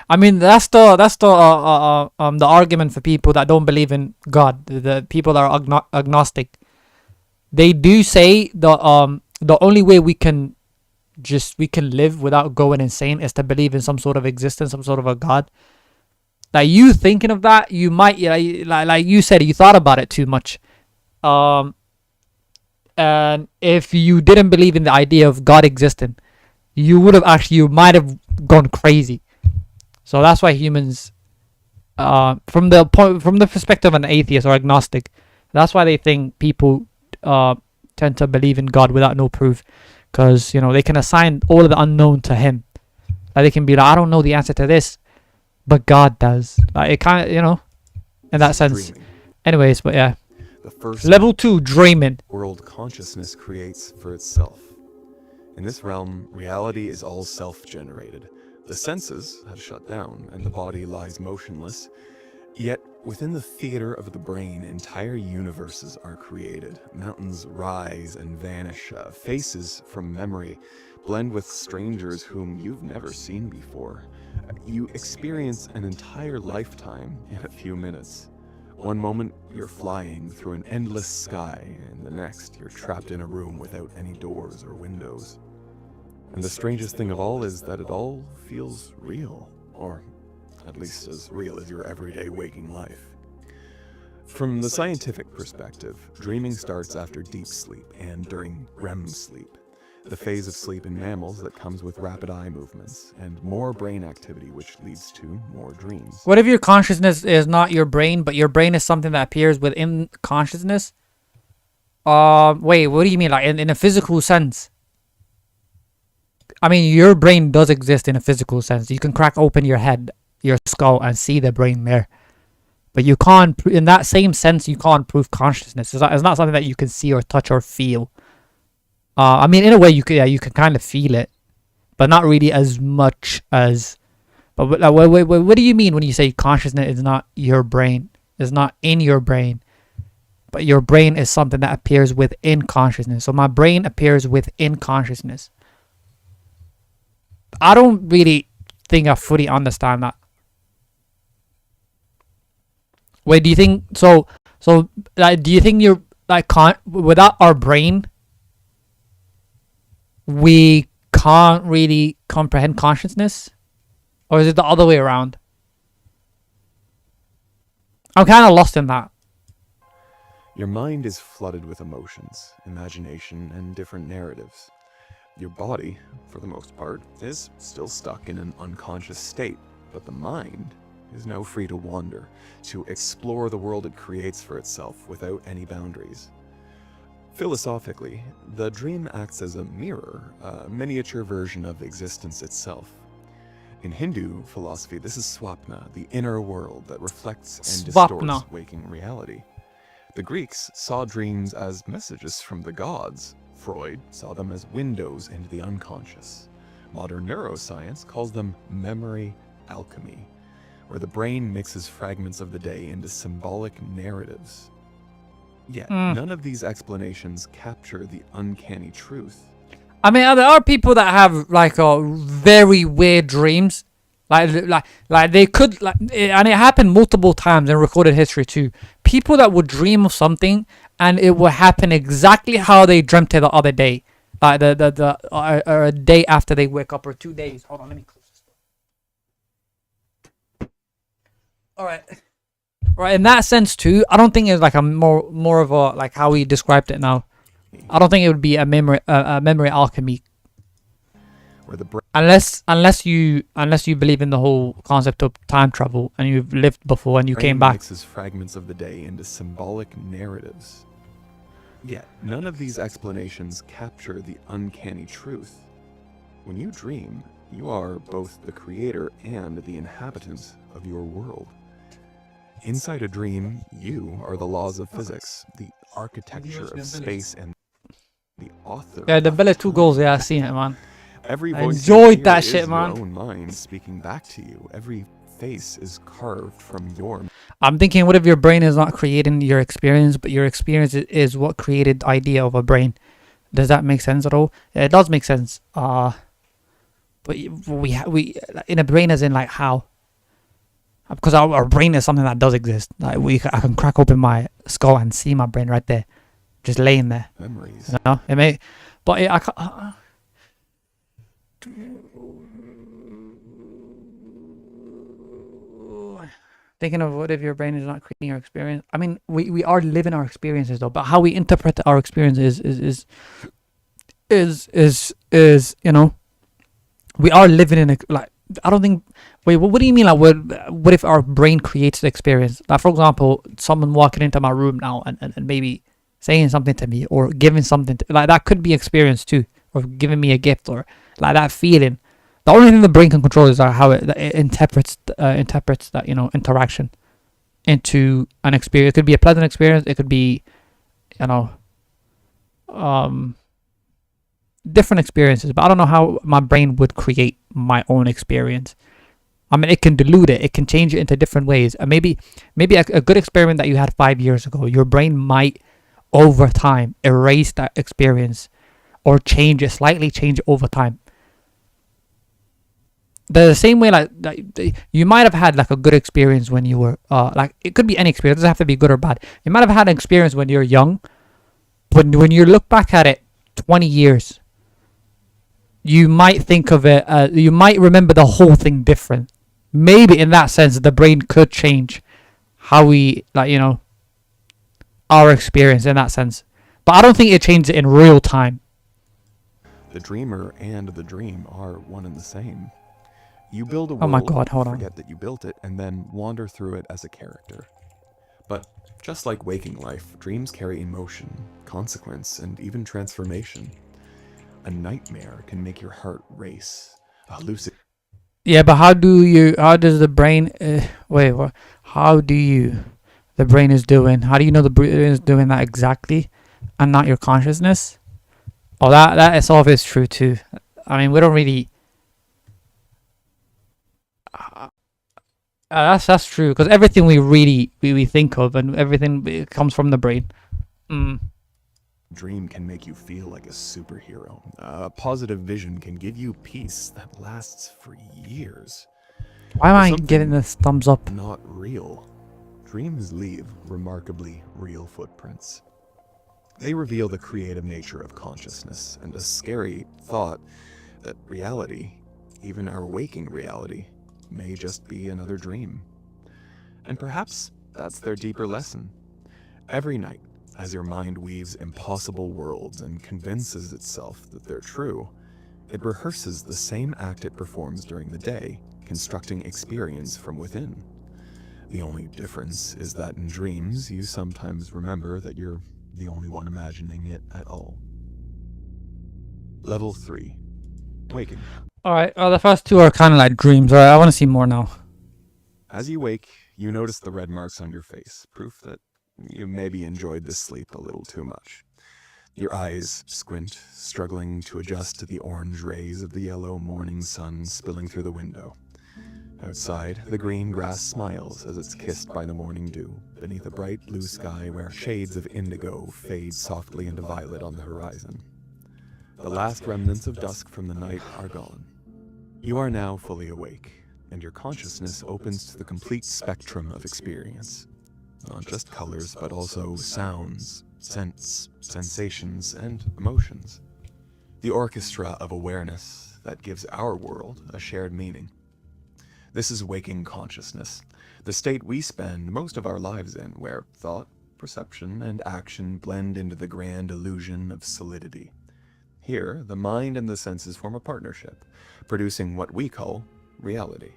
I mean, that's the argument for people that don't believe in God, the people that are agnostic. They do say the only way we can live without going insane is to believe in some sort of existence, some sort of a God. Like, you thinking of that, you might, like you said, you thought about it too much. And if you didn't believe in the idea of God existing, you might have gone crazy. So that's why humans, from the perspective of an atheist or agnostic, that's why they think people tend to believe in God without no proof, because they can assign all of the unknown to Him. Like, they can be like, I don't know the answer to this, but God does. Like, it kind of, in that sense. Dreaming. Anyways, but yeah. The first Level 2, dreaming. world consciousness creates for itself. In this realm, reality is all self-generated. The senses have shut down, and the body lies motionless. Yet, within the theater of the brain, entire universes are created. Mountains rise and vanish. Faces from memory blend with strangers whom you've never seen before. You experience an entire lifetime in a few minutes. One moment, you're flying through an endless sky, and the next, you're trapped in a room without any doors or windows. And the strangest thing of all is that it all feels real, or at least as real as your everyday waking life. From the scientific perspective, dreaming starts after deep sleep and during REM sleep, the phase of sleep in mammals that comes with rapid eye movements and more brain activity, which leads to more dreams. What if your consciousness is not your brain, but your brain is something that appears within consciousness? Wait, what do you mean? Like in a physical sense? I mean, your brain does exist in a physical sense. You can crack open your head your skull and see the brain there. But you can't, in that same sense, you can't prove consciousness. It's not something that you can see or touch or feel. I mean, in a way, you can kind of feel it, but not really as much as. But what do you mean when you say consciousness is not your brain? It's not in your brain, but your brain is something that appears within consciousness. So my brain appears within consciousness. I don't really think I fully understand that. Wait, do you think so? Like, do you think you're like without our brain, we can't really comprehend consciousness, or is it the other way around? I'm kind of lost in that. Your mind is flooded with emotions, imagination, and different narratives. Your body, for the most part, is still stuck in an unconscious state, but the mind is now free to wander, to explore the world it creates for itself without any boundaries. Philosophically, the dream acts as a mirror, a miniature version of existence itself. In Hindu philosophy, this is swapna, the inner world that reflects and distorts waking reality. The Greeks saw dreams as messages from the gods. Freud saw them as windows into the unconscious. Modern neuroscience calls them memory alchemy, where the brain mixes fragments of the day into symbolic narratives. Yet, none of these explanations capture the uncanny truth. I mean, there are people that have like very weird dreams, like they could, and it happened multiple times in recorded history too. People that would dream of something and it will happen exactly how they dreamt it the other day, like a day after they wake up, or 2 days. Hold on, let me close this door. All right. Right, in that sense too, I don't think it's like a more of a, like how we described it now. I don't think it would be a memory alchemy, where the unless you believe in the whole concept of time travel and you've lived before and you came back. Mixes fragments of the day into symbolic narratives. Yet none of these explanations capture the uncanny truth. When you dream, you are both the creator and the inhabitant of your world. Inside a dream, you are the laws of physics, the architecture of space, and the author. Yeah, the Dembele 2 goals. Yeah, I seen it, man. Every I voice enjoyed that shit, is man. your own mind speaking back to you. Every face is carved from your. I'm thinking, what if your brain is not creating your experience, but your experience is what created the idea of a brain? Does that make sense at all? It does make sense. But we in a brain, as in like how? Because our brain is something that does exist. Like I can crack open my skull and see my brain right there, just laying there. Memories. You know, it may, but I can't. Thinking of what if your brain is not creating your experience. I mean, we are living our experiences though, but how we interpret our experience is you know, we are living in a, like, I don't think. Wait, what do you mean? Like, what if our brain creates the experience? Like, for example, someone walking into my room now and maybe saying something to me or giving something to, like, that could be experience too, or giving me a gift, or like that feeling. The only thing the brain can control is how it interprets that, you know, interaction into an experience. It could be a pleasant experience. It could be, you know, different experiences. But I don't know how my brain would create my own experience. I mean, it can dilute it. It can change it into different ways. Maybe a good experiment that you had 5 years ago, your brain might, over time, erase that experience or slightly change it over time. The same way, like you might have had like a good experience when you were like, it could be any experience. It doesn't have to be good or bad. You might have had an experience when you're young, but when you look back at it 20 years, you might think of it, you might remember the whole thing different. Maybe in that sense, the brain could change how we, like, you know, our experience in that sense. But I don't think it changes in real time. The dreamer and the dream are one and the same. You build a world, oh my God, hold on. forget that you built it, and then wander through it as a character. But just like waking life, dreams carry emotion, consequence, and even transformation. A nightmare can make your heart race. A lucid Yeah, but how does the brain, wait, what, how do you, the brain is doing, how do you know the brain is doing that exactly and not your consciousness? Oh, that itself is true too. I mean, we don't really, that's true, because everything we think of and everything it comes from the brain. Dream can make you feel like a superhero. A positive vision can give you peace that lasts for years. Why am I Something giving this thumbs up? Not real. Dreams leave remarkably real footprints. They reveal the creative nature of consciousness and a scary thought that reality, even our waking reality, may just be another dream. And perhaps that's their deeper lesson. Every night, as your mind weaves impossible worlds and convinces itself that they're true, it rehearses the same act it performs during the day, constructing experience from within. The only difference is that in dreams, you sometimes remember that you're the only one imagining it at all. Level 3. Waking. Alright, the first two are kind of like dreams. Alright, I want to see more now. As you wake, you notice the red marks on your face, proof that you maybe enjoyed this sleep a little too much. Your eyes squint, struggling to adjust to the orange rays of the yellow morning sun spilling through the window. Outside, the green grass smiles as it's kissed by the morning dew, beneath a bright blue sky where shades of indigo fade softly into violet on the horizon. The last remnants of dusk from the night are gone. You are now fully awake, and your consciousness opens to the complete spectrum of experience. Not just colors, but also sounds, scents, sensations, and emotions. The orchestra of awareness that gives our world a shared meaning. This is waking consciousness, the state we spend most of our lives in, where thought, perception, and action blend into the grand illusion of solidity. Here, the mind and the senses form a partnership, producing what we call reality.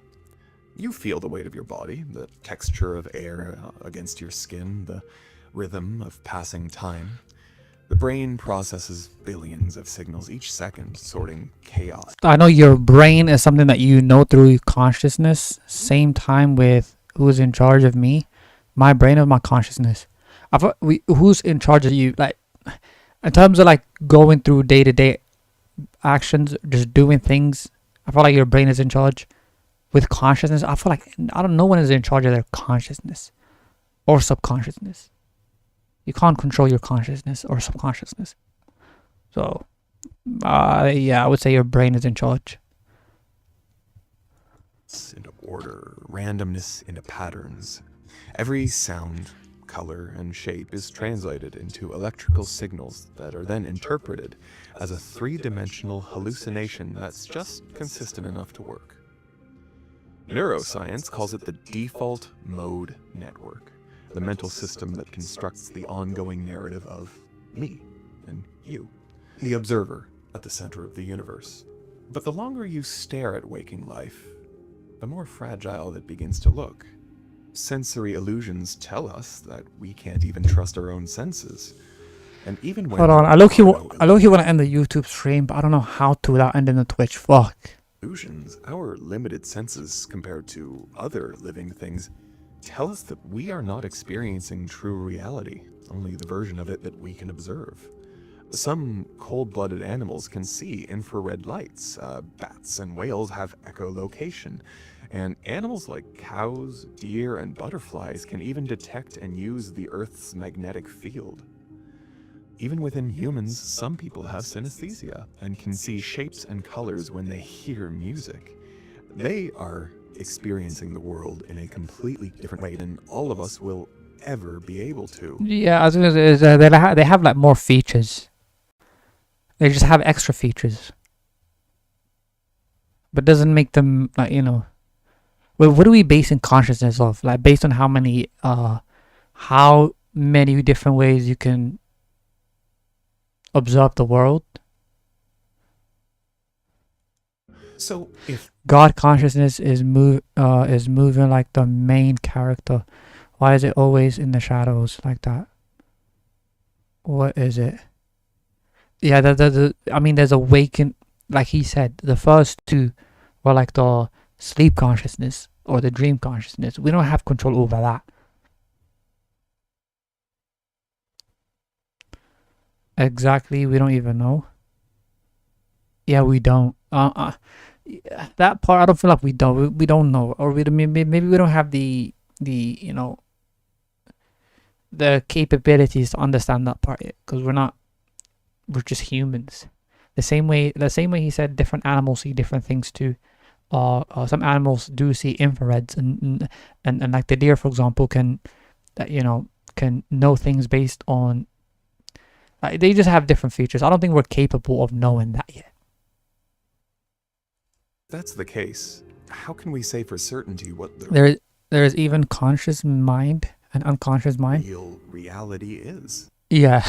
You feel the weight of your body, the texture of air against your skin, the rhythm of passing time. The brain processes billions of signals each second, sorting chaos. I know your brain is something that you know through consciousness. Same time with who's in charge of me. My brain or my consciousness. Who's in charge of you? Like, in terms of like going through day-to-day actions, just doing things, I feel like your brain is in charge. With consciousness, I feel like no one is in charge of their consciousness or subconsciousness. You can't control your consciousness or subconsciousness. So, yeah, I would say your brain is in charge. Into order, randomness into patterns. Every sound, color, and shape is translated into electrical signals that are then interpreted as a three-dimensional hallucination that's just consistent enough to work. Neuroscience calls it the default mode network, the mental system that constructs the ongoing narrative of me and you, the observer at the center of the universe. But the longer you stare at waking life, the more fragile it begins to look. Sensory illusions tell us that we can't even trust our own senses. And even when— Hold on, I low-key want to end the YouTube stream, but I don't know how to without ending the Twitch. Fuck. Illusions, our limited senses compared to other living things, tell us that we are not experiencing true reality, only the version of it that we can observe. Some cold-blooded animals can see infrared lights, bats and whales have echolocation, and animals like cows, deer, and butterflies can even detect and use the Earth's magnetic field. Even within humans, some people have synesthesia and can see shapes and colors when they hear music. They are experiencing the world in a completely different way than all of us will ever be able to. Yeah, I was gonna say, they have like more features. They just have extra features. But doesn't make them like, you know. Well, what are we basing consciousness off? Like based on how many different ways you can observe the world. So if God consciousness is moving like the main character, why is it always in the shadows like that? What is it? Yeah, I mean, there's awaken, like he said, the first two were like the sleep consciousness or the dream consciousness. We don't have control over that. Exactly, we don't even know. Yeah, we don't. That part, I don't feel like we don't. We don't know, or maybe we don't have the you know, the capabilities to understand that part yet, because we're just humans. The same way he said different animals see different things too. Some animals do see infrareds, and like the deer, for example, can know things based on. They just have different features. I don't think we're capable of knowing that yet. If that's the case, how can we say for certainty what the There is even conscious mind and unconscious mind. real reality is? Yeah.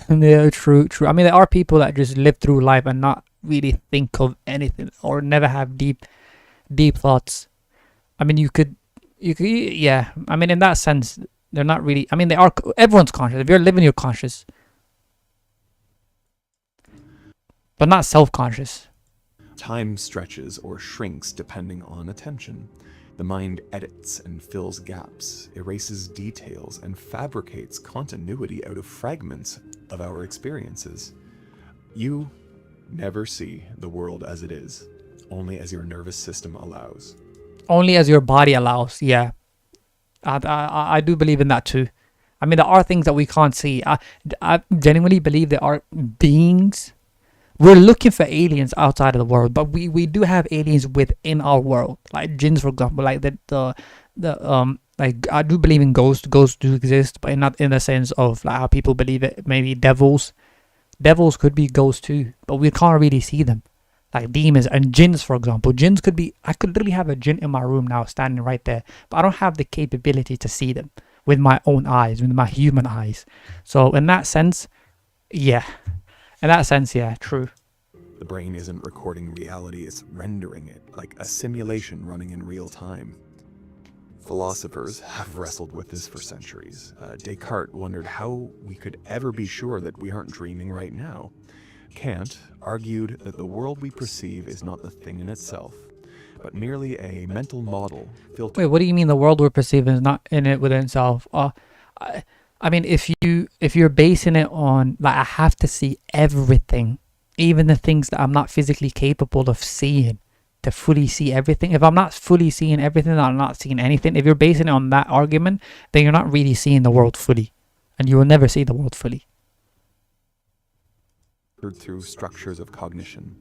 Yeah, true. I mean, there are people that just live through life and not really think of anything, or never have deep thoughts. I mean, you could, yeah. I mean, in that sense, they're not really. I mean, they are. Everyone's conscious. If you're living, you're conscious, but not self-conscious. Time stretches or shrinks depending on attention. The mind edits and fills gaps, erases details, and fabricates continuity out of fragments of our experiences. You never see the world as it is, only as your nervous system allows. Only as your body allows, yeah. I do believe in that too. I mean, there are things that we can't see. I genuinely believe there are beings. We're looking for aliens outside of the world, but we do have aliens within our world, like jinns, for example. Like like I do believe in ghosts. Ghosts do exist, but not in the sense of like how people believe it. Maybe devils could be ghosts too, but we can't really see them. Like demons and jinns, for example. Jinns could be. I could literally have a jinn in my room now, standing right there, but I don't have the capability to see them with my own eyes, with my human eyes. So in that sense, yeah. In that sense, yeah, true. The brain isn't recording reality, it's rendering it, like a simulation running in real time. Philosophers have wrestled with this for centuries. Descartes wondered how we could ever be sure that we aren't dreaming right now. Kant argued that the world we perceive is not the thing in itself, but merely a mental model filtered. Wait, what do you mean the world we're perceiving is not in it within itself? I mean, if you're basing it on like I have to see everything, even the things that I'm not physically capable of seeing, to fully see everything. If I'm not fully seeing everything, then I'm not seeing anything. If you're basing it on that argument, then you're not really seeing the world fully, and you will never see the world fully. Through structures of cognition.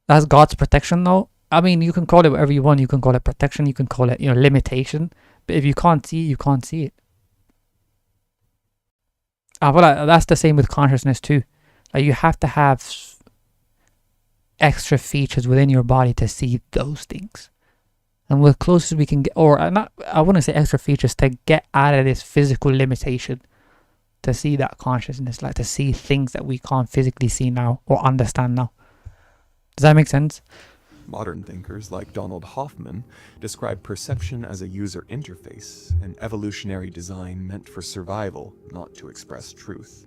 That's God's protection, though. I mean, you can call it whatever you want. You can call it protection. You can call it, limitation. But if you can't see it, you can't see it. I feel like that's the same with consciousness too. Like you have to have extra features within your body to see those things. And we're closest we can get, or not, I wouldn't say extra features, to get out of this physical limitation, to see that consciousness, like to see things that we can't physically see now or understand now. Does that make sense? Modern thinkers like Donald Hoffman describe perception as a user interface, an evolutionary design meant for survival, not to express truth.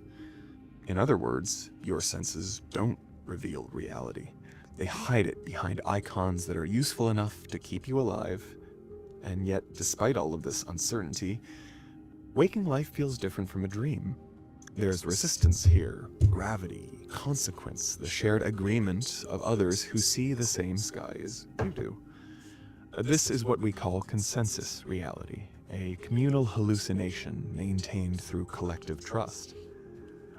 In other words, your senses don't reveal reality. They hide it behind icons that are useful enough to keep you alive. And yet, despite all of this uncertainty, waking life feels different from a dream. There's resistance here, gravity, consequence, the shared agreement of others who see the same sky as you do. This is what we call consensus reality, a communal hallucination maintained through collective trust.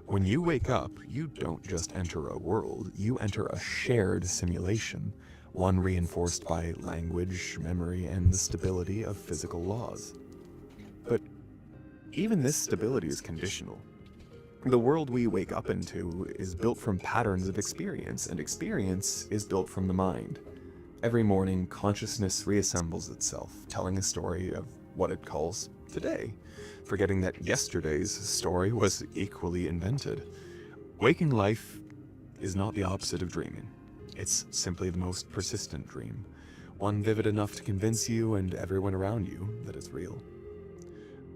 When you wake up, you don't just enter a world, you enter a shared simulation, one reinforced by language, memory, and the stability of physical laws. But even this stability is conditional. The world we wake up into is built from patterns of experience, and experience is built from the mind. Every morning, consciousness reassembles itself, telling a story of what it calls today, forgetting that yesterday's story was equally invented. Waking life is not the opposite of dreaming. It's simply the most persistent dream, one vivid enough to convince you and everyone around you that it's real.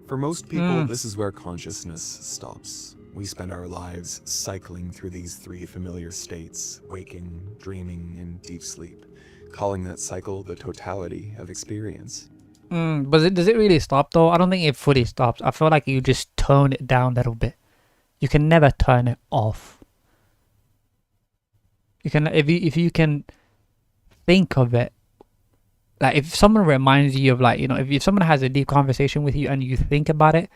For most people, this is where consciousness stops. We spend our lives cycling through these three familiar states: waking, dreaming, and deep sleep. calling that cycle the totality of experience. But does it really stop though? I don't think it fully stops. I feel like you just tone it down a little bit. You can never turn it off. You can, if you can think of it, like if someone reminds you of, like, you know, if someone has a deep conversation with you and you think about it,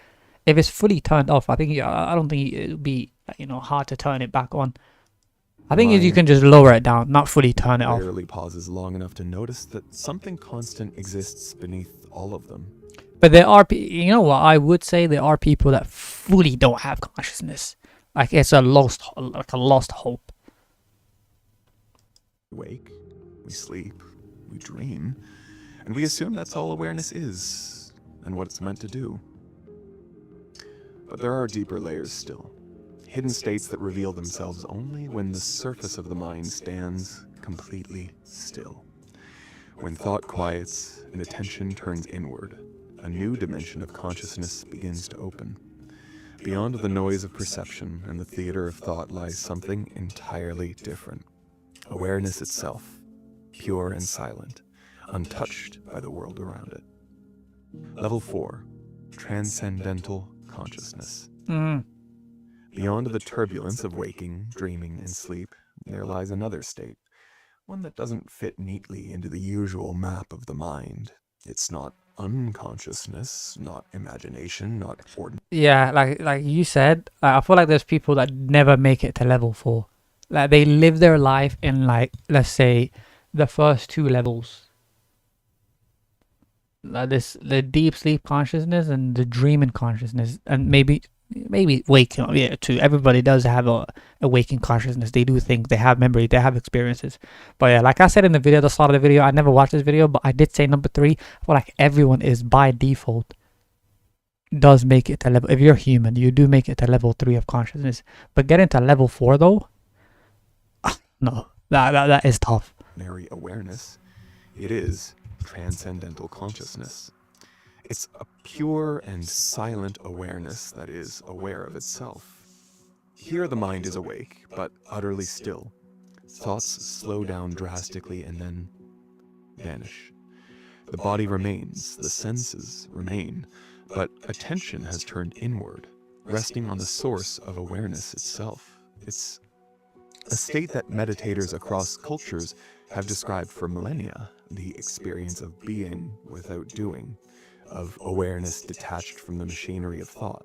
if it's fully turned off, I don't think it would be, you know, hard to turn it back on. I think if you can just lower it down, not fully turn it off. Rarely pauses long enough to notice that something constant exists beneath all of them. But there are, you know what, I would say there are people that fully don't have consciousness. Like it's a lost hope. We wake, we sleep, we dream, and we assume that's all awareness is, and what it's meant to do. But there are deeper layers still. Hidden states that reveal themselves only when the surface of the mind stands completely still. When thought quiets and attention turns inward, a new dimension of consciousness begins to open. Beyond the noise of perception and the theater of thought lies something entirely different. Awareness itself, pure and silent, untouched by the world around it. Level 4, Transcendental Consciousness. Beyond the turbulence of waking, dreaming, and sleep, there lies another state, one that doesn't fit neatly into the usual map of the mind. It's not unconsciousness, not imagination, not ordinary. Yeah, like you said, I feel like there's people that never make it to level 4. Like they live their life in, like, let's say, the first 2 levels. Like the deep sleep consciousness and the dreaming consciousness, and maybe waking up. Yeah, too. Everybody does have a waking consciousness. They do think, they have memory, they have experiences. But yeah, like I said in the video, the start of the video, I never watched this video, but I did say number 3. I feel like everyone is by default does make it to level. If you're human, you do make it to level 3 of consciousness. But getting to level 4 though, no, that is tough. Awareness. It is transcendental consciousness. It's a pure and silent awareness that is aware of itself. Here the mind is awake, but utterly still. Thoughts slow down drastically and then vanish. The body remains, the senses remain, but attention has turned inward, resting on the source of awareness itself. It's a state that meditators across cultures have described for millennia, the experience of being without doing, of awareness detached from the machinery of thought.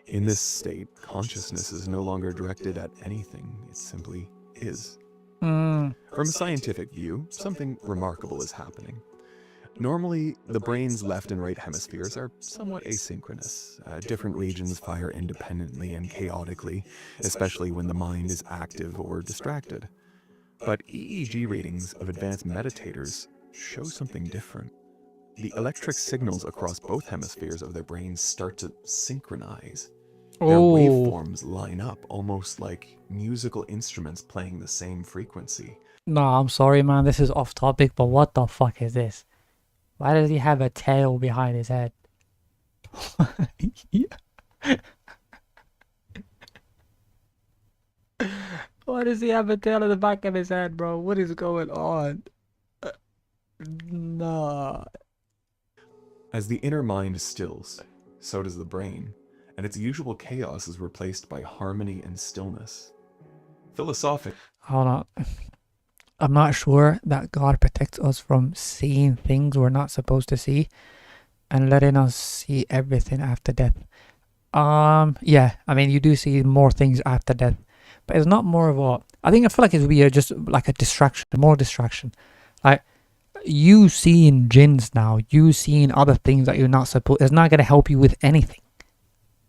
In this state, consciousness is no longer directed at anything, it simply is. From a scientific view, something remarkable is happening. Normally, the brain's left and right hemispheres are somewhat asynchronous. Different regions fire independently and chaotically, especially when the mind is active or distracted. But EEG readings of advanced meditators show something different. The electric signals across both hemispheres of their brains start to synchronize. Their waveforms line up, almost like musical instruments playing the same frequency. No, I'm sorry, man. This is off topic, but what the fuck is this? Why does he have a tail behind his head? Why does he have a tail in the back of his head, bro? What is going on? Nah. As the inner mind stills, so does the brain, and its usual chaos is replaced by harmony and stillness. Philosophic. Hold on. I'm not sure that God protects us from seeing things we're not supposed to see and letting us see everything after death. Yeah, I mean, you do see more things after death, but it's not more of a, I feel like it would be just like a distraction, more distraction. Like, you seeing jinns now, you seeing other things that you're not supposed, it's not going to help you with anything.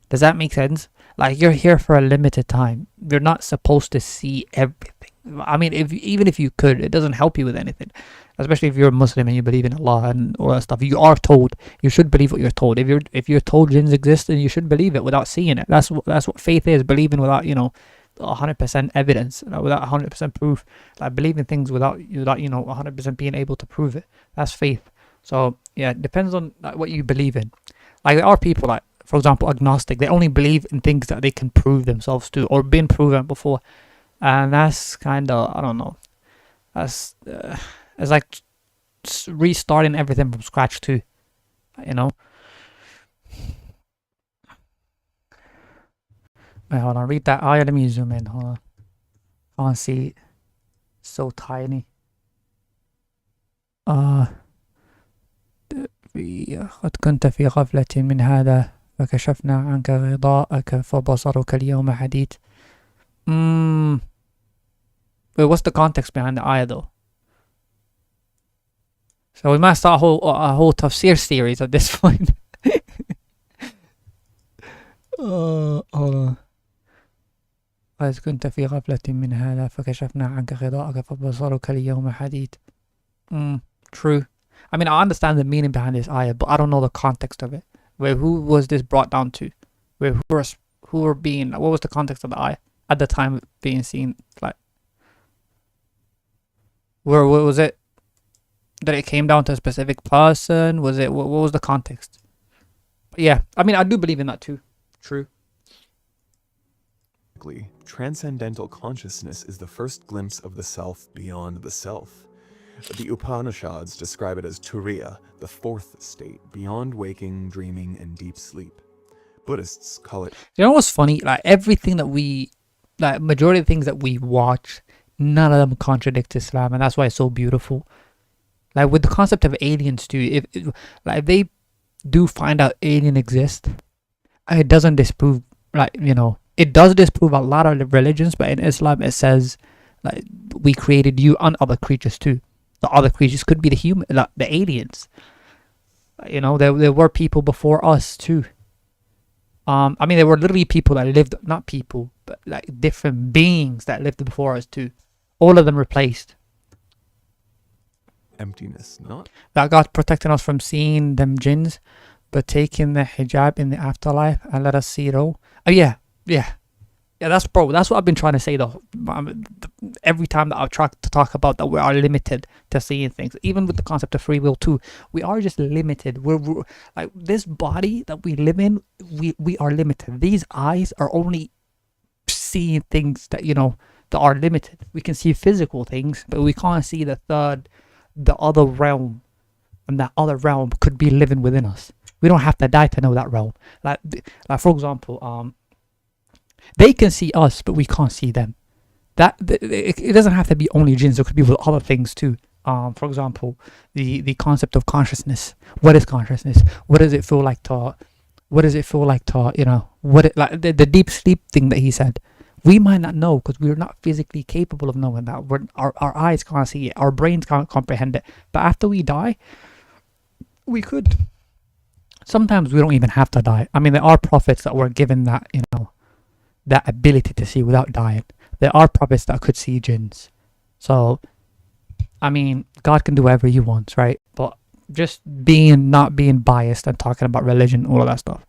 Does that make sense? Like, you're here for a limited time. You're not supposed to see everything. I mean, even if you could, it doesn't help you with anything. Especially if you're a Muslim and you believe in Allah and all that stuff. You are told, you should believe what you're told. If you're told jinns exist, then you should believe it without seeing it. That's what faith is, believing without, 100% evidence, without 100% proof. Like, believing things without 100% being able to prove it. That's faith. So yeah, it depends on what you believe in. Like, there are people like, for example, agnostic. They only believe in things that they can prove themselves to or been proven before. And that's kind of, I don't know. That's It's like restarting everything from scratch too, you know. Wait, hold on, read that. Oh yeah, let me zoom in. Hold on, I want to see it. So tiny. قد كنت في غفلة من هذا فكشفنا عنك غطاءك فبصرك اليوم حديد. Wait, what's the context behind the ayah though? So we might start a whole tafsir series at this point. Hold on. قد كنت في غفلة من هذا فكشفنا عنك غطاءك فبصرك اليوم حديد. True. I mean, I understand the meaning behind this ayah, but I don't know the context of it. Where who was this brought down to? Where who were being? What was the context of the ayah at the time being seen? Like, where was it? That it came down to a specific person? Was it? What was the context? But yeah, I mean, I do believe in that too. True. Transcendental consciousness is the first glimpse of the self beyond the self. The Upanishads describe it as Turiya, the fourth state, beyond waking, dreaming, and deep sleep. Buddhists call it... You know what's funny? Like, everything that we... Like, majority of things that we watch, none of them contradict Islam, and that's why it's so beautiful. Like, with the concept of aliens too, if they do find out alien exist, it doesn't disprove, like, you know, it does disprove a lot of the religions, but in Islam it says, like, we created you and other creatures too. The other creatures could be the aliens. You know, there were people before us too. I mean, there were literally people that lived, not people, but like different beings that lived before us too. All of them replaced. Emptiness, not? That God protecting us from seeing them jinns, but taking the hijab in the afterlife and let us see it all. Oh yeah. Yeah, that's what I've been trying to say though. Every time that I've tried to talk about that we are limited to seeing things, even with the concept of free will too, we are just limited. We're like, this body that we live in, we are limited. These eyes are only seeing things that, you know, that are limited. We can see physical things, but we can't see the other realm, and that other realm could be living within us. We don't have to die to know that realm. Like for example, they can see us, but we can't see them. It doesn't have to be only jinns. It could be with other things too. For example, the concept of consciousness. What is consciousness? What does it feel like to? What does it feel like to? You know, like the deep sleep thing that he said. We might not know because we're not physically capable of knowing that. Our eyes can't see it. Our brains can't comprehend it. But after we die, we could. Sometimes we don't even have to die. I mean, there are prophets that were given that, you know, that ability to see without dying. There are prophets that could see jinns. So, I mean, God can do whatever he wants, right? But just not being biased and talking about religion, all of that stuff.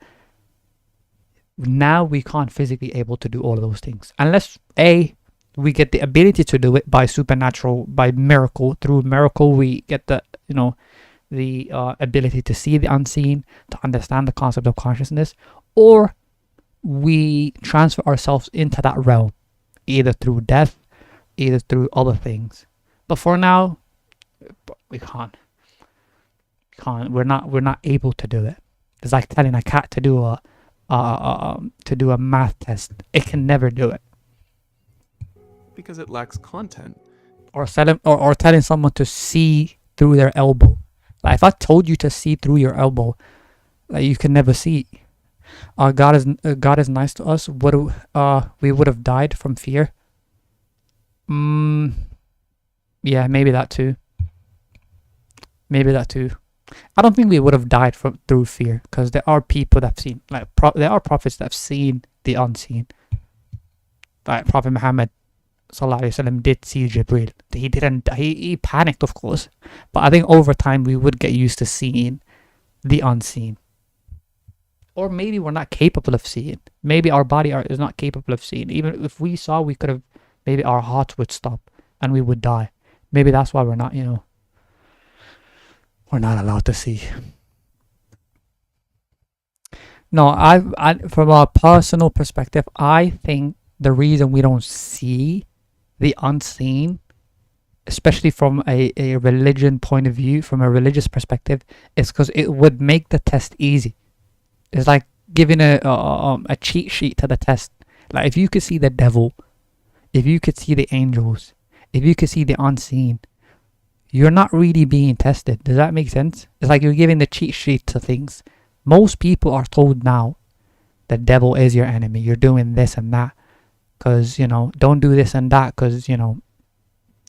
Now we can't physically able to do all of those things. Unless, we get the ability to do it by supernatural, by miracle. Through miracle, we get the, you know, the ability to see the unseen, to understand the concept of consciousness, or we transfer ourselves into that realm, either through death, either through other things. But for now, we can't. We're not able to do it. It's like telling a cat to do a math test. It can never do it Because it lacks content. or telling someone to see through their elbow. Like, if I told you to see through your elbow, like, you can never see. God is nice to us. We would have died from fear. Yeah, maybe that too. I don't think we would have died through fear, because there are people that have seen, like, there are prophets that have seen the unseen. Like Prophet Muhammad Sallallahu Alaihi Wasallam did see Jibreel. He panicked, of course, but I think over time we would get used to seeing the unseen. Or maybe we're not capable of seeing. Maybe our body is not capable of seeing. Even if we saw, we could have, maybe our hearts would stop and we would die. Maybe that's why we're not, you know, we're not allowed to see. No, I from a personal perspective, I think the reason we don't see the unseen especially from a religion point of view, from a religious perspective, is because it would make the test easy. It's like giving a cheat sheet to the test. Like if you could see the devil, if you could see the angels, if you could see the unseen, you're not really being tested. Does that make sense? It's like you're giving the cheat sheet to things. Most people are told now the devil is your enemy. You're doing this and that because, you know, don't do this and that because, you know,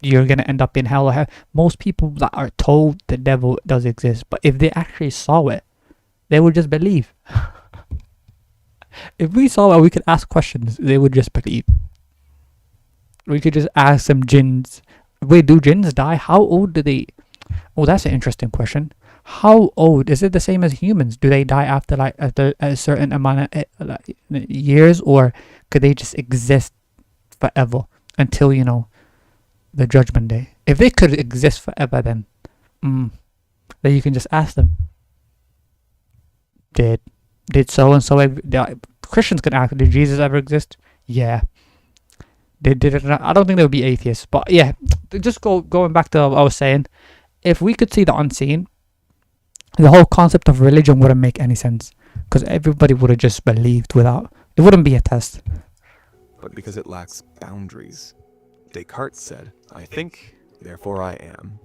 you're going to end up in hell or heaven. Most people that are told the devil does exist, but if they actually saw it, they would just believe. If we saw it, we could ask questions, they would just believe. We could just ask some jinns. Wait, do jinns die? How old do they... Oh, that's an interesting question. How old? Is it the same as humans? Do they die after a certain amount of years, or could they just exist forever until, you know, the judgment day? If they could exist forever, then you can just ask them. Did so and so? Christians can ask, did Jesus ever exist? Yeah. Did it not? I don't think they would be atheists, but yeah. Just going back to what I was saying, if we could see the unseen, the whole concept of religion wouldn't make any sense because everybody would have just believed without. It wouldn't be a test. But because it lacks boundaries. Descartes said, "I think, therefore I am."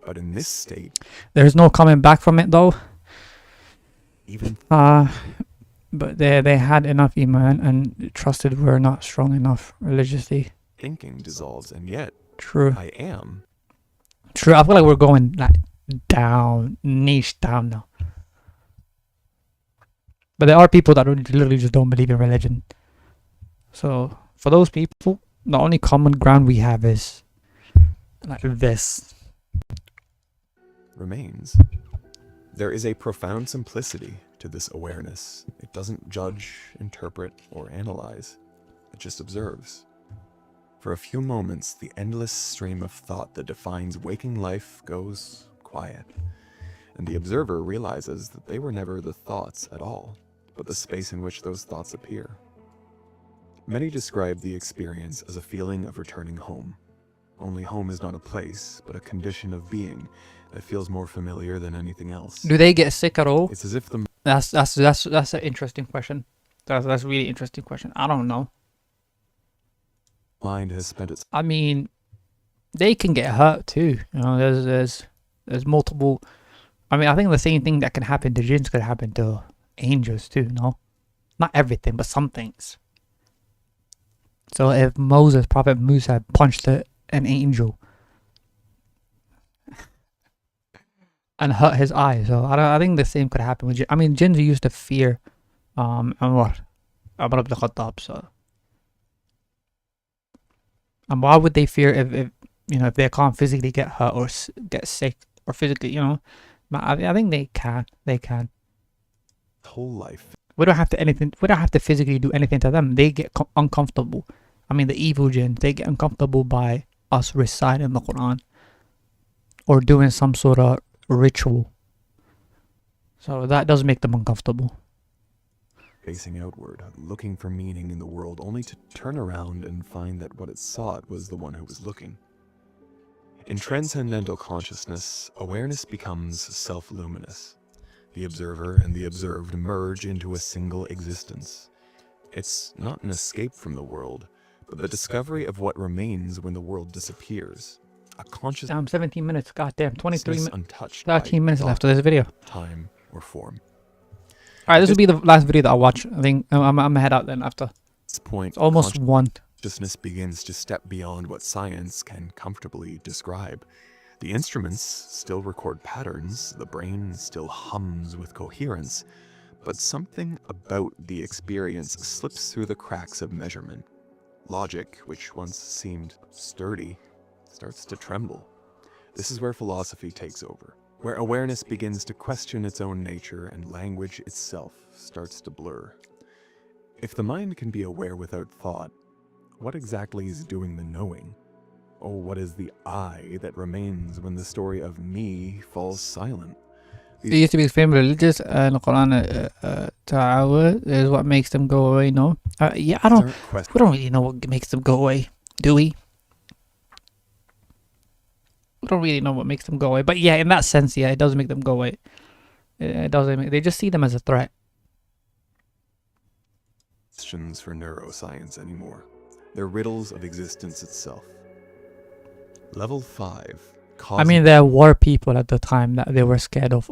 But in this state, there's no coming back from it though. Even but they had enough iman and trusted we're not strong enough religiously. thinking dissolves, and yet True. I am. True. I feel like we're going like down, niche down now. But there are people that literally just don't believe in religion. So for those people, the only common ground we have is like this. Remains. There is a profound simplicity to this awareness. It doesn't judge, interpret, or analyze. It just observes. For a few moments, the endless stream of thought that defines waking life goes quiet, and the observer realizes that they were never the thoughts at all, but the space in which those thoughts appear. Many describe the experience as a feeling of returning home. Only home is not a place, but a condition of being that feels more familiar than anything else. Do they get sick at all? It's as if the That's an interesting question. That's a really interesting question. I don't know. mind has spent its... I mean, they can get hurt too. You know, there's multiple. I mean, I think the same thing that can happen to jinns could happen to angels too. No, not everything, but some things. So if Prophet Musa punched an angel and hurt his eye, so I think the same could happen with jinns. I mean, jinns are used to fear, Umar ibn Khattab. So, and why would they fear if you know, if they can't physically get hurt or get sick or physically, you know? I think they can. They can. whole life. We don't have to physically do anything to them. They get uncomfortable. I mean, the evil jinns, they get uncomfortable by us reciting the Quran or doing some sort of ritual. So that does make them uncomfortable. Facing outward, looking for meaning in the world, only to turn around and find that what it sought was the one who was looking. In transcendental consciousness, awareness becomes self-luminous. The observer and the observed merge into a single existence. It's not an escape from the world, but the discovery of what remains when the world disappears. A conscious... 17 minutes, goddamn, 23 minutes, untouched 13 minutes by left of this video. time, or form. Alright, this will be the last video that I'll watch. I think I'm gonna head out then after. At this point, It's almost 1. consciousness begins to step beyond what science can comfortably describe. The instruments still record patterns, the brain still hums with coherence, but something about the experience slips through the cracks of measurement. Logic, which once seemed sturdy, starts to tremble. This is where philosophy takes over, where awareness begins to question its own nature and language itself starts to blur. If the mind can be aware without thought, what exactly is doing the knowing? Or what is the I that remains when the story of me falls silent? They used to be extremely religious, and the Quran Ta'awud is what makes them go away, no? Yeah, we don't really know what makes them go away, do we? We don't really know what makes them go away. But yeah, in that sense, yeah, it does make them go away. It doesn't make, they just see them as a threat. Questions for neuroscience anymore. They're riddles of existence itself. Level 5. I mean, there were people at the time that they were scared of.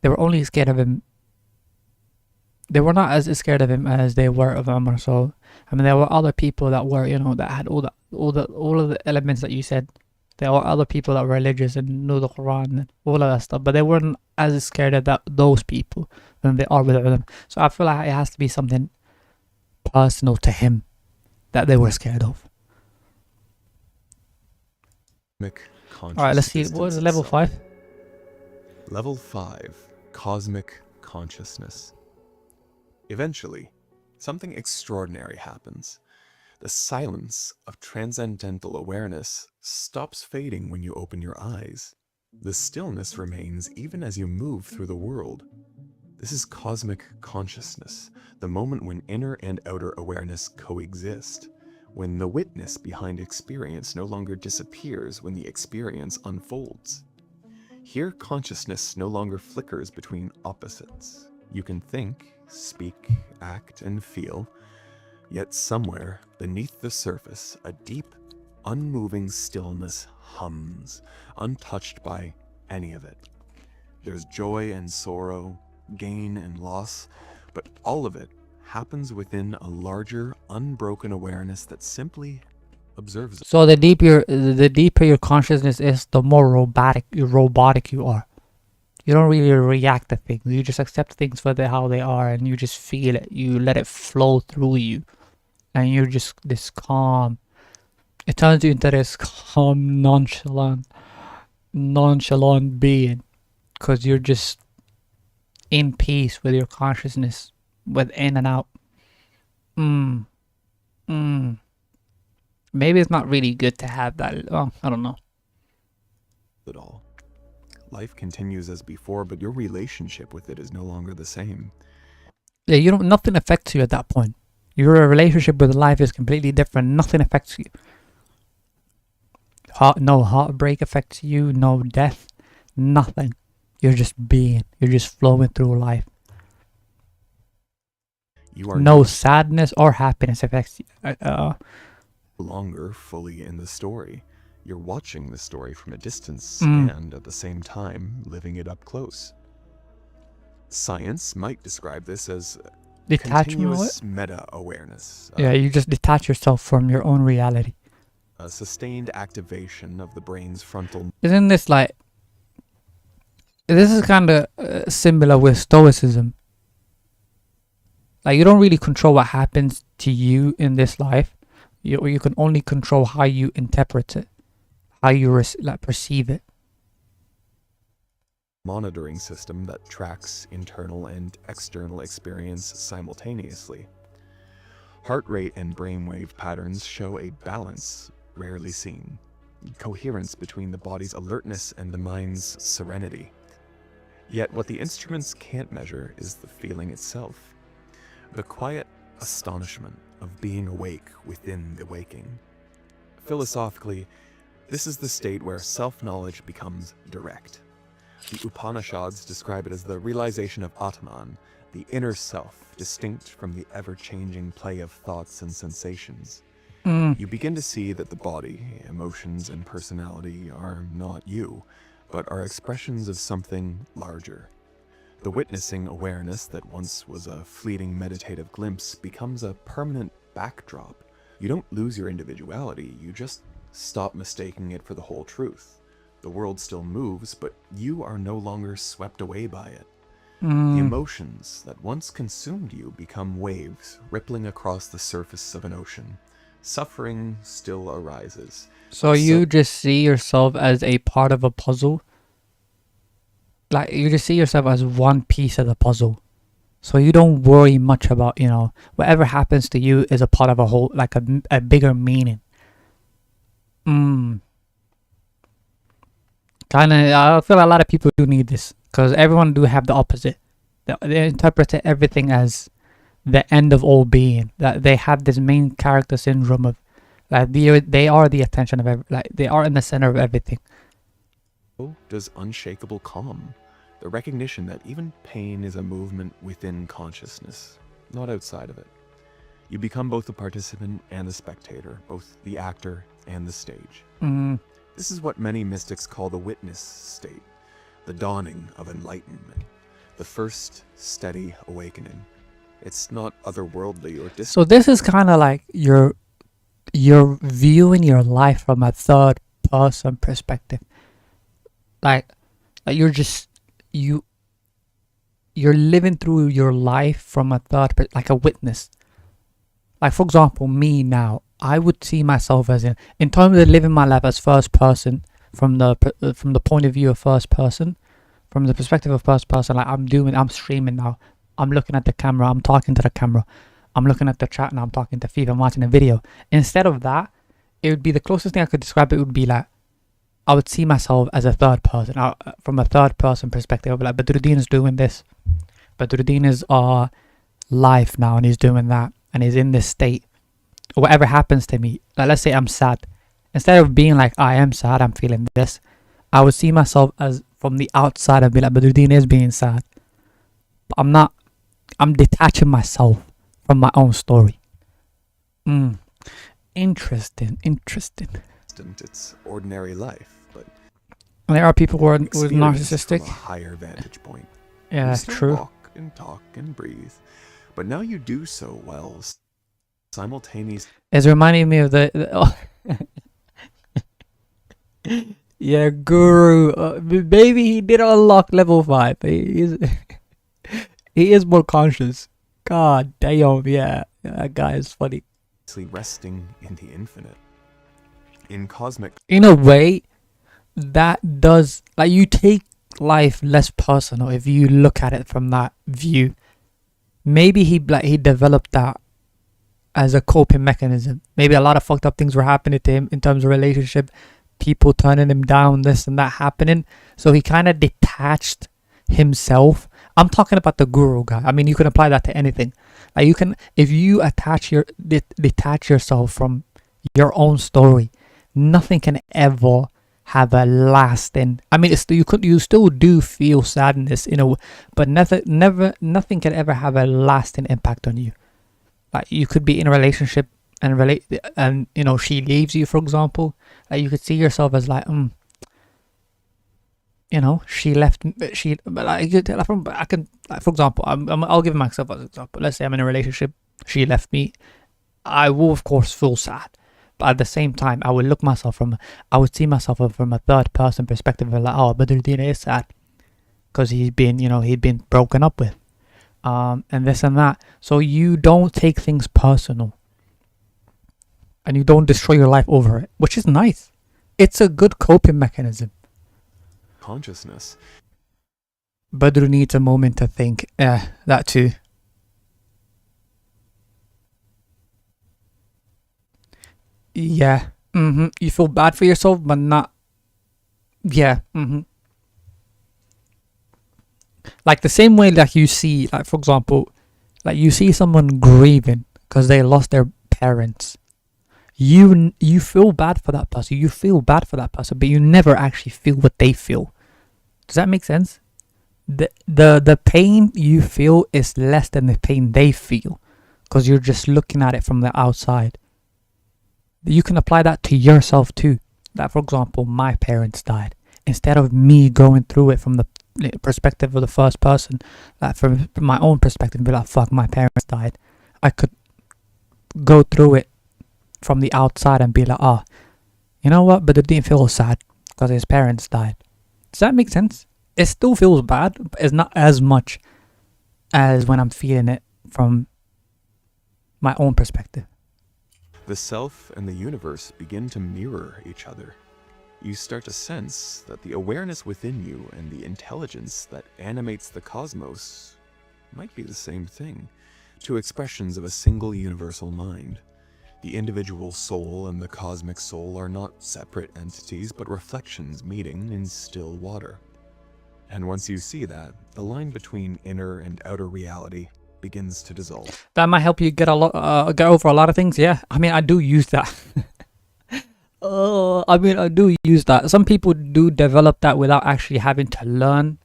They were only scared of him. They were not as scared of him as they were of Umar. So, I mean, there were other people that were, you know, that had all of the elements that you said. There were other people that were religious and knew the Quran and all of that stuff, but they weren't as scared of those people than they are with them. So I feel like it has to be something personal to him that they were scared of. Alright, let's see. What is level 5? Level 5. Cosmic Consciousness. Eventually, something extraordinary happens. The silence of transcendental awareness stops fading when you open your eyes. The stillness remains even as you move through the world. This is cosmic consciousness, the moment when inner and outer awareness coexist, when the witness behind experience no longer disappears when the experience unfolds. Here, consciousness no longer flickers between opposites. You can think, speak, act, and feel, yet somewhere beneath the surface, a deep, unmoving stillness hums, untouched by any of it. There's joy and sorrow, gain and loss, but all of it happens within a larger, unbroken awareness that simply observes it. So the deeper your consciousness is, the more robotic you are. You don't really react to things. You just accept things for how they are, and you just feel it. You let it flow through you, and you're just this calm. It turns you into this calm, nonchalant being, because you're just in peace with your consciousness, within and out. Maybe it's not really good to have that. Oh, I don't know. At all. Life continues as before, but your relationship with it is no longer the same. Yeah, nothing affects you at that point. Your relationship with life is completely different. Nothing affects you. No heartbreak affects you, no death, nothing. You're just being. You're just flowing through life. No sadness or happiness affects you. Longer fully in the story. You're watching the story from a distance and at the same time living it up close. Science might describe this as continuous meta-awareness. Yeah, you just detach yourself from your own reality. A sustained activation of the brain's frontal... Isn't this like... This is kind of similar with Stoicism. Like, you don't really control what happens to you in this life. You can only control how you interpret it, how you perceive it. Monitoring system that tracks internal and external experience simultaneously. Heart rate and brainwave patterns show a balance rarely seen, coherence between the body's alertness and the mind's serenity. Yet what the instruments can't measure is the feeling itself, the quiet astonishment of being awake within the waking. Philosophically, this is the state where self-knowledge becomes direct. The Upanishads describe it as the realization of Atman, the inner self, distinct from the ever-changing play of thoughts and sensations. You begin to see that the body, emotions, and personality are not you, but are expressions of something larger. The witnessing awareness that once was a fleeting meditative glimpse becomes a permanent backdrop. You don't lose your individuality, you just stop mistaking it for the whole truth. The world still moves, but you are no longer swept away by it. The emotions that once consumed you become waves rippling across the surface of an ocean. Suffering still arises. So you just see yourself as a part of a puzzle? Like, you just see yourself as one piece of the puzzle. So you don't worry much about, whatever happens to you is a part of a whole, like a bigger meaning. Kind of, I feel a lot of people do need this, because everyone do have the opposite. They interpret everything as the end of all being. That they have this main character syndrome of Like they are the attention of like they are in the center of everything. Does unshakable calm, the recognition that even pain is a movement within consciousness, not outside of it. You become both the participant and the spectator, both the actor and the stage. This is what many mystics call the witness state, the dawning of enlightenment, the first steady awakening. It's not otherworldly or distant. So this is kind of like you're viewing your life from a third person perspective. Like you're living through your life from a like a witness. Like for example, me now, I would see myself as in terms of living my life as first person, from the point of view of first person, from the perspective of first person. Like I'm streaming now. I'm looking at the camera. I'm talking to the camera. I'm looking at the chat and I'm talking to FIFA. I'm watching a video. Instead of that, it would be the closest thing I could describe. It would be like I would see myself as a third person, from a third person perspective. I'd be like, Badruddin is doing this. Badruddin is live now and he's doing that. And he's in this state. Whatever happens to me, like let's say I'm sad. Instead of being like, I am sad, I'm feeling this, I would see myself as from the outside and be like, Badruddin is being sad. But I'm not, I'm detaching myself from my own story. Interesting. It's ordinary life, but There are people who are experience narcissistic. from a higher vantage point. Yeah, You still true. walk and talk and breathe, but now you do so while simultaneously. It's reminding me of the yeah, Guru. Maybe he did unlock level 5. He is more conscious. God damn, yeah, that guy is funny. Resting in the infinite. In cosmic. In a way, that does, like, you take life less personal if you look at it from that view. Maybe he developed that as a coping mechanism. Maybe a lot of fucked up things were happening to him in terms of relationship, people turning him down, this and that happening. So he kind of detached himself. I'm talking about the Guru guy. I mean, you can apply that to anything. Like you can, if you detach yourself from your own story, nothing can ever have a lasting. I mean, you still do feel sadness in a way, but nothing can ever have a lasting impact on you. Like you could be in a relationship and you know she leaves you, for example. Like you could see yourself as like, you know, she left. But like I can, like, for example, I'll give myself as an example. Let's say I'm in a relationship, she left me. I will of course feel sad, but at the same time, I would see myself from a third person perspective, like, oh, Badruddin is sad because he'd been broken up with, and this and that. So you don't take things personal, and you don't destroy your life over it, which is nice. It's a good coping mechanism. Consciousness. Badru needs a moment to think. That too. Yeah. You feel bad for yourself, but not. Yeah. Like the same way, like you see, like for example, like you see someone grieving because they lost their parents. You feel bad for that person. You feel bad for that person, but you never actually feel what they feel. Does that make sense? The pain you feel is less than the pain they feel, because you're just looking at it from the outside. You can apply that to yourself too. Like for example, my parents died. Instead of me going through it from the perspective of the first person, like from my own perspective, be like, fuck, my parents died, I could go through it from the outside and be like, oh, you know what, but it didn't feel sad because his parents died. Does that make sense? It still feels bad, but it's not as much as when I'm feeling it from my own perspective. The self and the universe begin to mirror each other. You start to sense that the awareness within you and the intelligence that animates the cosmos might be the same thing, two expressions of a single universal mind. The individual soul and the cosmic soul are not separate entities, but reflections meeting in still water. And once you see that, the line between inner and outer reality begins to dissolve. That might help you get over a lot of things. Yeah, I mean, I do use that. I mean, I do use that. Some people do develop that without actually having to learn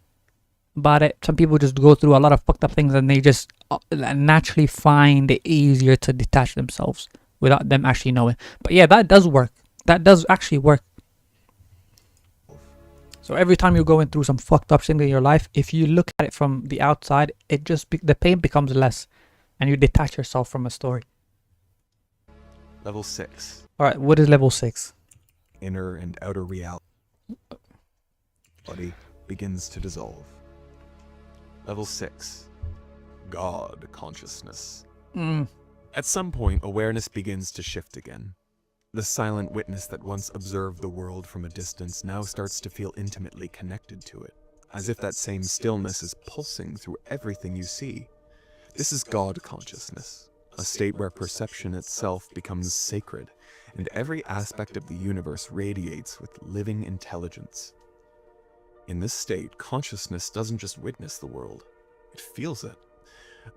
about it. Some people just go through a lot of fucked up things and they just naturally find it easier to detach themselves without them actually knowing. But yeah, that does work. That does actually work. So every time you're going through some fucked up thing in your life, if you look at it from the outside, it just the pain becomes less, and you detach yourself from a story. Level 6. All right, what is level 6? Inner and outer reality. Body begins to dissolve. Level 6. God consciousness. At some point, awareness begins to shift again. The silent witness that once observed the world from a distance now starts to feel intimately connected to it, as if that same stillness is pulsing through everything you see. This is God consciousness, a state where perception itself becomes sacred, and every aspect of the universe radiates with living intelligence. In this state, consciousness doesn't just witness the world, it feels it.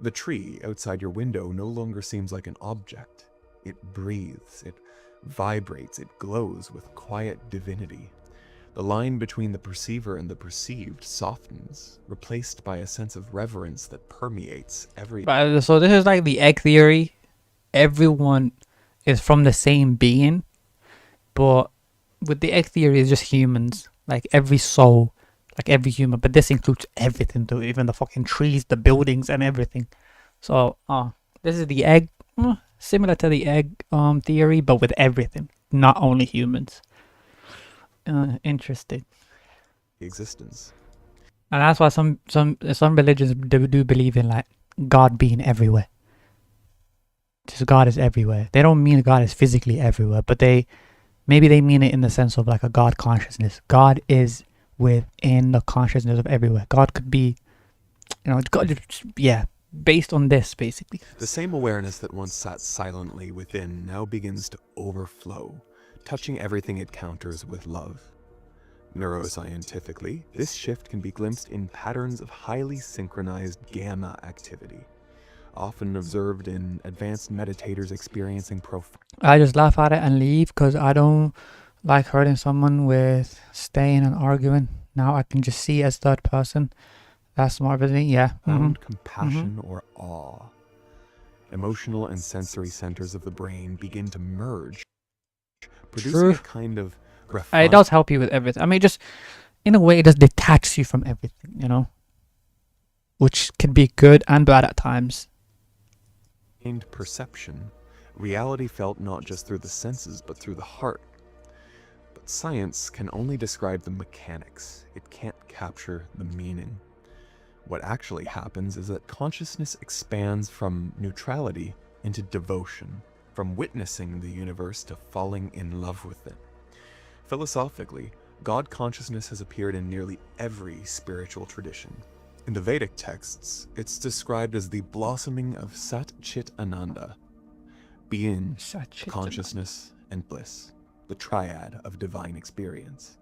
The tree outside your window no longer seems like an object. It breathes, it vibrates, it glows with quiet divinity. The line between the perceiver and the perceived softens, replaced by a sense of reverence that permeates every... So this is like the egg theory. Everyone is from the same being, but with the egg theory, it's just humans. Like every soul, like every human, but this includes everything too, even the fucking trees, the buildings, and everything. So, this is the egg, similar to the egg theory, but with everything, not only humans. Interesting. Existence. And that's why some religions do believe in like God being everywhere. Just God is everywhere. They don't mean God is physically everywhere, but maybe they mean it in the sense of like a God consciousness. God is within the consciousness of everywhere. God could be, God, yeah, based on this basically. The same awareness that once sat silently within now begins to overflow, touching everything it counters with love. Neuroscientifically, this shift can be glimpsed in patterns of highly synchronized gamma activity, often observed in advanced meditators experiencing profound... I just laugh at it and leave because I don't like hurting someone with staying and arguing. Now I can just see as third person. That's smart with me, yeah. compassion or awe. Emotional and sensory centers of the brain begin to merge, producing a kind of it does help you with everything. I mean, just in a way, it just detaches you from everything, which can be good and bad at times. Perception, reality felt not just through the senses but through the heart. But science can only describe the mechanics. It can't capture the meaning. What actually happens is that consciousness expands from neutrality into devotion, from witnessing the universe to falling in love with it. Philosophically, God consciousness has appeared in nearly every spiritual tradition. In the Vedic texts, it's described as the blossoming of Sat Chit Ananda, being, consciousness, and bliss, the triad of divine experience.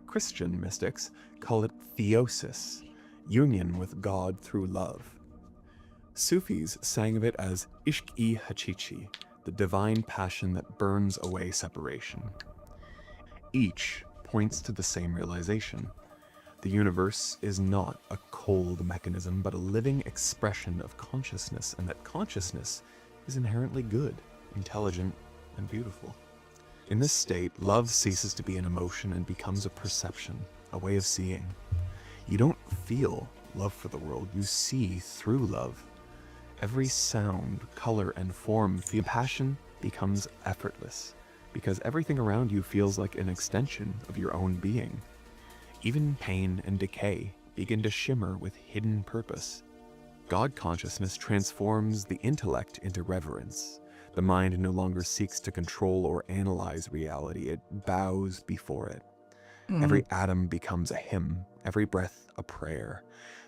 Christian mystics call it theosis, union with God through love. Sufis sang of it as ishq-i hachichi, the divine passion that burns away separation. Each points to the same realization. The universe is not a cold mechanism, but a living expression of consciousness, and that consciousness is inherently good, intelligent, and beautiful. In this state, love ceases to be an emotion and becomes a perception, a way of seeing. You don't feel love for the world, you see through love. Every sound, color, and form, passion becomes effortless, because everything around you feels like an extension of your own being. Even pain and decay begin to shimmer with hidden purpose. God consciousness transforms the intellect into reverence. The mind no longer seeks to control or analyze reality, it bows before it. Every atom becomes a hymn, every breath a prayer.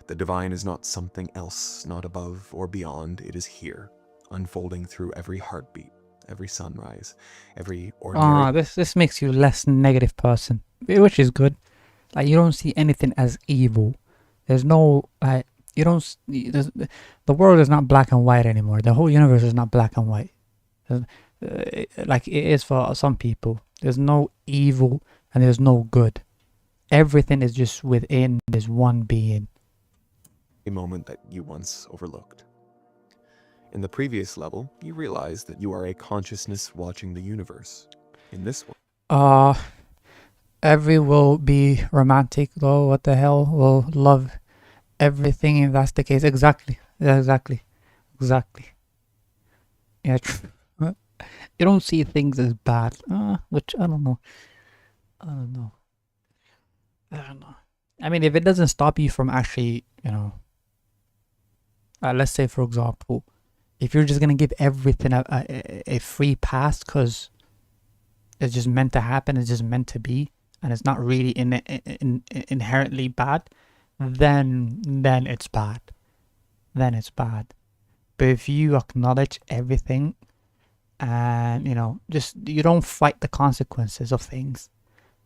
The divine is not something else, not above or beyond, it is here, unfolding through every heartbeat, every sunrise, every ordinary... This makes you less negative person, which is good. Like, you don't see anything as evil. There's no, the world is not black and white anymore. The whole universe is not black and white. Like it is for some people. There's no evil and there's no good. Everything is just within this one being. A moment that you once overlooked. In the previous level, you realize that you are a consciousness watching the universe. In this one, Every will be romantic though. What the hell? Will love everything if that's the case. Exactly. Yeah, exactly. Yeah, true. You don't see things as bad. Which I don't know. I mean, if it doesn't stop you from actually, let's say for example, if you're just gonna give everything a free pass because it's just meant to happen, it's just meant to be, and it's not really inherently bad, then it's bad. Then it's bad. But if you acknowledge everything and just you don't fight the consequences of things,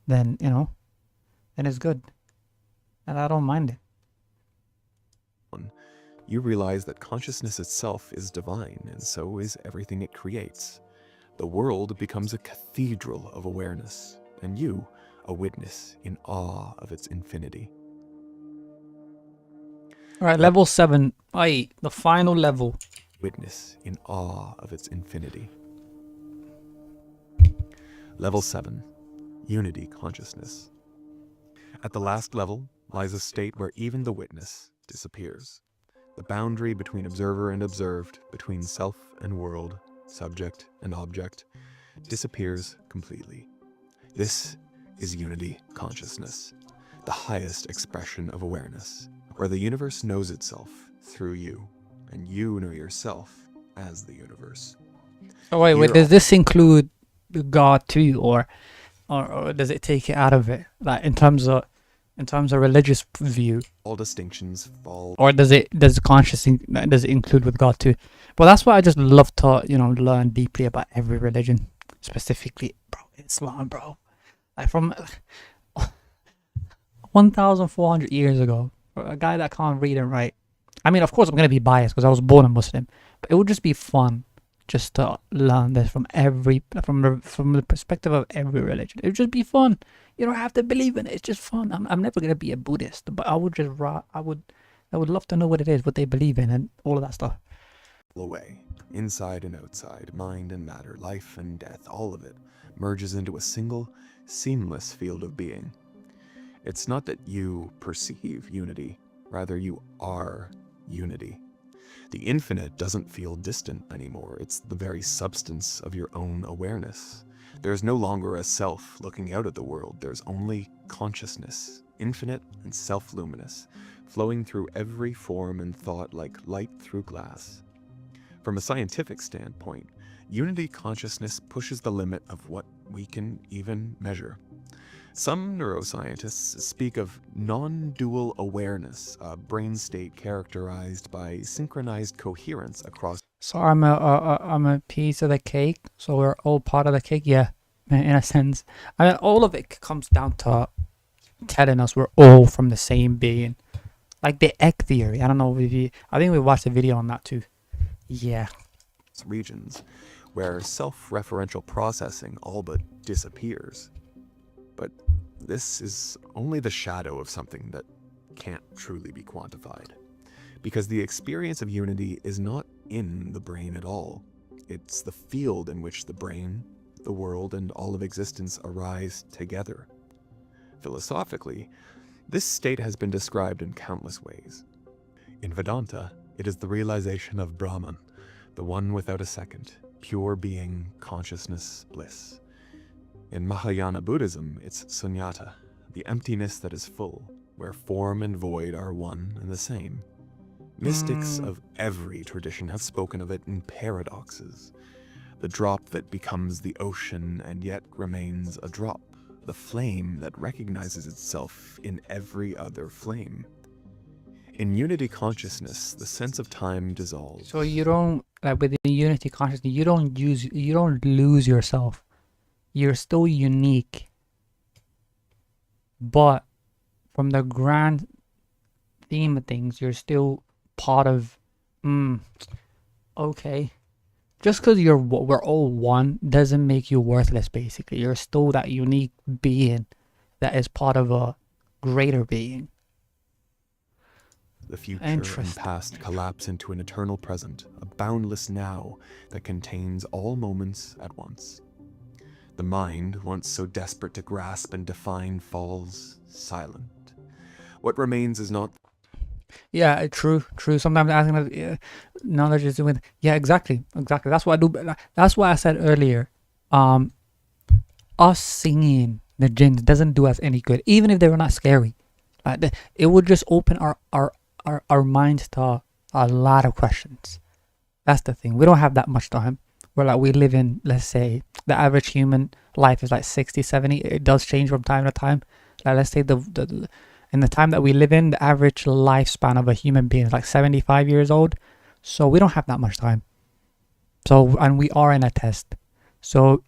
then then it's good, and I don't mind it. you realize that consciousness itself is divine, and so is everything it creates. The world becomes a cathedral of awareness, and you, a witness in awe of its infinity. Alright, level 7, i.e. the final level. Witness in awe of its infinity. Level 7, Unity Consciousness. At the last level lies a state where even the witness disappears. The boundary between observer and observed, between self and world, subject and object, disappears completely. This is Unity Consciousness, the highest expression of awareness, where the universe knows itself through you, and you know yourself as the universe. Oh wait, does this include God too, or does it take it out of it? Like in terms of religious view, all distinctions fall. Or does it include with God too? But that's why I just love to learn deeply about every religion, specifically, bro, Islam, bro. Like from 1,400 years ago, a guy that can't read and write. I mean, of course, I'm gonna be biased because I was born a Muslim, but it would just be fun just to learn this from the perspective of every religion. It would just be fun. You don't have to believe in it. It's just fun. I'm never gonna be a Buddhist, but I would love to know what it is, what they believe in, and all of that stuff. Away, inside and outside, mind and matter, life and death, all of it merges into a single, seamless field of being. It's not that you perceive unity, rather you are unity. The infinite doesn't feel distant anymore. It's the very substance of your own awareness. There's no longer a self looking out at the world. There's only consciousness, infinite and self-luminous, flowing through every form and thought like light through glass. From a scientific standpoint, Unity Consciousness pushes the limit of what we can even measure. Some neuroscientists speak of non-dual awareness, a brain state characterized by synchronized coherence across. So I'm a piece of the cake. So we're all part of the cake. Yeah, in a sense. I mean, all of it comes down to telling us we're all from the same being, like the egg theory. I don't know if I think we watched a video on that too. Yeah. Regions where self-referential processing all but disappears. But this is only the shadow of something that can't truly be quantified. Because the experience of unity is not in the brain at all. It's the field in which the brain, the world, and all of existence arise together. Philosophically, this state has been described in countless ways. In Vedanta, it is the realization of Brahman, the one without a second, pure being, consciousness, bliss. In Mahayana Buddhism, it's sunyata, the emptiness that is full, where form and void are one and the same. Mystics of every tradition have spoken of it in paradoxes. The drop that becomes the ocean and yet remains a drop. The flame that recognizes itself in every other flame. In Unity Consciousness, the sense of time dissolves. So you don't, like within Unity Consciousness, you don't lose yourself. You're still unique. But from the grand theme of things, you're still part of, okay. just because we're all one doesn't make you worthless. Basically, you're still that unique being that is part of a greater being. The future and past collapse into an eternal present, a boundless now that contains all moments at once. The mind, once so desperate to grasp and define, falls silent. What remains is not... Yeah, true. Sometimes asking knowledge is doing... Yeah, exactly. That's what I do. That's why I said earlier, us singing the jinns doesn't do us any good, even if they were not scary. It would just open our minds to a lot of questions. That's the thing. We don't have that much time. We live in, let's say, the average human life is like 60, 70. It does change from time to time. Let's say in the time that we live in, the average lifespan of a human being is like 75 years old. So we don't have that much time. So, and we are in a test. So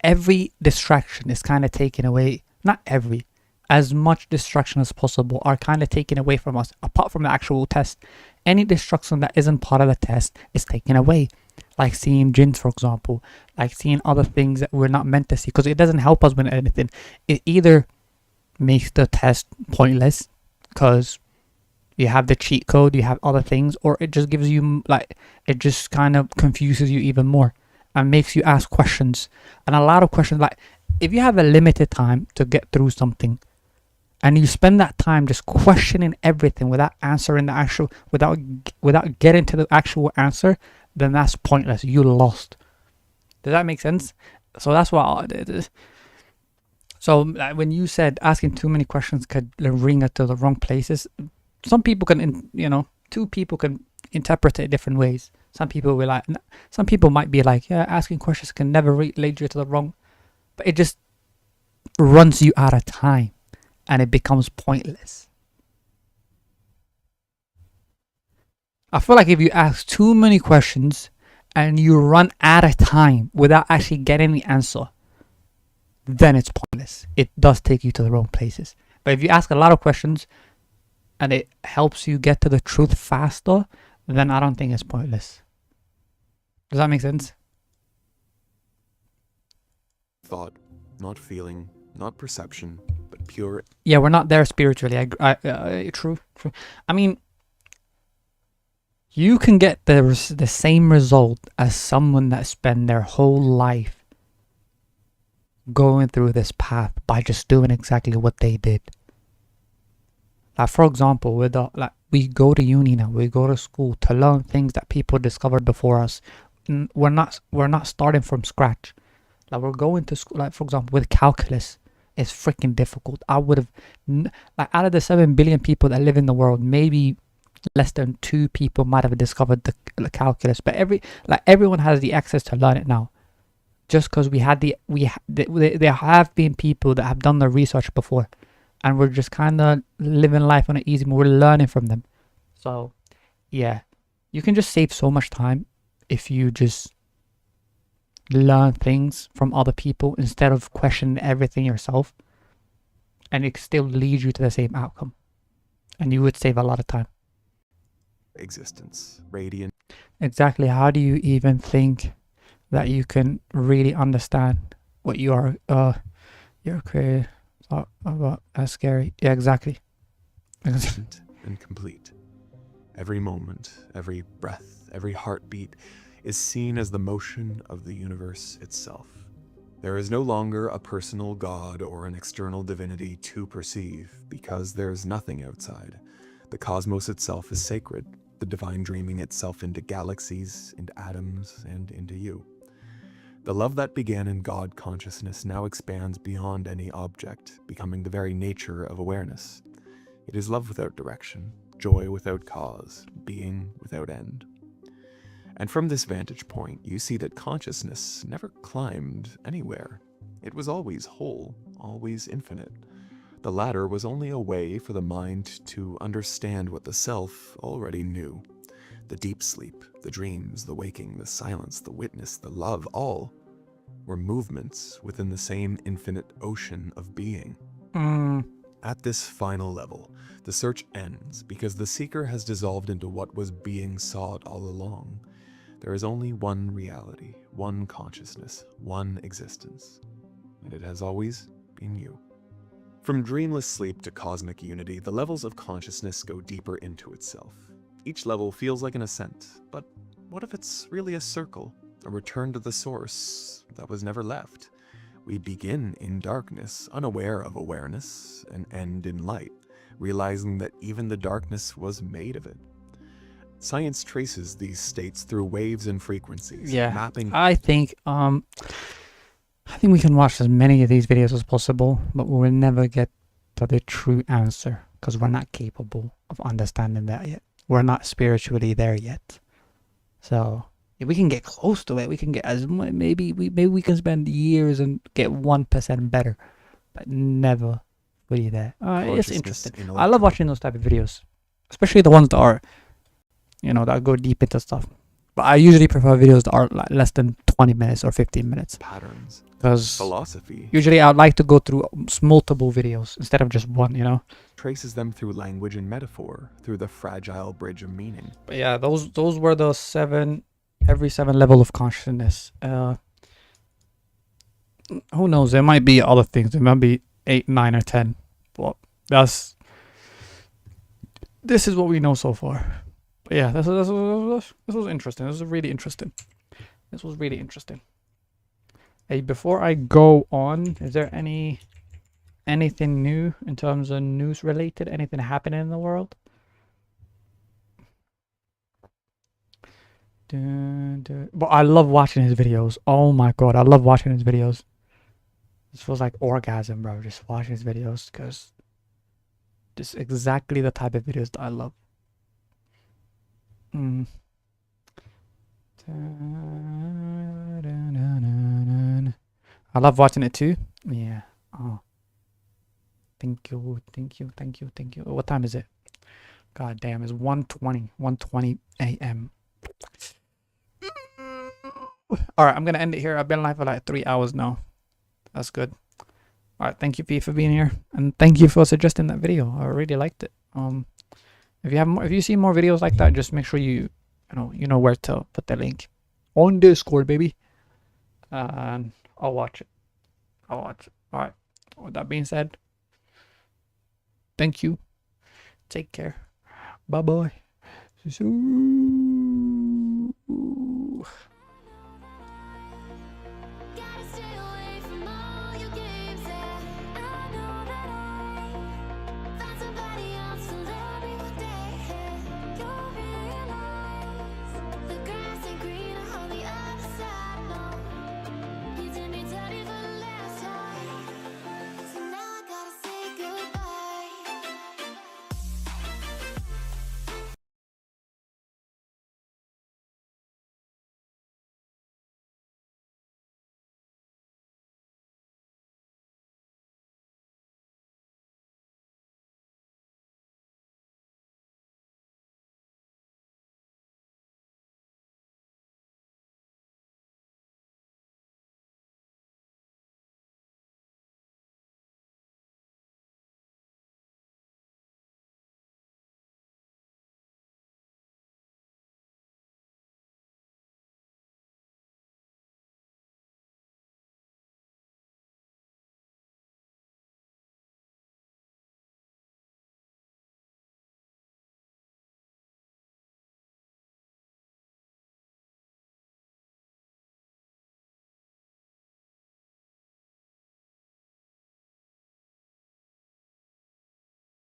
every distraction is kind of taken away. Not every. As much distraction as possible are kind of taken away from us, apart from the actual test. Any distraction that isn't part of the test is taken away. Like seeing jinns, for example. Like seeing other things that we're not meant to see. Because it doesn't help us with anything. It either makes the test pointless, because you have the cheat code, you have other things. Or it just gives you, it just kind of confuses you even more. And makes you ask questions. And a lot of questions, if you have a limited time to get through something, and you spend that time just questioning everything without answering the actual, without getting to the actual answer, then that's pointless. You lost. Does that make sense? So that's what it is. So when you said asking too many questions could bring it to the wrong places, some people can, two people can interpret it different ways. Some people might be like, yeah, asking questions can never lead you to the wrong, but it just runs you out of time. And it becomes pointless. I feel like if you ask too many questions and you run out of time without actually getting the answer, then it's pointless. It does take you to the wrong places. But if you ask a lot of questions and it helps you get to the truth faster, then I don't think it's pointless. Does that make sense? Thought, not feeling, not perception, but pure... Yeah, we're not there spiritually. True. I mean, you can get the same result as someone that spent their whole life going through this path by just doing exactly what they did. Like, for example, we go to uni now, we go to school to learn things that people discovered before us. We're not starting from scratch. Like, we're going to school, like, for example, with calculus. It's freaking difficult. I would have, out of the 7 billion people that live in the world, maybe less than 2 people might have discovered the calculus. But everyone has the access to learn it now. Just because there have been people that have done the research before, and we're just kind of living life on an easy mode. We're learning from them. So, yeah, you can just save so much time if you just learn things from other people instead of questioning everything yourself, and it still leads you to the same outcome, and you would save a lot of time. Existence, radiant. Exactly. How do you even think that you can really understand what you are you're created about? That's scary. Yeah, exactly. And complete. Every moment, every breath, every heartbeat is seen as the motion of the universe itself. There is no longer a personal god or an external divinity to perceive, because there is nothing outside. The cosmos itself is sacred, the divine dreaming itself into galaxies, into atoms, and into you. The love that began in God consciousness now expands beyond any object, becoming the very nature of awareness. It is love without direction, joy without cause, being without end. And from this vantage point, you see that consciousness never climbed anywhere. It was always whole, always infinite. The latter was only a way for the mind to understand what the self already knew. The deep sleep, the dreams, the waking, the silence, the witness, the love, all were movements within the same infinite ocean of being. At this final level, the search ends because the seeker has dissolved into what was being sought all along. There is only one reality, one consciousness, one existence, and it has always been you. From dreamless sleep to cosmic unity, the levels of consciousness go deeper into itself. Each level feels like an ascent, but what if it's really a circle, a return to the source that was never left? We begin in darkness, unaware of awareness, and end in light, realizing that even the darkness was made of it. Science traces these states through waves and frequencies, mapping... I think we can watch as many of these videos as possible, but we will never get to the true answer because we're not capable of understanding that yet. We're not spiritually there yet. So if we can get close to it, we can get as maybe we can spend years and get 1% better, but never really there. It's interesting. I love watching those type of videos, especially the ones that are, you know, that go deep into stuff. But I usually prefer videos that are like less than 20 minutes or 15 minutes. Patterns. Because philosophy. Usually I'd like to go through multiple videos instead of just one, you know. Traces them through language and metaphor, through the fragile bridge of meaning. But yeah, those were the every 7 level of consciousness. Who knows? There might be other things. There might be 8, 9, or 10. But this is what we know so far. But yeah, this was interesting. This was really interesting. This was really interesting. Hey, before I go on, is there anything new in terms of news related? Anything happening in the world? But I love watching his videos. Oh my god, I love watching his videos. This feels like orgasm, bro. Just watching his videos, because this is exactly the type of videos that I love. I love watching it too. Yeah. Oh. Thank you. What time is it? God damn, it's 1:20 a.m. Alright, I'm gonna end it here. I've been live for like 3 hours now. That's good. Alright, thank you, P, for being here. And thank you for suggesting that video. I really liked it. If you see more videos like that, just make sure you know where to put the link. On Discord, baby. And I'll watch it. Alright. With that being said, thank you. Take care. Bye bye. See you soon.